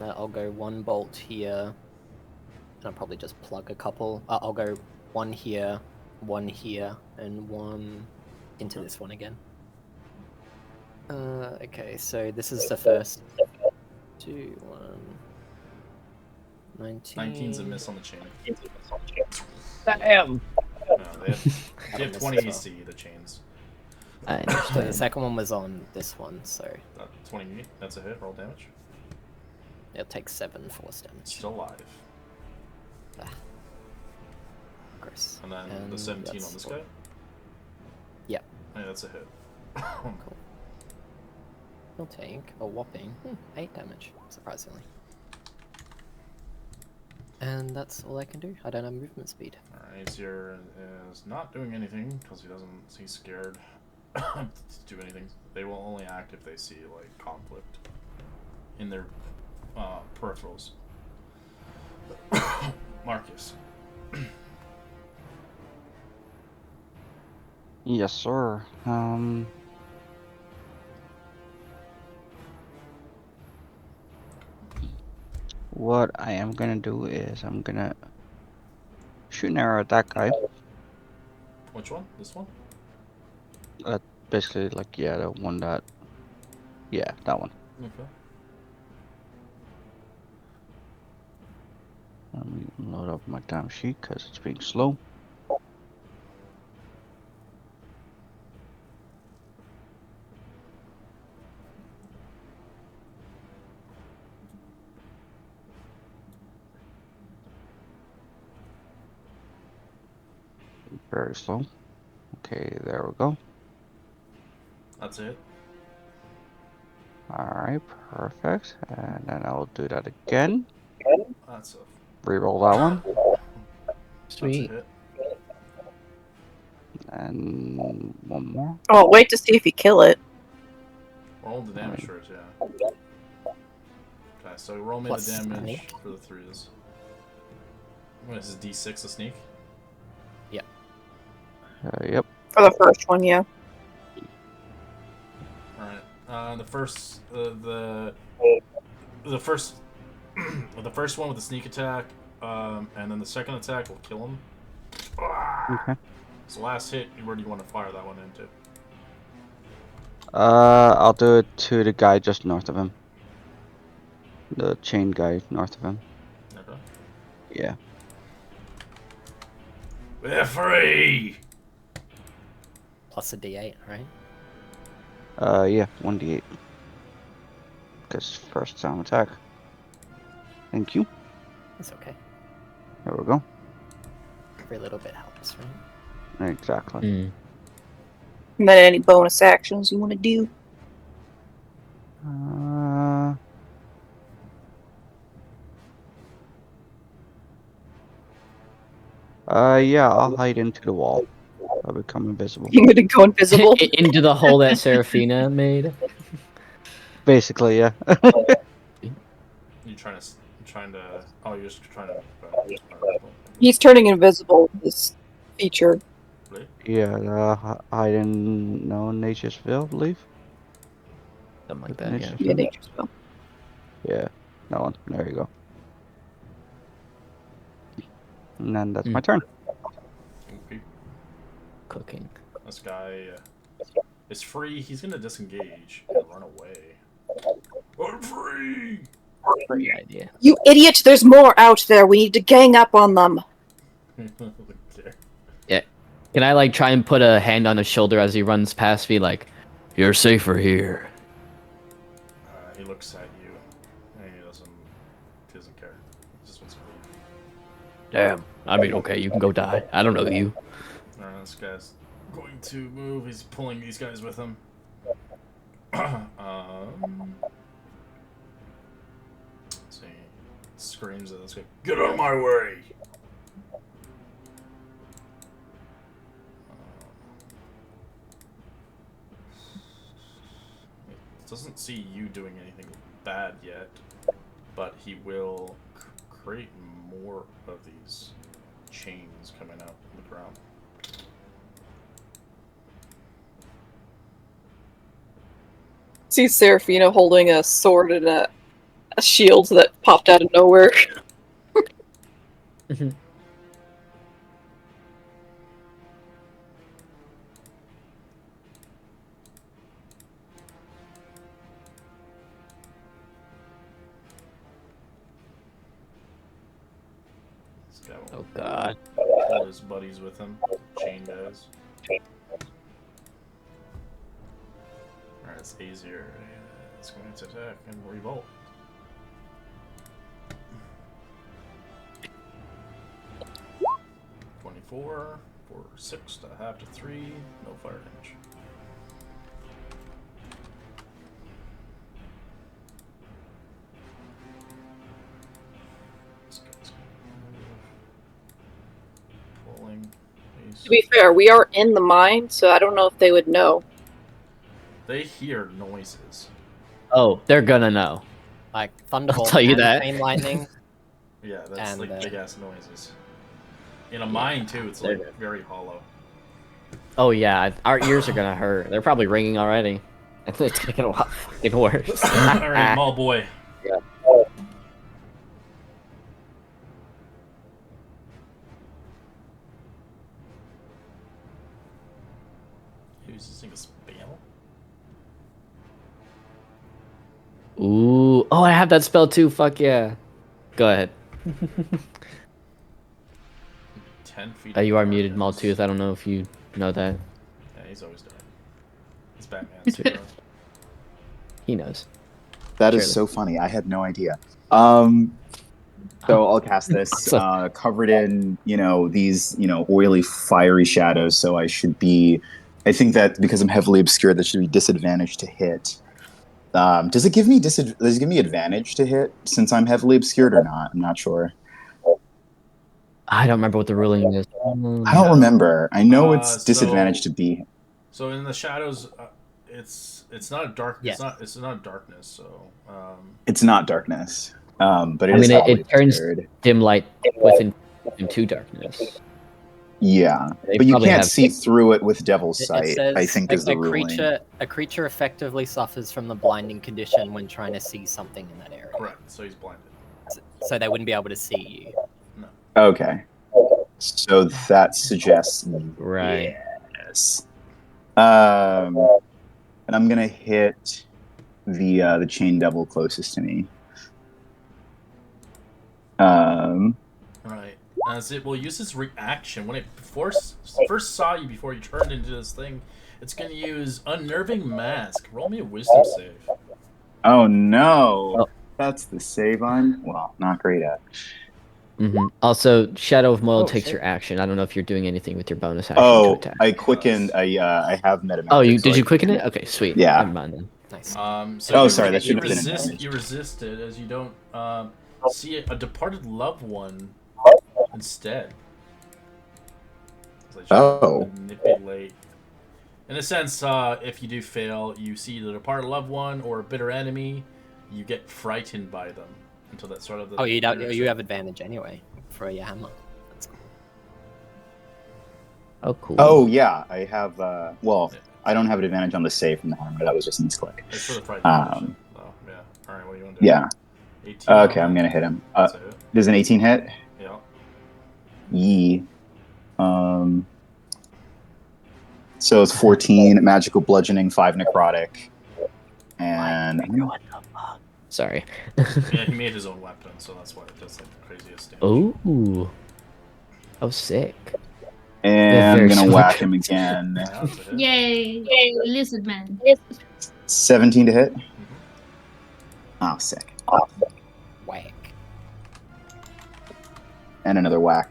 I'll go 1 bolt here. And I'll probably just plug a couple. I'll go 1 here, 1 here, and 1 into this one again. Okay, so this is the first. 2, 1. 19. 19's a miss on the chain. Damn. No, they have 20 miss as AC, the chains. I So the understand. second one was on this one, so 20, that's a hit, roll damage. it'll take 7 force damage. Still alive. Gross. And then the And 17 that's on this what- guy? Yeah. Yeah, that's a hit. Cool. He'll take a whopping 8 damage, surprisingly. And that's all I can do. I don't have movement speed. Alright, Azir is not doing anything because he's scared to do anything. They will only act if they see, like, conflict in their peripherals. Marcus. Yes, sir. What I am gonna do is I'm gonna shoot an arrow at that guy. Which one? This one? Basically, like, yeah, the one that. Yeah, that one. Okay. Let me load up my damn sheet because it's being slow. Very slow. Okay, there we go. That's it. Alright, perfect. And then I'll do that again. That's a Reroll that one. Sweet. That's And one more. Oh, wait to see if you kill it. a hit. Roll the damage for it, yeah. Okay, so roll me Plus the damage sneak. for the 3s. What is this, D6 a sneak? Yep. For the first one, yeah. Alright. The first the first the first one with the sneak attack, and then the second attack will kill him. Okay. It's the last hit. Where do you want to fire that one into? I'll do it to the guy just north of him. The chain guy north of him. Okay. Yeah. We're free! Plus a d8, right? Yeah, 1d8. Because first time attack. Thank you. It's okay. There we go. Every little bit helps, right? Exactly. Mm. And then any bonus actions you want to do? Yeah, I'll hide into the wall. I'll become invisible. You going to go invisible? Into the hole that Seraphina made. Basically, yeah. You trying to? Oh, you're just trying to. He's turning invisible. This feature. Really? Yeah, hide in nature's field, I believe. Something like With that, yeah. nature's Yeah, field. nature's spell. Yeah, that one. There you go. And then that's Hmm. my turn. Okay. Cooking. This guy is free. He's gonna disengage and run away. I'm free. Great idea. You idiot! There's more out there. We need to gang up on them. Okay. Yeah. Can I like try and put a hand on his shoulder as he runs past me, like, "You're safer here." He looks at you, and he doesn't care. He just wants to leave. Damn. I mean, okay, you can go die. I don't know you. This guy's going to move. He's pulling these guys with him. Let's see. Screams at this guy. Get out of my way! He doesn't see you doing anything bad yet, but he will create more of these chains coming out on the ground. See Seraphina holding a sword and a shield that popped out of nowhere. This guy will Oh god. pull his buddies with him. Chain guys. Alright, it's easier. It's going to attack and revolt. "24 for 6 to half to 3, no fire damage." This guy's pulling. To be fair, we are in the mine, so I don't know if they would know. They hear noises. Oh, they're gonna know. Like thunderbolt tell you and that. chain lightning. Yeah, that's And, like big ass noises. In a mine too, it's like very hollow. Oh yeah, our ears are gonna hurt. They're probably ringing already. It's gonna get a lot fucking worse. Alright, mall boy. Yeah. Who's using a spell? Ooh. Oh, I have that spell too. Fuck yeah. Go ahead. 10 feet. You of are muted, darkness. Maltooth. I don't know if you know that. Yeah, he's always dead. He's Batman. So He knows. That is Surely. so funny. I had no idea. So I'll cast this, Awesome. covered in, these, oily, fiery shadows. So I should be, I think that because I'm heavily obscured, that should be disadvantaged to hit. Does it give me advantage to hit since I'm heavily obscured or not? I'm not sure. I don't remember what the ruling is. I don't remember. I know it's so- disadvantage to be. So in the shadows, it's not a dark. Yes. It's not darkness. So It's not darkness, but I is mean, heavily it turns obscured. dim light within into darkness. Yeah, They but you probably can't have- see through it with Devil's It Sight. says I think is the ruling. a creature effectively suffers from the blinding condition when trying to see something in that area. correct. So he's blinded. So they wouldn't be able to see you. Okay, so that suggests Right. yes. And I'm gonna hit the chain devil closest to me. Right. as it will use its reaction when it first saw you before you turned into this thing. It's going to use Unnerving Mask. Roll me a Wisdom save. Oh no, Oh. that's the save I'm not great at. Also, Shadow of Moil Oh, takes shit. your action. I don't know if you're doing anything with your bonus action to attack. I quickened. I have metamagic. Oh, so did I you quicken it? Okay, sweet. Yeah. Never mind then. Nice. So Oh, you sorry, that you should have been resist. advantage. You resisted as you don't see a departed loved one instead. It's like Oh. manipulate. In a sense, if you do fail, you see the departed loved one or a bitter enemy. You get frightened by them until that sort of. Oh, you don't. You have advantage anyway for your hammer. That's cool. Oh, cool. Oh yeah, I have. I don't have an advantage on the save from the hammer. That was just an click. It's for the frightened condition. Oh, yeah. All right. What do you want to do? Yeah. 18 Okay, on I'm that. gonna hit him. That's it. Does an 18 hit? Yeah. Yee. So it's 14 magical bludgeoning, 5 necrotic, and Sorry. Yeah, he made his own weapon, so that's why it does like the craziest damage. Ooh. Oh, sick. I'm very gonna similar. whack him again. Yeah, that's a hit. Yay! Lizard man. 17 to hit. Oh, sick. Whack. And another whack.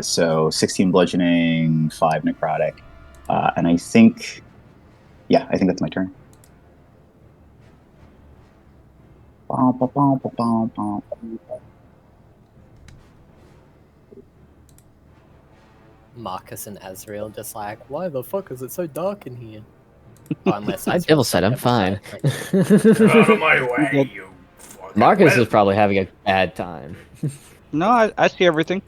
So 16 bludgeoning, 5 necrotic, and I think that's my turn. Marcus and Azrael just like, why the fuck is it so dark in here? Oh, unless I Azrael's devil said I'm devil fine. side. Get out of my way, you fucking Marcus wimp. is probably having a bad time. No, I see everything.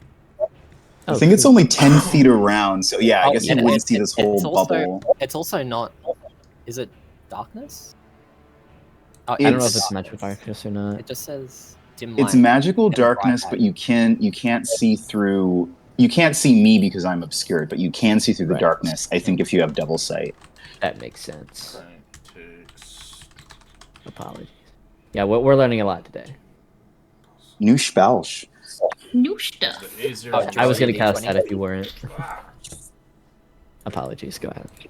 I think it's only 10 feet around, so yeah, I Oh, guess yeah, you wouldn't see this whole it's also- bubble. It's also not. Is it darkness? Oh, I don't know if It's- it's magical darkness or not. It just says dim It's light. magical and bright darkness, light. but you can't see through. You can't see me because I'm obscured, but you can see through the Right. darkness. I think if you have double sight. That makes sense. Right, takes- Apologies. Yeah, we're learning a lot today. New Spelsh. New stuff. the A0 Oh, I was Roll gonna a cast D20. that if you weren't. Apologies. Go ahead. Did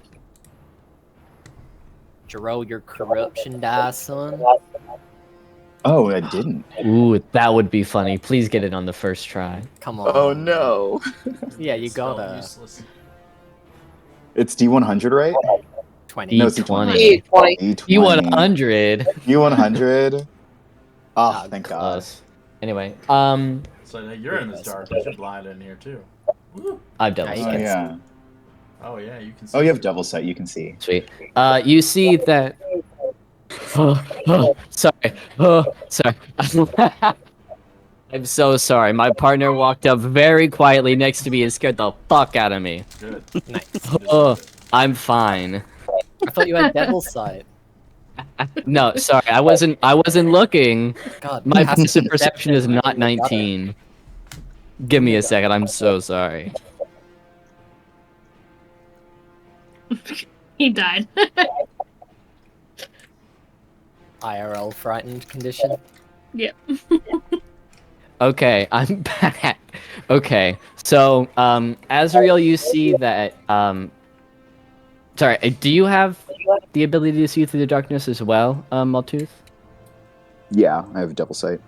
you roll your corruption die, son? Oh, I didn't. Ooh, that would be funny. Please get it on the first try. Come on. no. Yeah, you Spell got a useless. It's D100, right? 20. No, it's D20. D20. D100. D100. Ah, Oh, thank God. Close. Anyway, So you're in this darkness. You're blind in here too. Woo. I've double Yeah, you Oh sight. can yeah. Oh yeah, you can see. Oh, you have double sight. You can see. Sweet. You see that. Sorry. Sorry. I'm so sorry. My partner walked up very quietly next to me and scared the fuck out of me. Good. Nice. I'm fine. I thought you had devil sight. No, sorry. I wasn't looking. God, My passive passive perception is not You got it. 19. Give me a second. I'm so sorry. He died. IRL frightened condition. Yep. Okay, I'm back. Okay, so Azrael, you see that sorry, do you have the ability to see through the darkness as well, Maltooth? Yeah, I have double sight.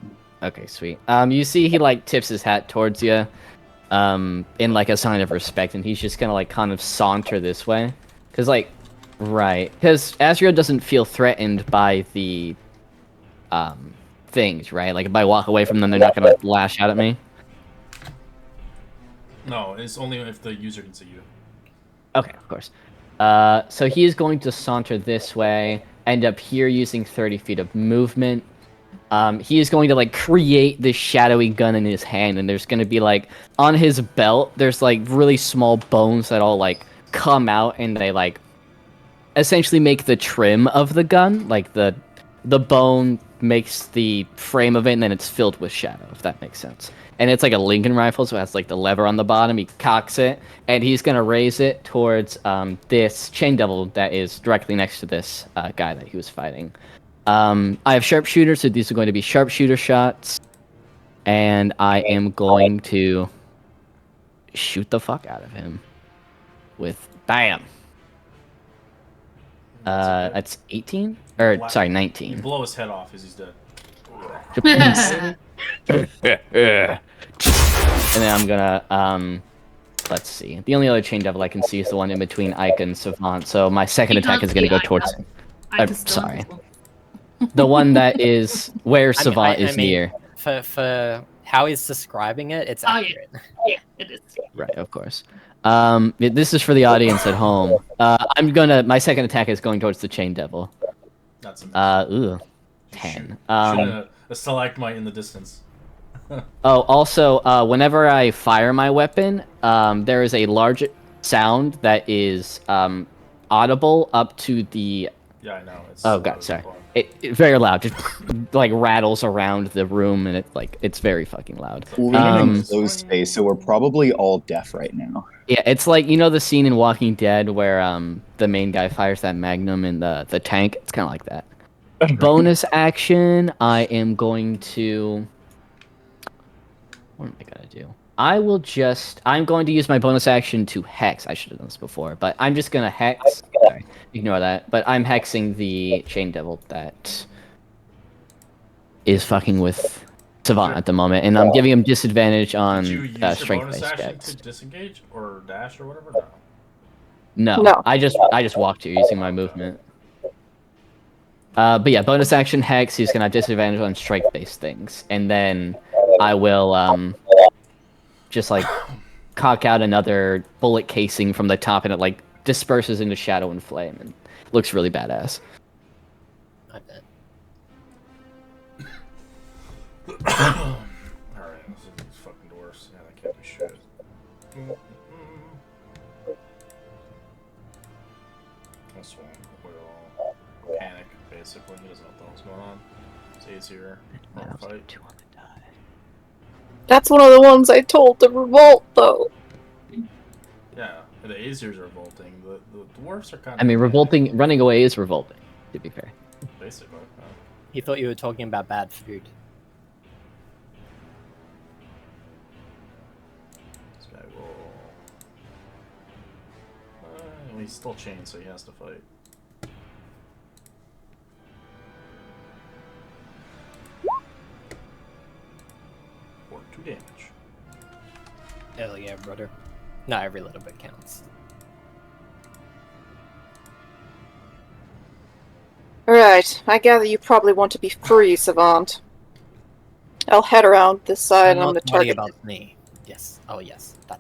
Okay, sweet. You see he like tips his hat towards you, in like a sign of respect, and he's just gonna like kind of saunter this way, because Azrael doesn't feel threatened by the things, right? Like if I walk away from them, they're not gonna lash out at me. No, it's only if the user can see you. Okay, of course. So he is going to saunter this way, end up here using 30 feet of movement. He is going to like create this shadowy gun in his hand, and there's going to be like on his belt, there's like really small bones that all like come out, and they like essentially make the trim of the gun. Like the bone makes the frame of it, and then it's filled with shadow, if that makes sense. And it's like a Lincoln rifle, so it has like the lever on the bottom. He cocks it, and he's gonna raise it towards this chain devil that is directly next to this guy that he was fighting. I have sharpshooter, so these are going to be sharpshooter shots, and I am going to shoot the fuck out of him with bam. That's 18 or sorry, You 19. blow his head off as he's dead. And then I'm gonna let's see. The only other chain devil I can see is the one in between Ika and Savant. So my second You attack can't is gonna see go Ika. towards. Ika's still Sorry, invisible. the one that is where I Savant is mean, near. For how he's describing it, it's Oh, yeah. accurate. Yeah, it is. Right, of course. This is for the audience at home. My second attack is going towards the chain devil. That's a miss. 10. Shooting a stalagmite in the distance. Oh, also, whenever I fire my weapon, there is a large sound that is audible up to the. Yeah, I know. It's Oh god, sorry. It's very loud. Just like rattles around the room, and it's very fucking loud. We're in an enclosed space, so we're probably all deaf right now. Yeah, it's like the scene in Walking Dead where the main guy fires that magnum in the tank. It's kind of like that. Bonus action. I am going to. What am I gonna do? I'm going to use my bonus action to hex. I should have done this before, but I'm just gonna hex. Sorry, ignore that. But I'm hexing the chain devil that is fucking with Savant at the moment, and I'm giving him disadvantage on Did you use your strength-based bonus action checks. to disengage or dash or whatever? No, No. I just walked here using my movement. But yeah, bonus action hex. He's gonna have disadvantage on strike-based things, and then I will just like cock out another bullet casing from the top, and it like disperses into shadow and flame, and looks really badass. I bet. Alright, these fucking dwarfs. Yeah, they can't do shit. This one will panic, basically. He doesn't know what the hell's going on. So he's here. Fight. That's one of the ones I told to revolt, though. Yeah, the Azirs are revolting. The dwarfs are kind of. I mean, running away is revolting, to be fair. Basically. He thought you were talking about bad food. This guy will. Well, he's still chained, so he has to fight. For 2 damage. Hell yeah, brother. Not every little bit counts. Alright, I gather you probably want to be free, Savant. I'll head around this side and I'm Not gonna worry target. about me. Yes. Oh yes, that.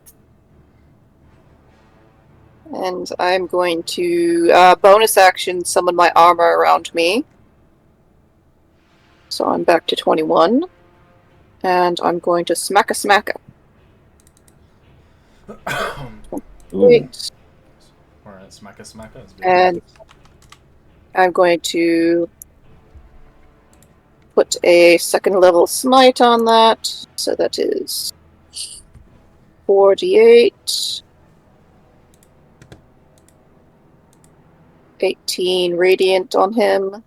And I'm going to bonus action summon my armor around me. So I'm back to 21. And I'm going to smacka. Wait. Alright, smacka. And I'm going to put a second level smite on that. So that is 4d8. 18 radiant on him.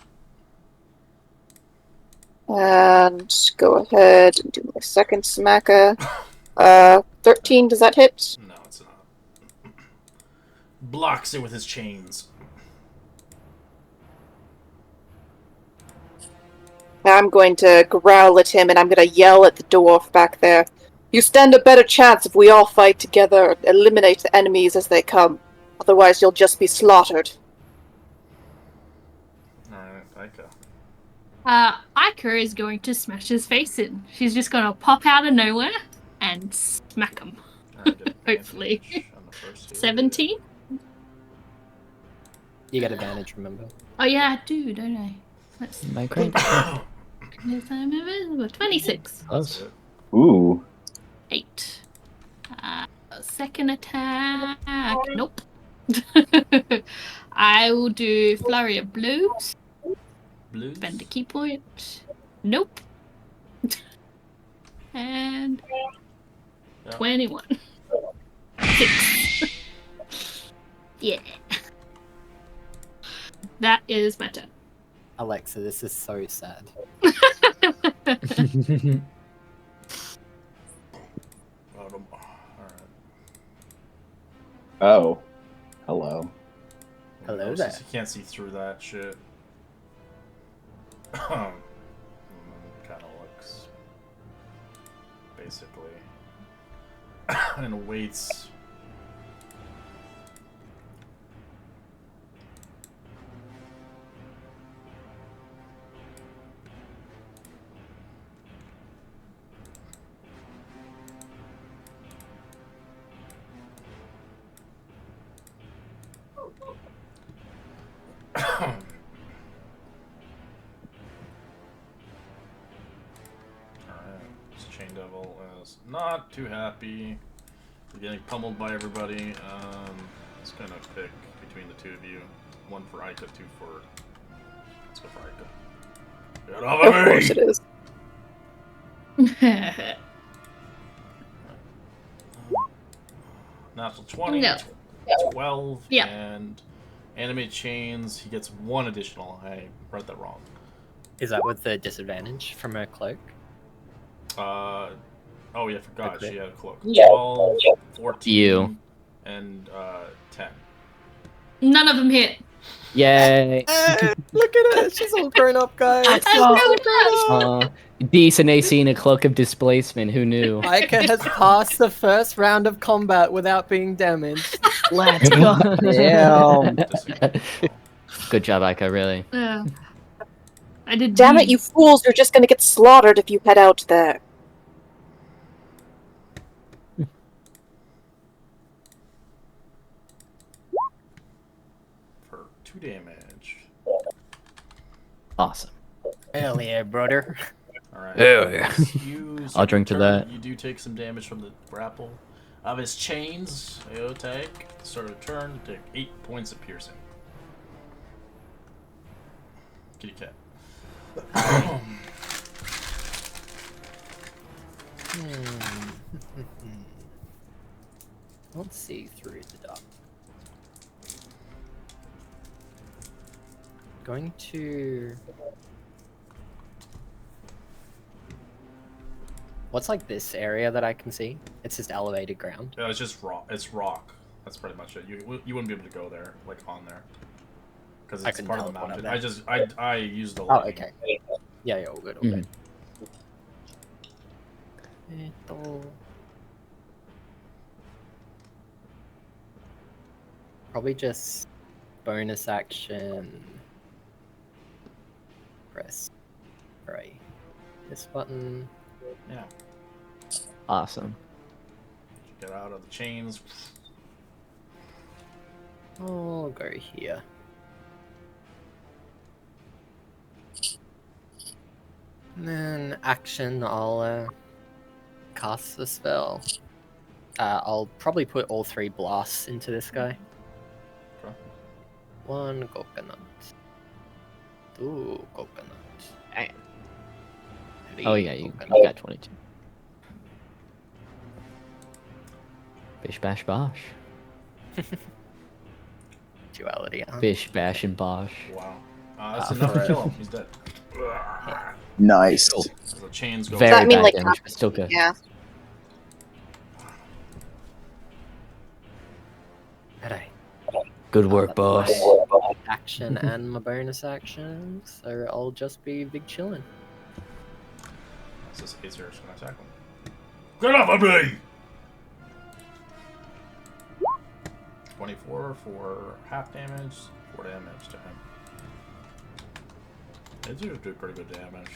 And go ahead and do my second smacka. 13, does that hit? No, it's not. Blocks it with his chains. I'm going to growl at him and I'm going to yell at the dwarf back there. You stand a better chance if we all fight together, eliminate the enemies as they come. Otherwise you'll just be slaughtered. Alright, Ika. Ika is going to smash his face in. She's just going to pop out of nowhere and smack him. Alright, Hopefully. on the first hit. 17? You get advantage, remember? Oh yeah, I do, don't I? Let's My crank. 26. Close. Ooh. 8. Second attack. Nope. I will do Flurry of Blows. Blues. Spend a key point. Nope. And Yeah. 21. 6. Yeah. That is my turn. Alexa, this is so sad. Alright. Oh, hello. Hello Since there. you can't see through that shit. Kind of looks basically and waits. This Chain Devil is not too happy. You're getting pummeled by everybody. It's gonna pick between the two of you. One for Ica, two for. Let's go for Ica. Get off Of of course me! it is. Natural 20, No. 12, Yeah. and animate chains. He gets one additional. I read that wrong. Is that with the disadvantage from her cloak? Oh yeah, I forgot. Okay. She had a cloak. Yeah. 12, 14, You. and 10. None of them hit. Yay! Look at her! She's all grown up, guys. Decent AC and a cloak of displacement. Who knew? Ica has passed the first round of combat without being damaged. Let's go. Damn. Good job, Ica. Really. I did. Damn it, you fools! You're just gonna get slaughtered if you head out there. For 2 damage. Awesome. Hell yeah, brother. Alright. Hell yeah. I'll drink to that. You do take some damage from the grapple of his chains. You take. Start of turn, you take 8 points of piercing. Kitty cat. Let's see through the dark. Going to. What's like this area that I can see? It's just elevated ground. It's just rock. It's rock. That's pretty much it. You wouldn't be able to go there, like on there, because I it's couldn't part of the teleport up mountain. there. I used the. Oh, lighting. okay. Yeah, all good, all Mhm. good. Probably just bonus action. Press right. This button. Yeah. Awesome. Get out of the chains. I'll go here. And then action, I'll cast the spell. I'll probably put all 3 blasts into this guy. Okay. 1 coconut. 2 coconut. Hey. 3 Oh yeah, you coconut. got 22. Bish bash bosh. Duality, huh? Bish bash and bosh. Wow. That's Ah, enough to for kill him. He's dead. Nice. Cool. As the chains go. Very Does that mean, bad like, damage, but still good. Yeah. Alright. Good work, boss. Action and my bonus action, so I'll just be big chillin'. This is gonna attack him. Get off of me! 24 for half damage, 4 damage to him. They do pretty good damage.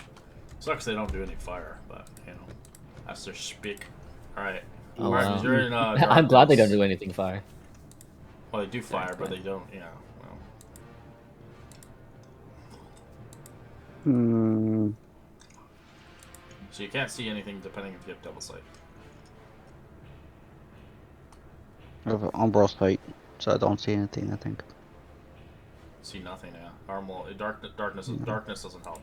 Sucks they don't do any fire, but you know, that's their speak. Alright. Oh, Martin, wow. you're in, I'm glad they don't darkness. do anything fire. Well, they do fire, but they don't, you know. Well. So you can't see anything depending if you have double sight. I have an umbral sight, so I don't see anything, I think. See nothing, yeah. Darkness doesn't help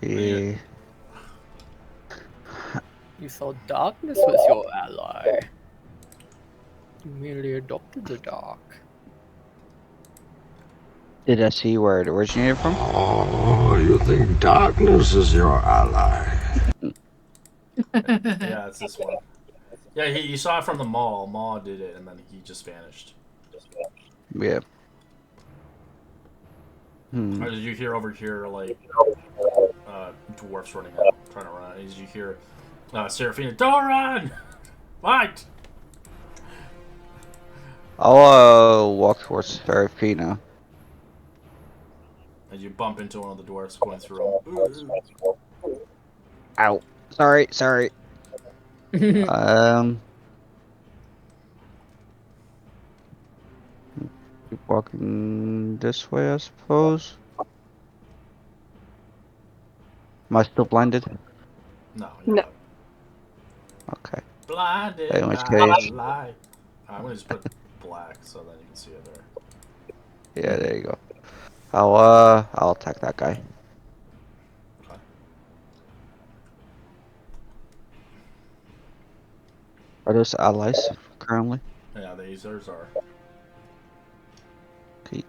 you. Yeah. You thought darkness was your ally. You merely adopted the dark. Did I see where it originated from? Oh, you think darkness is your ally? Yeah, it's this one. Yeah, you saw it from the mall. Maw did it, and then he just vanished. Yeah. Hmm. Or did you hear over here, like, dwarfs running out, trying to run? Did you hear Seraphina, Doran! Fight! I'll walk towards Serafina. As you bump into one of the dwarfs going through them. Ow. Sorry. Keep walking this way, I suppose. Am I still blinded? No, you're No. not. Okay. Blinded In which by case, the light. I'm gonna just put black so then you can see it there. yeah, there you go. I'll attack that guy. Okay. Are those allies currently? Yeah, the users are. Okay.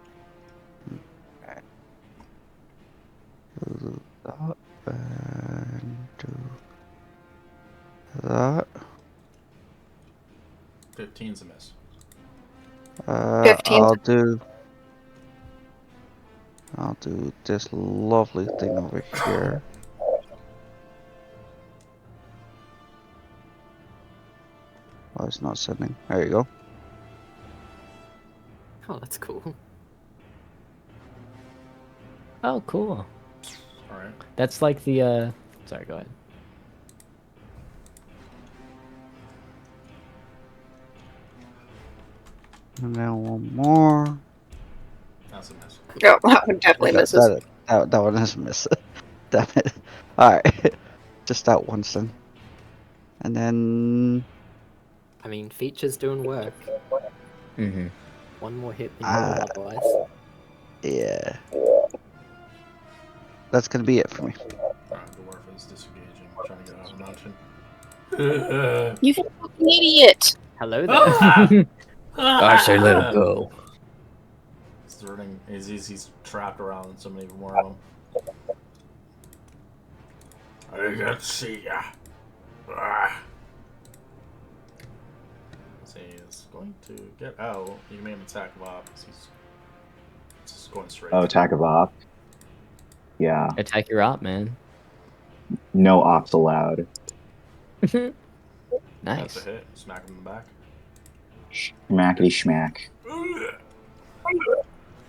Do that and do that. 15's a miss. 15. I'll do this lovely thing over here. Oh, it's not sending. There you go. Oh, that's cool. Oh, cool. Alright. That's like the Sorry, go ahead. And then one more. That's a miss. No, that one definitely misses. That one is a miss. Damn it. Alright. Just that once then. And then I mean, features doing work. Mm-hmm. One more hit than you would otherwise. yeah. That's gonna be it for me. Alright, dwarf is disengaging, trying to get out of the mountain. You fucking idiot! Hello there. I say let him go. He's trapped around so many more of them. I can see ya. So he's going to get out. You can make him attack of op because he's just going straight. Oh, attack of op. Yeah. Attack your op, man. No ops allowed. That's a Nice. hit. Smack him in the back. Schmackety schmack.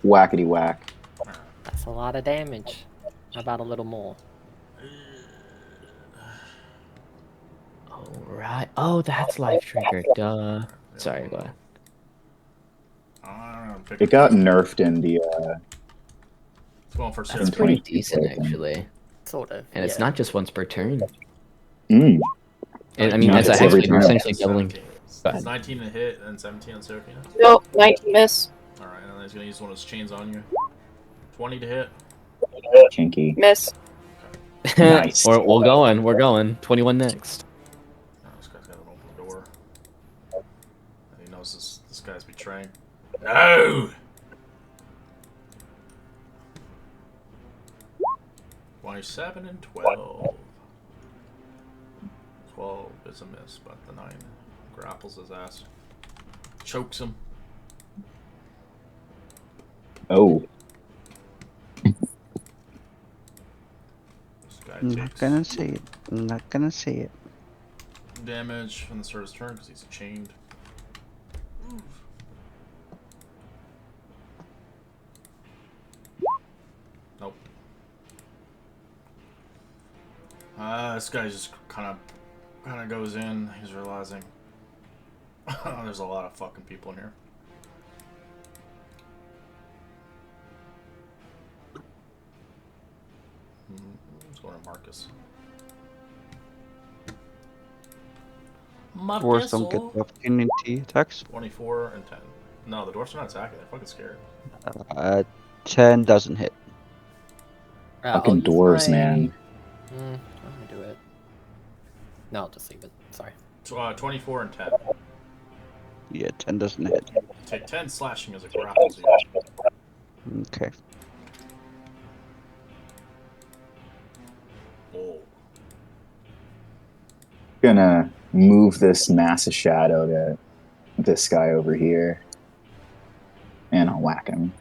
Whackety whack. That's a lot of damage. How about a little more? Alright. Oh, that's life trigger. Duh. Sorry, go ahead. It got nerfed in the. It's going for That's Seraphina. pretty 22, decent, I think. actually. Sort of. And it's yeah. not just once per turn. Mm. And I mean, No, that's it's actually every you're turn. essentially doubling. 17. Go ahead. It's 19 to hit and 17 on Seraphina. No, 19 miss. Alright, and then he's going to use one of his chains on you. 20 to hit. Kinky. Miss. Nice. We're going. We're going. 21 next. Oh, this guy's got to open the door. And he knows this guy's betraying. No! 27 and 12. 12 is a miss, but the 9 grapples his ass. Chokes him. Oh. This guy Not takes gonna see it. Not gonna see it. damage from the start of his turn because he's chained. Nope. This guy just kind of goes in. He's realizing there's a lot of fucking people in here. Let's go to Marcus. Dwarves don't get the opportunity attacks. 24 and 10. No, the dwarfs are not attacking. They're fucking scared. 10 doesn't hit. Fucking I'll use dwarves, my- man. I'm gonna do it. No, I'll just leave it. Sorry. 24 and 10. Yeah, 10 doesn't hit. Take 10 slashing as it grapples you. Okay. Oh. Gonna move this mass of shadow to this guy over here, and I'll whack him.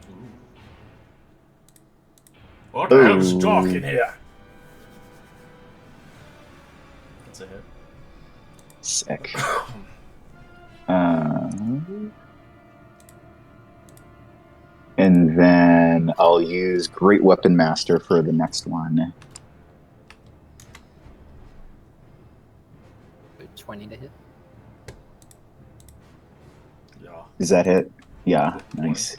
What the hell's Ooh. dark in here? That's a hit. Sick. And then I'll use Great Weapon Master for the next one. 20 to hit. Yeah. Is that hit? Yeah, nice.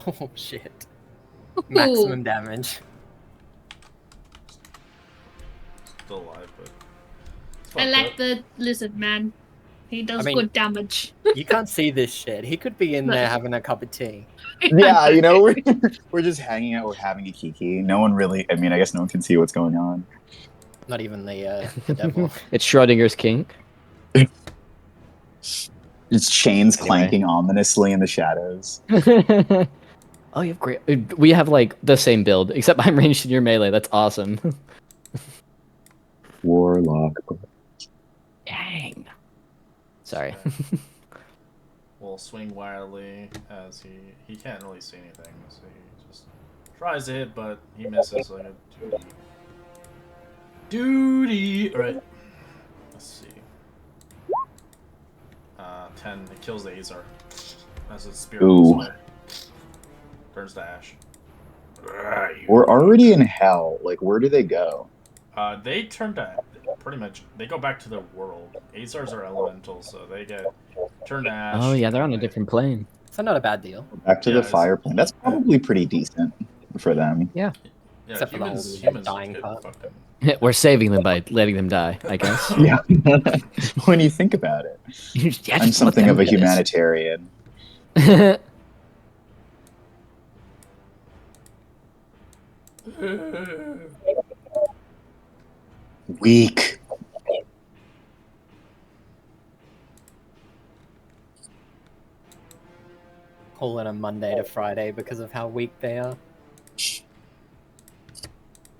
Oh shit. Maximum damage. Still alive, but. it's I fucked like up. the lizard man. He does mean- good damage. You can't see this shit. He could be in there having a cup of tea. Yeah, we're just hanging out, we're having a kiki. No one really, I mean, I guess no one can see what's going on. Not even the devil. It's Schrodinger's kink. It's chains Anyway. clanking ominously in the shadows. Oh, you have great. We have like the same build, except I'm ranged in your melee. That's awesome. Warlock. Dang. Sorry. Will swing wildly as he can't really see anything, so he just tries to hit, but he misses like a duty. All right. Let's see. 10. It kills the Azar as its spirit Ooh. goes away. Turns to ash. We're already in hell. Like, where do they go? They turn to pretty much. They go back to their world. Azars are elementals, so they get turned to ash. Oh yeah, they're on a and different plane. So not a bad deal. Back to Yeah, the it's- fire plane. That's probably pretty decent for them. Yeah, Except for the whole humans dying get part. fucking. We're saving them by letting them die, I guess. Yeah. When you think about it, Yeah, I'm just let something them of a do this. humanitarian. Weak. Call it a Monday to Friday because of how weak they are.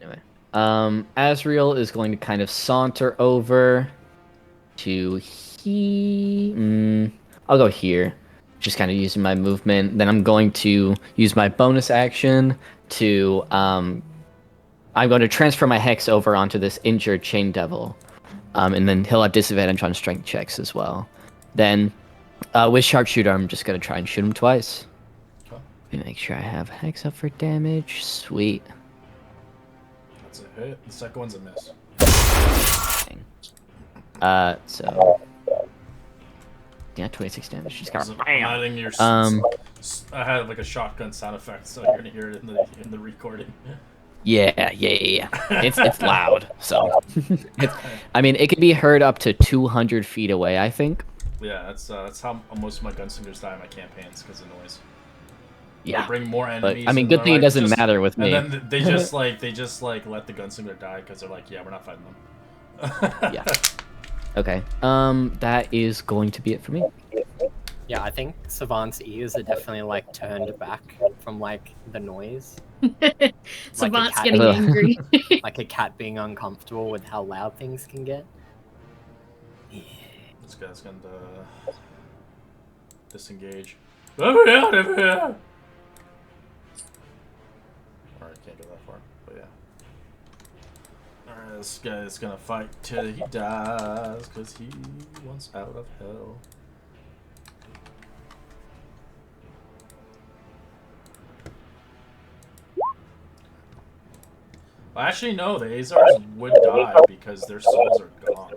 Anyway, Asriel is going to kind of saunter over to I'll go here, just kind of using my movement. Then I'm going to use my bonus action to I'm going to transfer my hex over onto this injured chain devil, and then he'll have disadvantage on strength checks as well. Then with sharpshooter, I'm just going to try and shoot him twice. Okay. Let me make sure I have hex up for damage. Sweet. That's a hit. The second one's a miss. So yeah, 26 damage. Just got I'm bam. adding your. I had like a shotgun sound effect, so you're gonna hear it in the recording. Yeah. It's loud. So I mean, it can be heard up to 200 feet away, I think. Yeah, that's how most of my gunslingers die in my campaigns because of noise. Yeah. They bring more But enemies. I mean, and good they're thing it like, doesn't just- matter with me. And then they just let the gunslinger die because they're like, yeah, we're not fighting them. Yeah. Okay. That is going to be it for me. Yeah, I think Savant's ears are definitely like turned back from like the noise. Savant's cat. getting angry. Like a cat being uncomfortable with how loud things can get. This guy's gonna disengage. Over here, over here. Alright, can't go that far, but yeah. Alright, this guy's gonna fight till he dies, because he wants out of hell. Well, actually, no, the Azars would die because their souls are gone.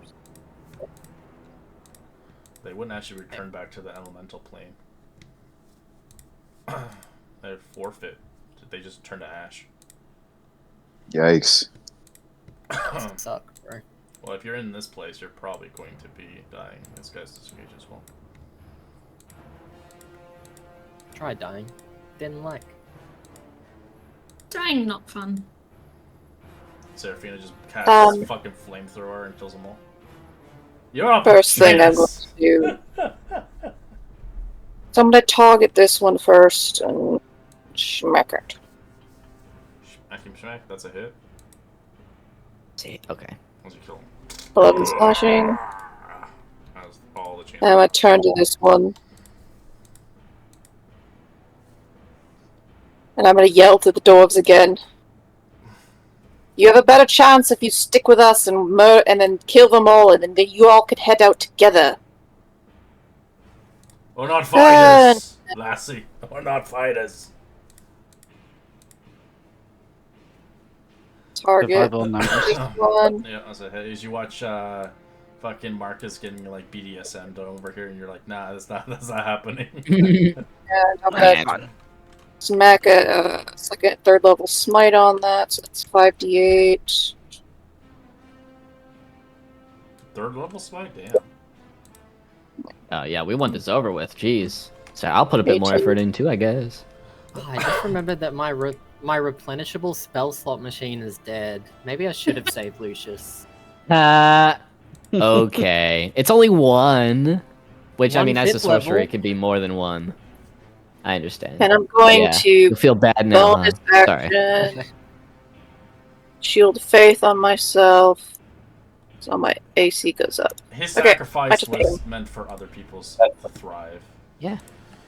They wouldn't actually return back to the elemental plane. They'd forfeit. They just turn to ash. Yikes. Suck, bro. Well, if you're in this place, you're probably going to be dying. This guy's disengaged as well. Try dying. Didn't like. Dying not fun. Seraphina just casts his fucking flamethrower and kills them all. You're up. First thing I'm going to do. So I'm going to target this one first and smack it. Smack him, smack. That's a hit. Okay. Once you kill him. 11 slashing. That was all the chance. And I'm gonna turn to this one. And I'm gonna yell to the dwarves again. You have a better chance if you stick with us and then kill them all, and then you all could head out together. We're not fighters, lassie. We're not fighters. Target. Survival numbers. This one. Yeah, I was like, hey, as you watch fucking Marcus getting like BDSM done over here, and you're like, nah, that's not happening. And I'm gonna smack a second, third level smite on that, so that's 5d8. Third level smite, damn. Oh yeah, we want this over with. Jeez. So I'll put a bit more 18. effort in too, I guess. Oh, I just remembered that my replenishable spell slot machine is dead. Maybe I should have saved Lucius. Okay. It's only one. Which, I One mean, as a fifth sorcerer, level. it could be more than one. I understand. And I'm going Yeah. to You feel bad now, huh? bonus Sorry. action. Shield of Faith on myself. So my AC goes up. His Okay, sacrifice just was meant for other people's to thrive.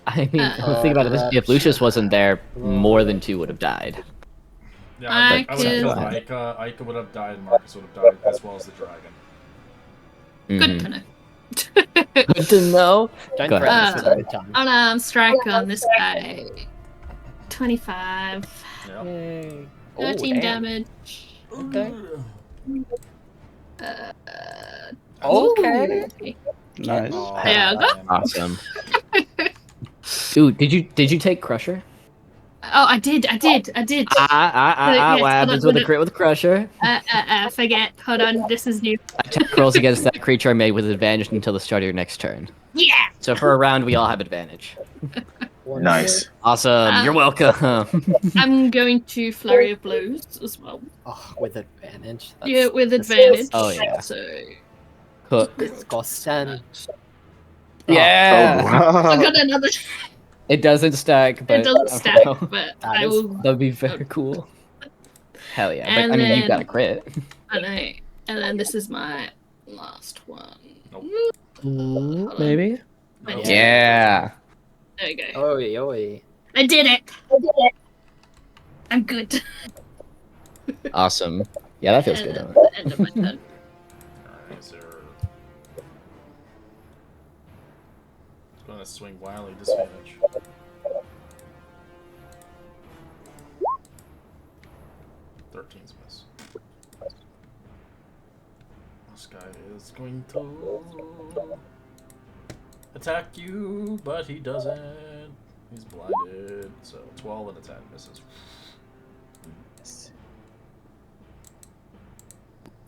I mean, think about it. If Lucius wasn't there, more than 2 would have died. Yeah, I I would have killed could- Ica would have died, and Marcus would have died, as well as the dragon. Good to know. Good to know. Don't Go threaten ahead. us all the time. Unarmed strike on this guy. 25. Yeah. Yay. Oh, 13 damn. damage. Okay. Okay. Nice. Oh, There you go. man. Awesome. Ooh, did you take Crusher? Oh, I did. Yes, What hold happens on, with a hold crit with Crusher? Forget. Hold on. This is new. Attack rolls against that creature are made with advantage until the start of your next turn. Yeah. So for a round, we all have advantage. Nice. Awesome. You're welcome. I'm going to flurry of blows as well. Oh, with advantage. Yeah, with that's advantage. Oh, yeah. So Cook. disgusting. Yeah. I got another. It doesn't stack, but It doesn't I stack, don't know. but That I is will. That'd be very cool. Hell yeah. But And I mean, you got then- a crit. I know. And then this is my last one. Nope. Maybe? Nope. Yeah. There we go. Oi, oi. I did it. I'm good. Awesome. Yeah, that feels And good. that's Don't it? the end of my turn. Alright, so it's gonna swing wildly disadvantage. Thirteen's miss. This guy is going to attack you, but he doesn't. He's blinded, so 12 and a 10 misses.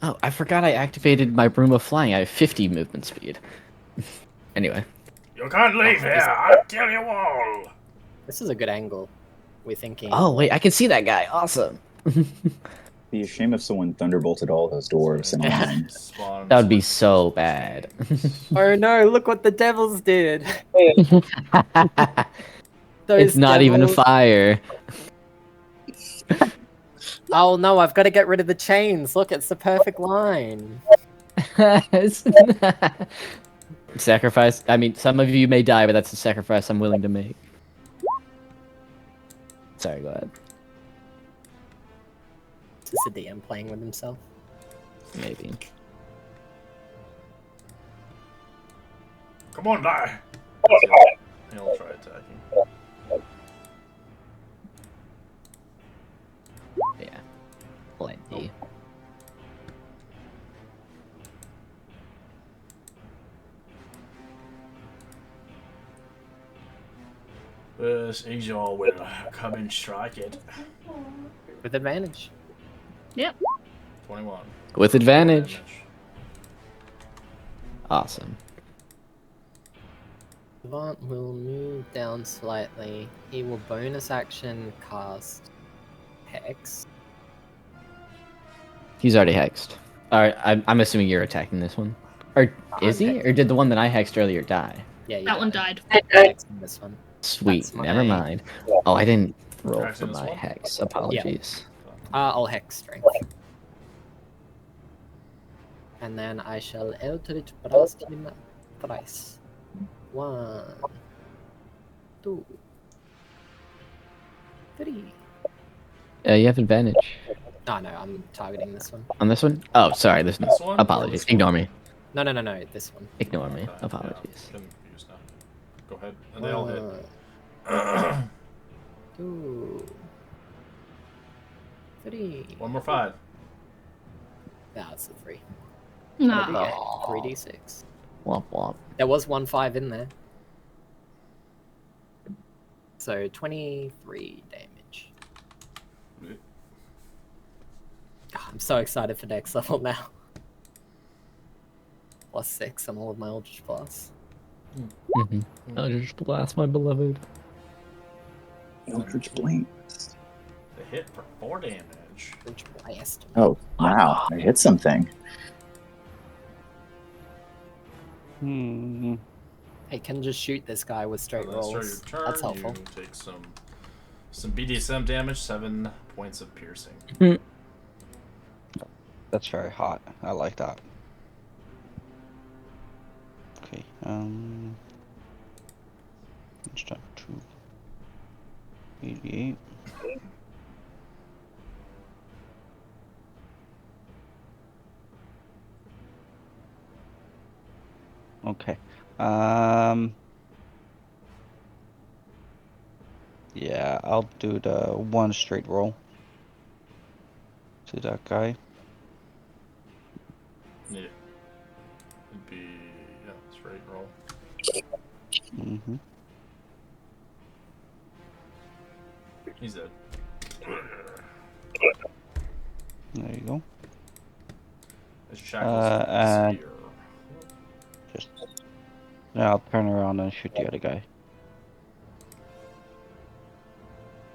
Oh, I forgot I activated my Broom of Flying. I have 50 movement speed. Anyway. You can't leave here! I'll kill you all! This is a good angle. We're thinking. Oh, wait, I can see that guy. Awesome. Be a shame if someone thunderbolted all those dwarves in a line. Spawn That would be so bad. Oh no! Look what the devils did. Those It's not even a devils- fire. Oh no! I've got to get rid of the chains. Look, it's the perfect line. Sacrifice. I mean, some of you may die, but that's a sacrifice I'm willing to make. Sorry, go ahead. Is this a DM playing with himself? Maybe. Come on, die! He'll try attacking. Yeah. Plenty. This angel will come and strike it. With advantage. 21. With advantage. Awesome. Savant will move down slightly. He will bonus action cast Hex. He's already hexed. Alright, I'm assuming you're attacking this one. Or is he? hexed. Or did the one that I hexed earlier die? Yeah, you That one died. died. Hexing this one. Sweet, That's my- never mind. Oh, I didn't roll Hexing for this my one? hex. Apologies. I'll hex strength. And then I shall Eldritch Blast him thrice. 1, 2, 3. You have advantage Oh no, I'm targeting this one. on this one. Oh, sorry. This one. This one or Apologies. this one? Ignore me. No, this one. Ignore me. Okay, Apologies. Yeah, I'm confused now. Go ahead. And they all hit. 2, 3. One more 5. Yeah, it's a 3. Nah. 3d6. Womp womp. There was 1 5 in there. So 23 damage. Yeah. I'm so excited for next level now. +6 on all of my Eldritch Blast. Oh, just blast, my beloved. Eldritch Blade. They hit for 4 damage. Eldritch Blast. Oh, wow. I hit something. Hmm. Hey, can just shoot this guy with straight That's your rolls. turn. That's helpful. You take some BDSM damage, 7 points of piercing. That's very hot. I like that. Okay. Let's start 288. Okay. Yeah, I'll do the 1 straight roll to that guy. Yeah. It'd be straight roll. Mm-hmm. He's dead. There you go. His shackles and- here. Just now I'll turn around and shoot the other guy.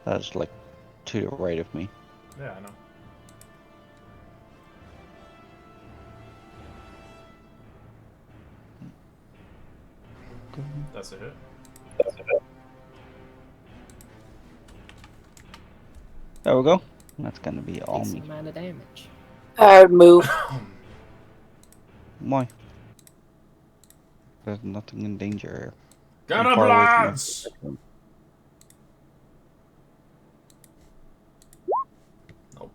That's like to the right of me. Yeah, I know. That's a hit. There we go. That's gonna be all Decent me. amount of damage. I would move. Why? There's nothing in danger. Got I'm a far away from blast! my- Nope.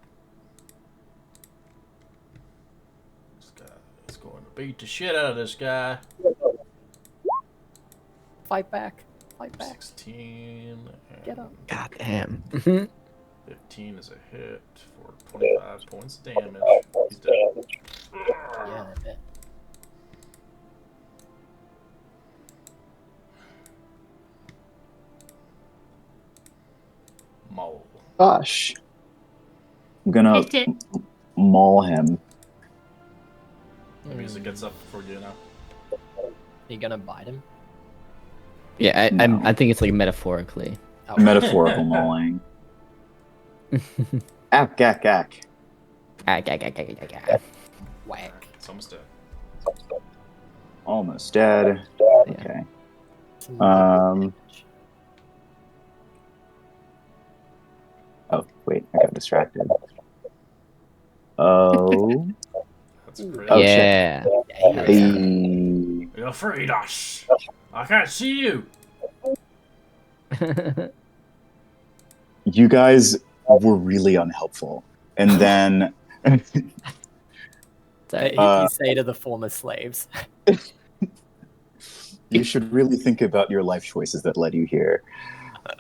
This guy is going to beat the shit out of this guy. Fight back. Fight back. 16. And Get up. God damn. 15 is a hit for 25 points of damage. He's dead. Yeah, I bet. Maul. Gosh. I'm gonna Hit it. maul him. The music gets up before you know. You gonna bite him? Yeah, No. I think it's like metaphorically. Oh, Metaphorical mauling. Ack, ack, ack. whack. It's almost dead. Almost dead. Yeah. Okay. Some good damage. Oh, wait. I got distracted. Oh. That's great. Oh, shit. Yeah. Yeah, he has some- Hey. You're afraid us. I can't see you. You guys were really unhelpful. And then That Uh, you say to the former slaves. you should really think about your life choices that led you here.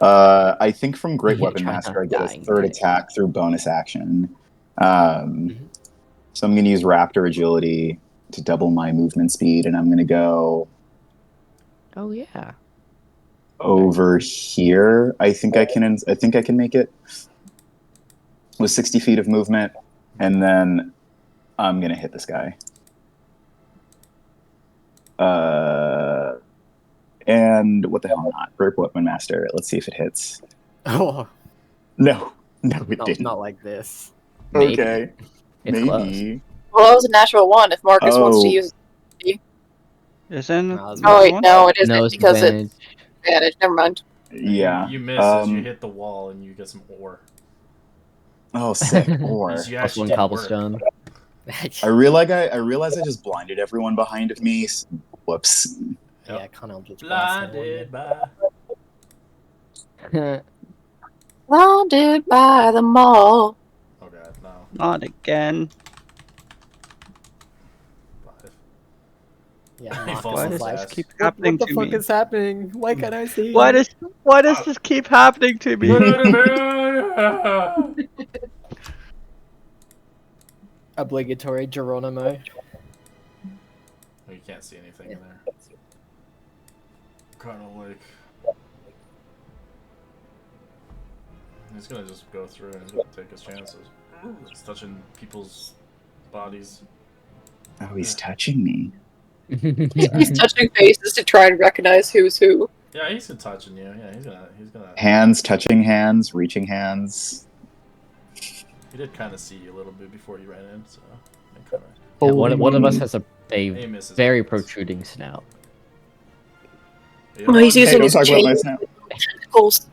I think from Great Yeah, Weapon try Master, not I get a dying, third right? attack through bonus action. Mhm. So I'm going to use Raptor Agility to double my movement speed, and I'm going to go Oh yeah. over here. I think I can make it with 60 feet of movement, and then I'm going to hit this guy. And what the hell not? Great Weapon Master. Let's see if it hits. Oh, No, it no, didn't. not like this. Maybe. Okay, It's maybe. Well, that was a natural one. If Marcus wants to Oh. use. Isn't No, it's Oh wait, one? no, it isn't No, it's because advantage. it's advantage. Never mind. Yeah. You miss as you hit the wall and you get some ore. Oh, sick. Or You Plus actually one did cobblestone. work. I realize I just blinded everyone behind me. Whoops. Yeah, can't help just blast everyone, Blinded by. Blinded by the mall. Oh god, no. Not again. 5. Yeah, He Marcus falls Why on is his does like, this ass. keep what happening the to fuck me? is happening? Why can't I see? Why does this keep happening to me? Obligatory Geronimo. You can't see anything in there. Kind of like. He's gonna just go through and he's gonna take his chances. He's touching people's bodies. Oh, he's touching me. He's touching faces to try and recognize who's who. Yeah, he's touching you. Yeah, he's gonna. Hands touching hands, reaching hands. He did kind of see you a little bit before you ran in, so. Kind of. Yeah, one of us has a He misses. very protruding snout. You Oh, know he's what? using Hey, his don't talk about my chain snap. tentacles.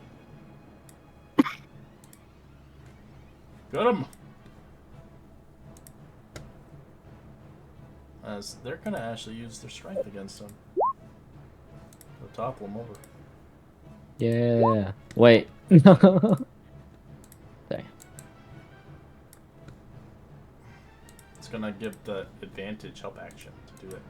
Got him. As they're gonna actually use their strength against him. They'll topple him over. Yeah. Wait. Sorry. It's gonna give the advantage help action to do it.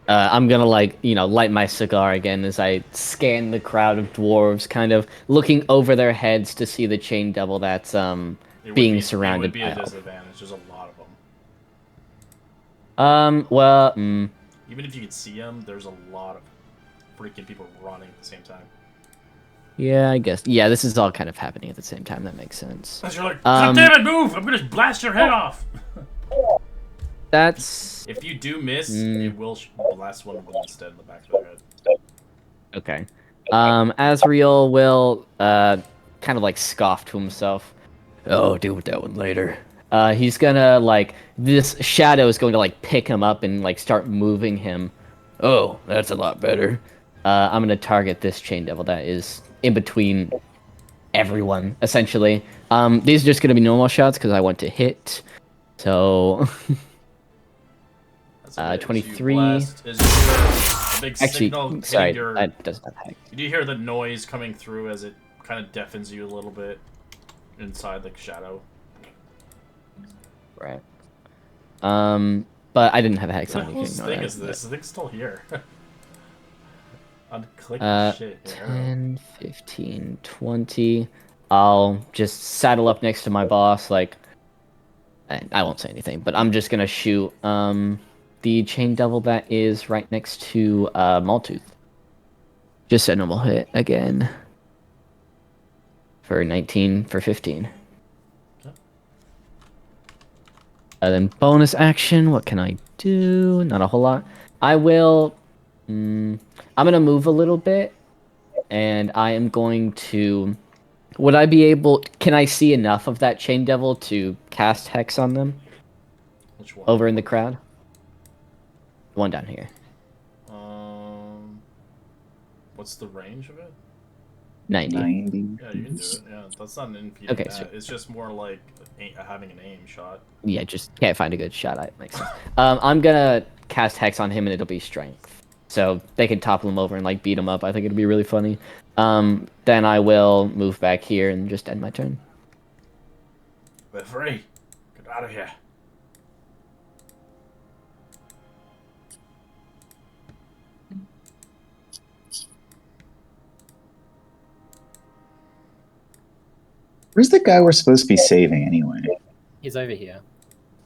I'm gonna light my cigar again as I scan the crowd of dwarves, kind of looking over their heads to see the chain devil that's being surrounded It would be by. a disadvantage. There's a lot of them. Well, Even if you could see them, there's a lot of freaking people running at the same time. yeah, I guess. Yeah, this is all kind of happening at the same time. That makes sense. Because you're like, God damn it, move! I'm gonna blast your head off! That's If you do miss, it will blast one of them instead in the back of their head. okay. Asriel will kind of like scoff to himself. Oh, deal with that one later. He's gonna this shadow is going to pick him up and start moving him. Oh, that's a lot better. I'm gonna target this chain devil that is in between everyone, essentially. These are just gonna be normal shots because I want to hit. So, That's okay. 23. You blast as you hear a big Actually, signal hitting sorry, your... that doesn't have heck. You do hear the noise coming through as it kind of deafens you a little bit inside the shadow. Right. But I didn't have a hex What on. the You hell can ignore thing that. is this? The thing's still here. Unclick shit. Yeah. 10, 15, 20. I'll just saddle up next to my boss, I won't say anything, but I'm just gonna shoot the chain devil that is right next to Maltooth. Just a normal hit again. For 19 for 15. Okay. Then bonus action, what can I do? Not a whole lot. I will I'm gonna move a little bit, and I am going to. Would I be able? Can I see enough of that chain devil to cast hex on them? Which one? Over in the crowd. One down here. What's the range of it? 90. 90. Yeah, you can do it. Yeah, that's not an impeding Okay, that. sweet. It's just more like having an aim shot. Yeah, just can't find a good shot. That makes sense. I'm gonna cast hex on him, and it'll be strength, so they can topple him over and beat him up. I think it'll be really funny. Then I will move back here and just end my turn. We're free. Get out of here. Where's the guy we're supposed to be saving anyway? He's over here.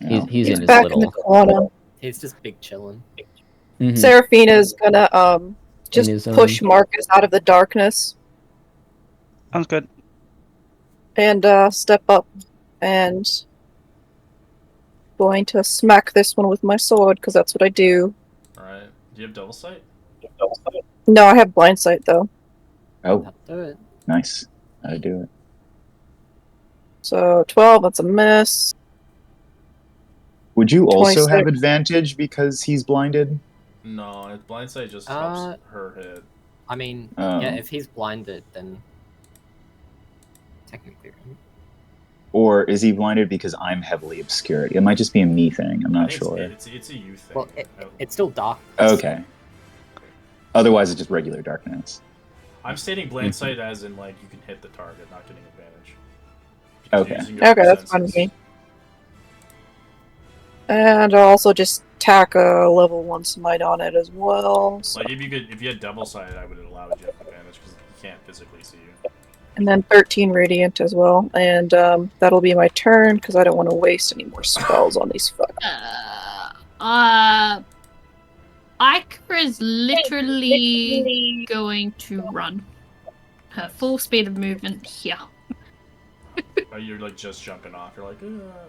Oh. He's in his back in the little. corner. He's just big chillin'. Mhm. Seraphina's gonna just his push Marcus out of the darkness Sounds good. and step up and going to smack this one with my sword because that's what I do. Alright. Do you have double sight? No, I have blind sight though. Oh, That'll do it. nice. I do it. So 12, that's a miss. Would you also 26. have advantage because he's blinded? No, blind sight just helps her hit. I mean, Oh. yeah, if he's blinded, then technically, right? Or is he blinded because I'm heavily obscured? It might just be a me thing. I'm I not think sure. It's a you thing. Well, it's still dark. Okay. Otherwise, it's just regular darkness. I'm stating blind sight as in like you can hit the target, not getting advantage. Okay. Using your Okay, that's fine with senses. me. And I'll also just tack a level 1 smite on it as well. So. Like if you had double sight, I would allow you to have advantage because he can't physically see you. And then 13 radiant as well. And that'll be my turn because I don't want to waste any more spells on these fuckers. Ikra is literally going to run. Her full speed of movement here. Or you're like just jumping off. You're like,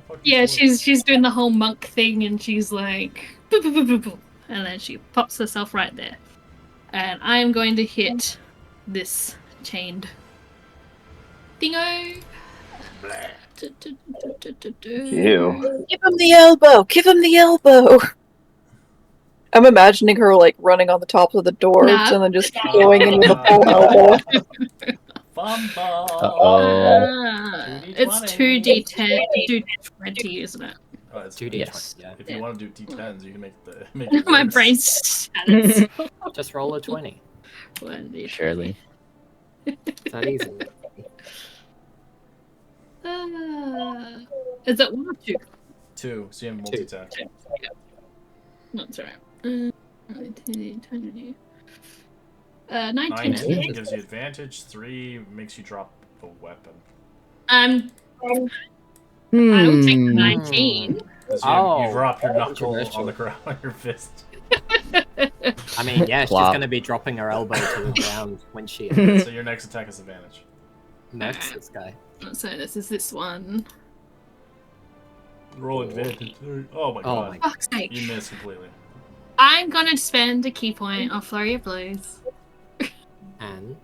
fuck Yeah, this one." she's doing the whole monk thing, and she's like, "Boo, boo, boo, boo, boo," and then she pops herself right there. And I am going to hit this chained thingo. Ew. Give him the elbow! Give him the elbow! I'm imagining her like running on the tops of the doors Nah. and then just going in with a full elbow. Fumble. It's 2d10, 2d20, isn't it? Oh, it's 2d20, Yes. yeah. If you want to do d10s, you can make it My worse. brain shatters. Just roll a 20. 1d20. Surely. It's not easy. Is it 1 or 2? 2, so you have multi-attack. That's alright. 19. 19. 19 gives you advantage. 3 makes you drop a weapon. I will take the 19. 'Cause Oh, you drop your knuckle controversial. on the ground on your fist. I mean, yeah, she's Plop. gonna be dropping her elbow to the ground when she So your next attack has advantage. next this guy. So this is this one. Roll advantage. Oh my Oh god. my Fuck's sake. You missed completely. I'm gonna spend a key point on Flurry of Blows. And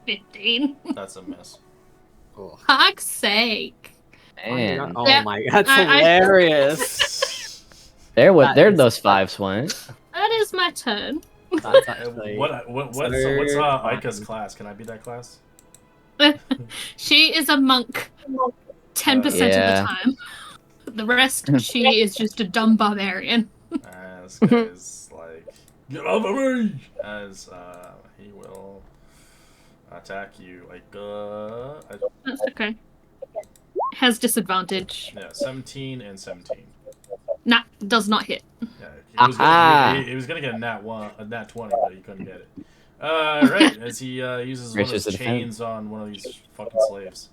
15. That's a miss. oh, Fuck's sake. Man. oh Yeah, my god, that's I- hilarious. There is- those 5s went. That is my turn. That's actually What's so Ika's fun. class? Can I be that class? She is a monk 10% of Yeah. the time. The rest, she is just a dumb barbarian. This guy's like, get off of me! As he will attack you. Like, That's okay. Has disadvantage. yeah, 17 and 17. Nah, does not hit. Yeah, Aha! he was gonna get a nat 20, but he couldn't get it. Right, as he uses one of Riches his to defend. chains on one of these fucking slaves.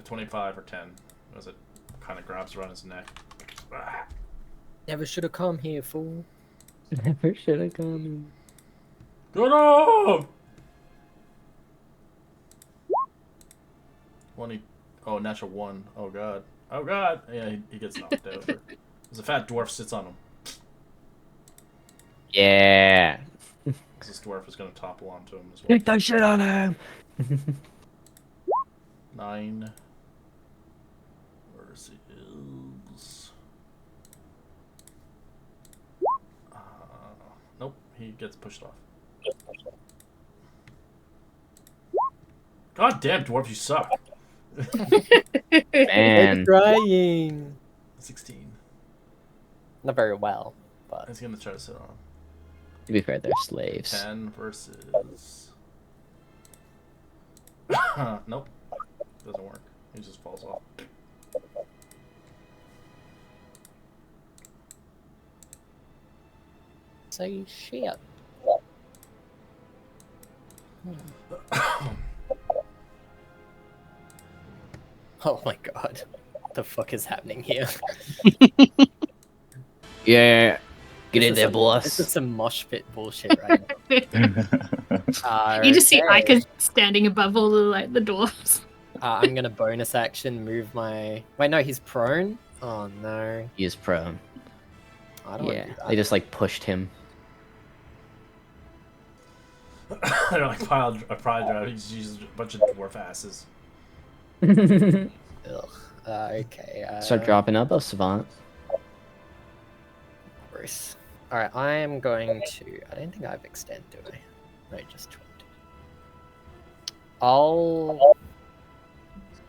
25 or 10. As it kind of grabs around his neck. Ah. Never should have come here, fool. Never should have come. Get off! 20. Oh, natural 1. Oh god. Oh god! Yeah, he gets knocked over. There's a fat dwarf sits on him. Yeah. Because this dwarf is going to topple onto him as well. Kick that shit on him. 9 versus. Nope, he gets pushed off. God damn, dwarf, you suck. Man. Trying. 16. Not very well, but He's gonna try to sit on him. To be fair, they're slaves. 10 versus. Nope, doesn't work. He just falls off. say shit. Oh my god. What the fuck is happening here? Yeah. Get This in is there, some- boss. This is some mosh pit bullshit right now. You just see Okay. Ika standing above all the dwarves. I'm gonna bonus action move my. Wait, no, he's prone. Oh no, He is prone. I don't. wanna Yeah. do that. They just like pushed him. They're like a pile drive. He's used a bunch of dwarf asses. Ugh. Okay. Start dropping up, oh savant. Bruce. All right, I am going to. I don't think I have extend, do I? No, just 20. I'll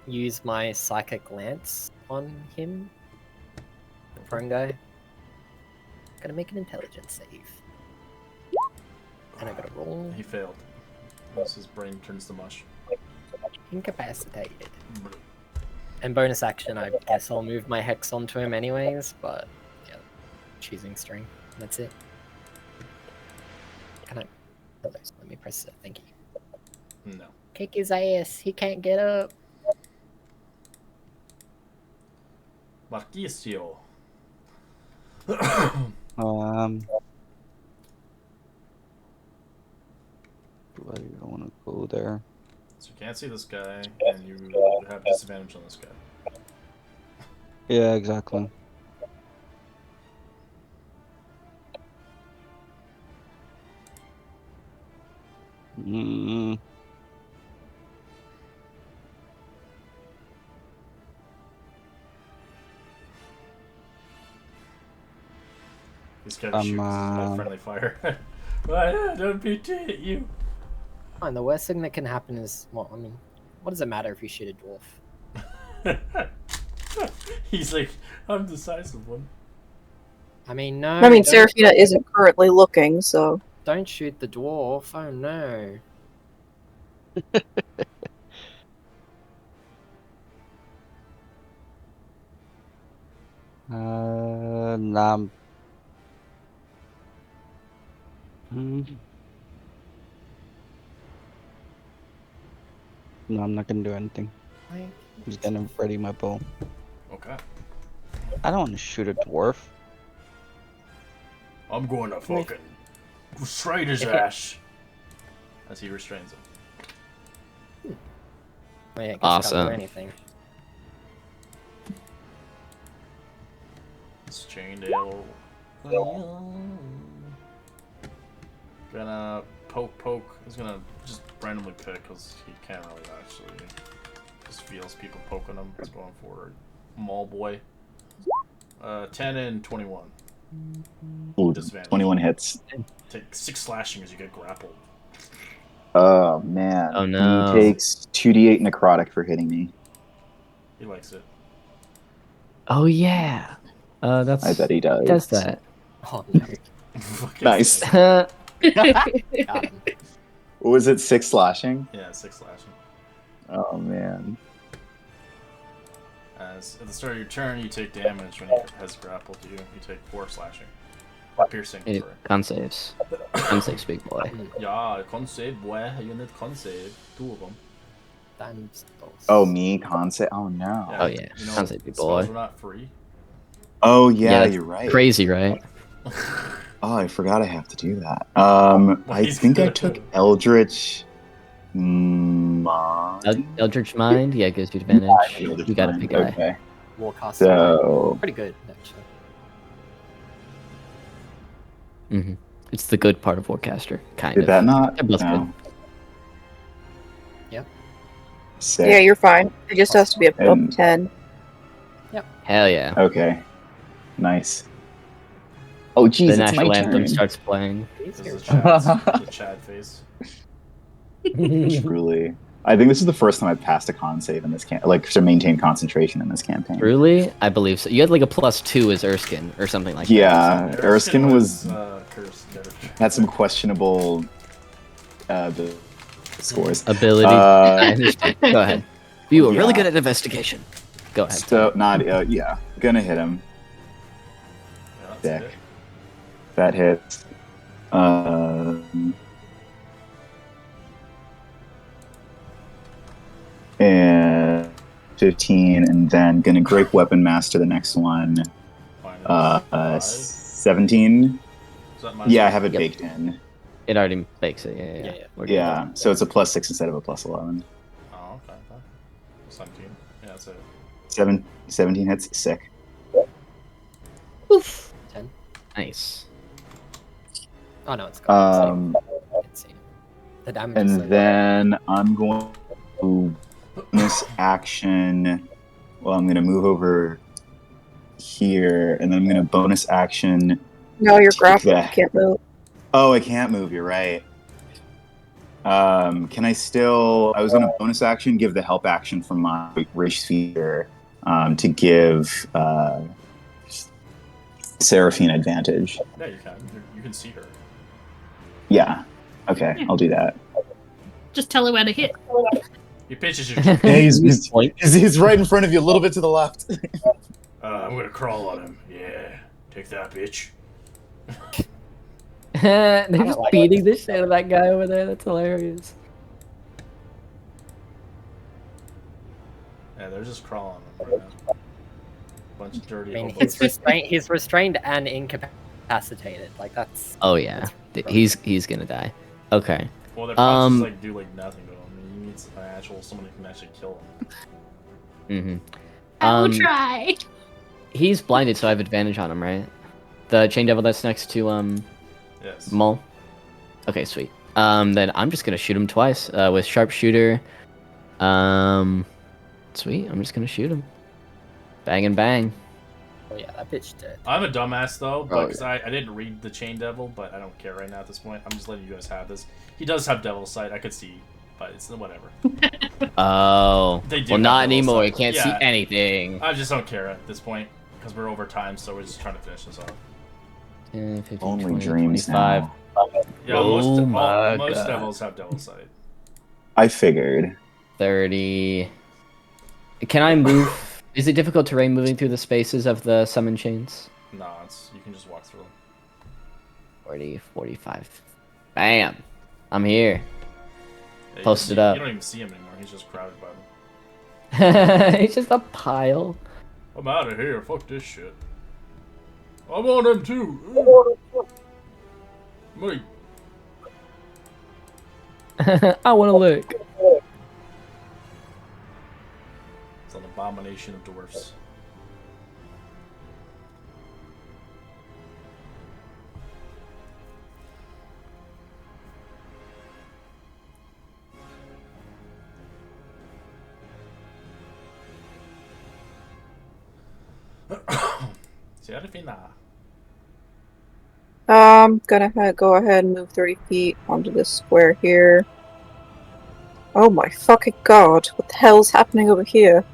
use my psychic lance on him. The prone guy. Gotta make an intelligence save. And I gotta roll. He failed. Unless his brain turns to mush. Incapacitated. And bonus action, I guess I'll move my hex onto him anyways, but yeah, choosing string. That's it. Can I? Oh, let me press it. Thank you. No. Kick his ass. He can't get up. Marquisio. Do I want to go there? So you can't see this guy, and you have disadvantage on this guy. Yeah, exactly. Mm, This guy shoots friendly fire. Don't pity you. And the worst thing that can happen is, well, I mean, what does it matter if you shoot a dwarf? He's like, I'm the size of one. I mean, no. I mean, don't- Seraphina isn't currently looking, so. Don't shoot the dwarf. Oh no. nah. No, I'm not gonna do anything. I'm just gonna ready my bow. Okay. I don't want to shoot a dwarf. I'm going to fucking restrain his Okay. ass. As he restrains him. Oh, yeah, I guess I can't Awesome. do anything. It's Chaindale. Gonna poke. He's gonna just randomly pick because he can't really actually. Just feels people poking him. He's going for Maul Boy. 10 and 21. Ooh, Disadvantage. 21 hits. Take 6 slashing as you get grappled. Oh man. Oh, no. He takes 2d8 necrotic for hitting me. He likes it. Oh yeah. That's. I bet he does. He does that. Oh no. Fucking Nice. Got him. What was it? 6 slashing? Yeah, 6 slashing. Oh man. As at the start of your turn, you take damage when he has grappled you. You take 4 slashing. Piercing, Hey, sorry. con saves. Con saves, big boy. Yeah, con save, boy. You need con save. 2 of them. Times those. Oh, me? Concept? Oh no. Oh, yeah. You know, Con save, big spells boy. are not free. Oh yeah, that's you're right. Crazy, right? Oh, I forgot I have to do that. I he's think I good. took Eldritch Mind. Eldritch Mind, yeah, gives you advantage. Eldritch You got a Mind, big guy. Okay. Warcaster. So Pretty good, actually. Mm-hmm. It's the good part of Warcaster, kind did of. that not? They're both No. Yep. Sick. Yeah, you're fine. It just has to be above And- 10. Hell yeah. Okay. Nice. Oh geez, The it's my national anthem turn. starts playing. This is the Chad face. Truly. I think this is the first time I've passed a con save in this like to maintain concentration in this campaign. Truly? I believe so. You had like a +2 as Erskine or something like Yeah, that. Erskine was cursed. had some questionable the scores. Ability. I understand. Go ahead. You were really Yeah. good at investigation. Go ahead. So not yeah, gonna hit him. Yeah, that's Sick. it. That hits. And 15, and then gonna Great Weapon Master the next one. Minus 5. 17. Is that minus Yeah, I five? have it Yep. baked in. It already makes it. Yeah. Yeah. We're good. Yeah, so it's a +6 instead of a +11. Oh, okay. 17. Yeah, that's it. 17 hits. Sick. Oof. 10. Nice. Oh no, it's gone. Um, It's saved. The damage is and so then I'm going to bonus action. Well, I'm gonna move over here, and then I'm gonna bonus action. No, you're Take grappled. You that. can't move. Oh, I can't move. You're right. Can I still? I was going to bonus action give the help action from my rich sphere to give Seraphine advantage. Yeah, you can. You can see her. Yeah. Okay, Yeah. I'll do that. Just tell her where to hit. He pitches your. Yeah, he's right in front of you, a little bit to the left. I'm gonna crawl on him. Yeah, take that, bitch. They're just beating the shit out of that guy over there. That's hilarious. Yeah, they're just crawling on him right now. Bunch of dirty. I mean, hobos. he's restrained and incapacitated. Like that's. Oh yeah, he's gonna die. Okay. Well, their punches do nothing to him. He needs someone who can actually kill him. I will try. He's blinded, so I have advantage on him, right? The chain devil that's next to Yes. Mull. Okay, sweet. Then I'm just gonna shoot him twice with sharpshooter. Sweet. I'm just gonna shoot him. Bang and bang. Oh yeah, that bitch dead. I'm a dumbass though, because I didn't read the chain devil, but I don't care right now at this point. I'm just letting you guys have this. He does have devil's sight. I could see, but it's whatever. Oh. They do well, have not devil's anymore. You sight. can't see Yeah. anything. I just don't care at this point because we're over time, so we're just trying to finish this off. 10, 15, Only 20, dreams 25. now. Yeah, Oh my most God. devils have devil's sight. I figured. 30. Can I move? Is it difficult terrain moving through the spaces of the summon chains? No, you can just walk through them. 40, 45. Bam! I'm here. Yeah, Posted up. You don't even see him anymore. He's just crowded by them. It's just a pile. I'm out of here. Fuck this shit. I'm on them too. Mate. I want to look. It's an abomination of dwarfs. Serafina. I'm gonna go ahead and move 30 feet onto this square here. Oh my fucking god, what the hell's happening over here?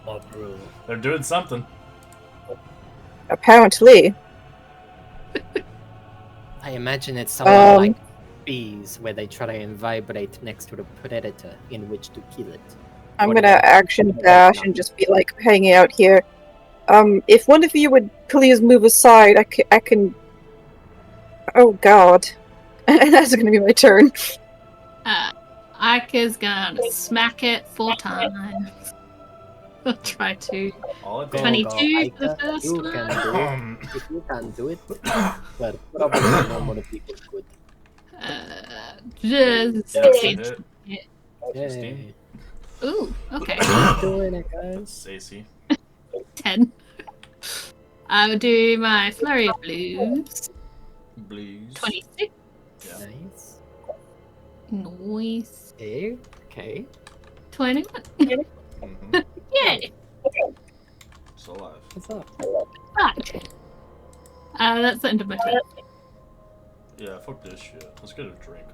Oh, bro. They're doing something. Apparently. I imagine it's something like bees, where they try to vibrate next to the predator in which to kill it. I'm What gonna about- action dash and just be like hanging out here. If one of you would please move aside, I can. Oh god. And that's gonna be my turn. Ika's gonna smack it 4 times. I'll try to. All it Go, 22 Ika. the first You one. can do it. If you can do it, well, probably no more people could. Just Yeah, 16. that's it. Yay. Ooh, okay. Doing it, guys. Stacy. 10. I'll do my flurry of blues. Blues. 26. Yeah. Nice. Nice. Okay. 21. Mm-hmm. Yay! Still alive. What's up? Fuck. That's the end of my turn. Yeah, fuck this shit. Let's get a drink.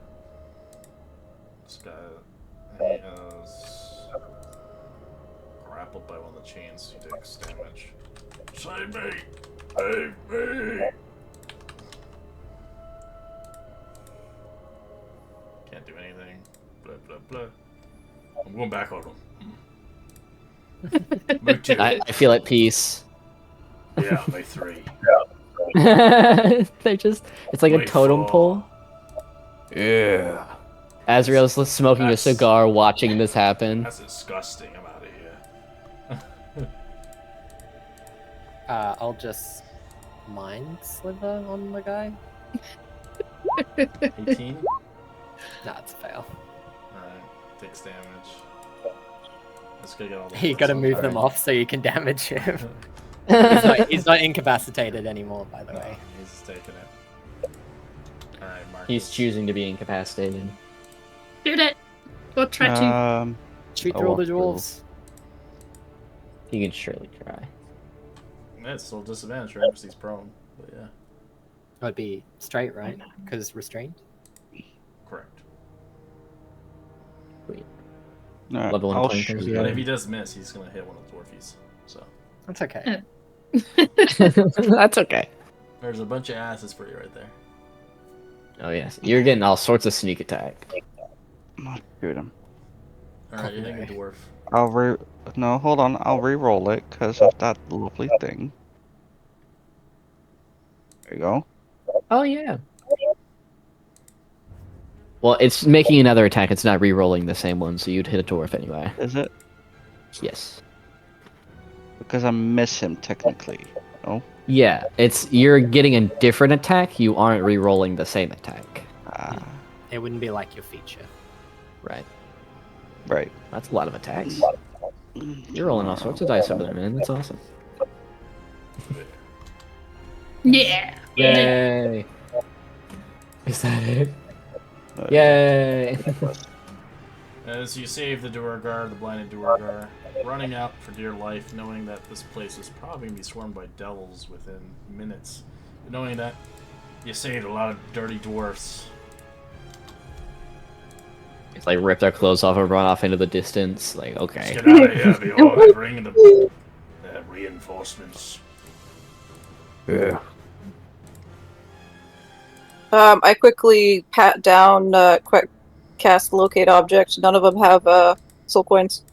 This guy, he is grappled by one of the chains. He takes damage. Save me! Save me! Can't do anything. Blah, blah, blah. I'm going back on him. Move 2. I feel at peace. Yeah, make 3. They're just. It's like a Make totem 4. pole. Yeah. Azrael's smoking a That's- cigar watching this happen. That's disgusting. I'm out of here. I'll just mind sliver on the guy. 18? Nah, it's a fail. Alright, takes damage. Let's go get all the You bullets gotta on move fire. them off so you can damage him. He's He's not incapacitated anymore, by the No, way. he's just taking it. Alright, Marcus. He's choosing to be incapacitated. Shoot it! Or try to. Shoot I'll through all the walk through. dwarves. He can surely try. Yeah, it's still disadvantage, right? Because he's prone. But yeah, It would be straight, right? Because restrained. correct. Alright, Level one I'll playing shoot things, But yeah. if he does miss, he's gonna hit one of the dwarfies. So That's okay. That's okay. there's a bunch of asses for you right there. Oh yes, you're getting all sorts of sneak attack. I'll shoot him. Alright, you're hitting a dwarf. No, hold on. I'll re-roll it because of that lovely thing. There you go. Oh yeah. Well, it's making another attack. It's not re-rolling the same one, so you'd hit a dwarf anyway. Is it? Yes. Because I miss him technically. Oh. Yeah, you're getting a different attack. You aren't re-rolling the same attack. Ah. It wouldn't be like your feature. Right. Right. That's a lot of attacks. You're rolling all sorts of dice over there, man. That's awesome. Yeah. Yay! Is that it? Uh, Yay! As you save the Duergar, the blinded Duergar, running out for dear life, knowing that this place is probably going to be swarmed by devils within minutes. But knowing that you saved a lot of dirty dwarfs. It's like rip their clothes off and run off into the distance. Like, Just okay. get out of here before I bring the reinforcements. Yeah. I quickly pat down, quick cast locate object. None of them have soul coins.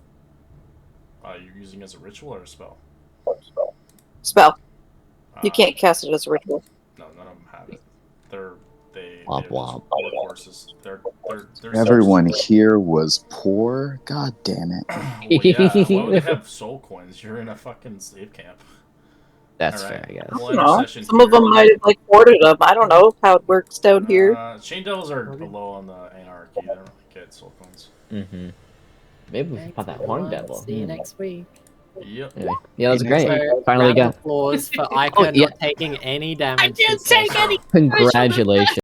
You're using it as a ritual or a spell? Spell. You Uh, can't cast it as a ritual. No, none of them have it. They're Womp just womp. workhorses. They're Everyone here was poor. God damn it. Well, yeah, why would they have soul coins? You're in a fucking slave camp. That's Alright. fair, I guess. We'll I end don't our know. session Some of here. them might have like hoarded them. I don't know how it works down here. Chain devils are below on the anarchy. They don't really get soul coins. Mm-hmm. Maybe we can pop that horn devil. See you next week. Yep. Anyway, yeah, that was See you great. next So, Finally round of got. applause for Ica Oh, yeah. not taking any damage. I didn't this take session. any. Congratulations.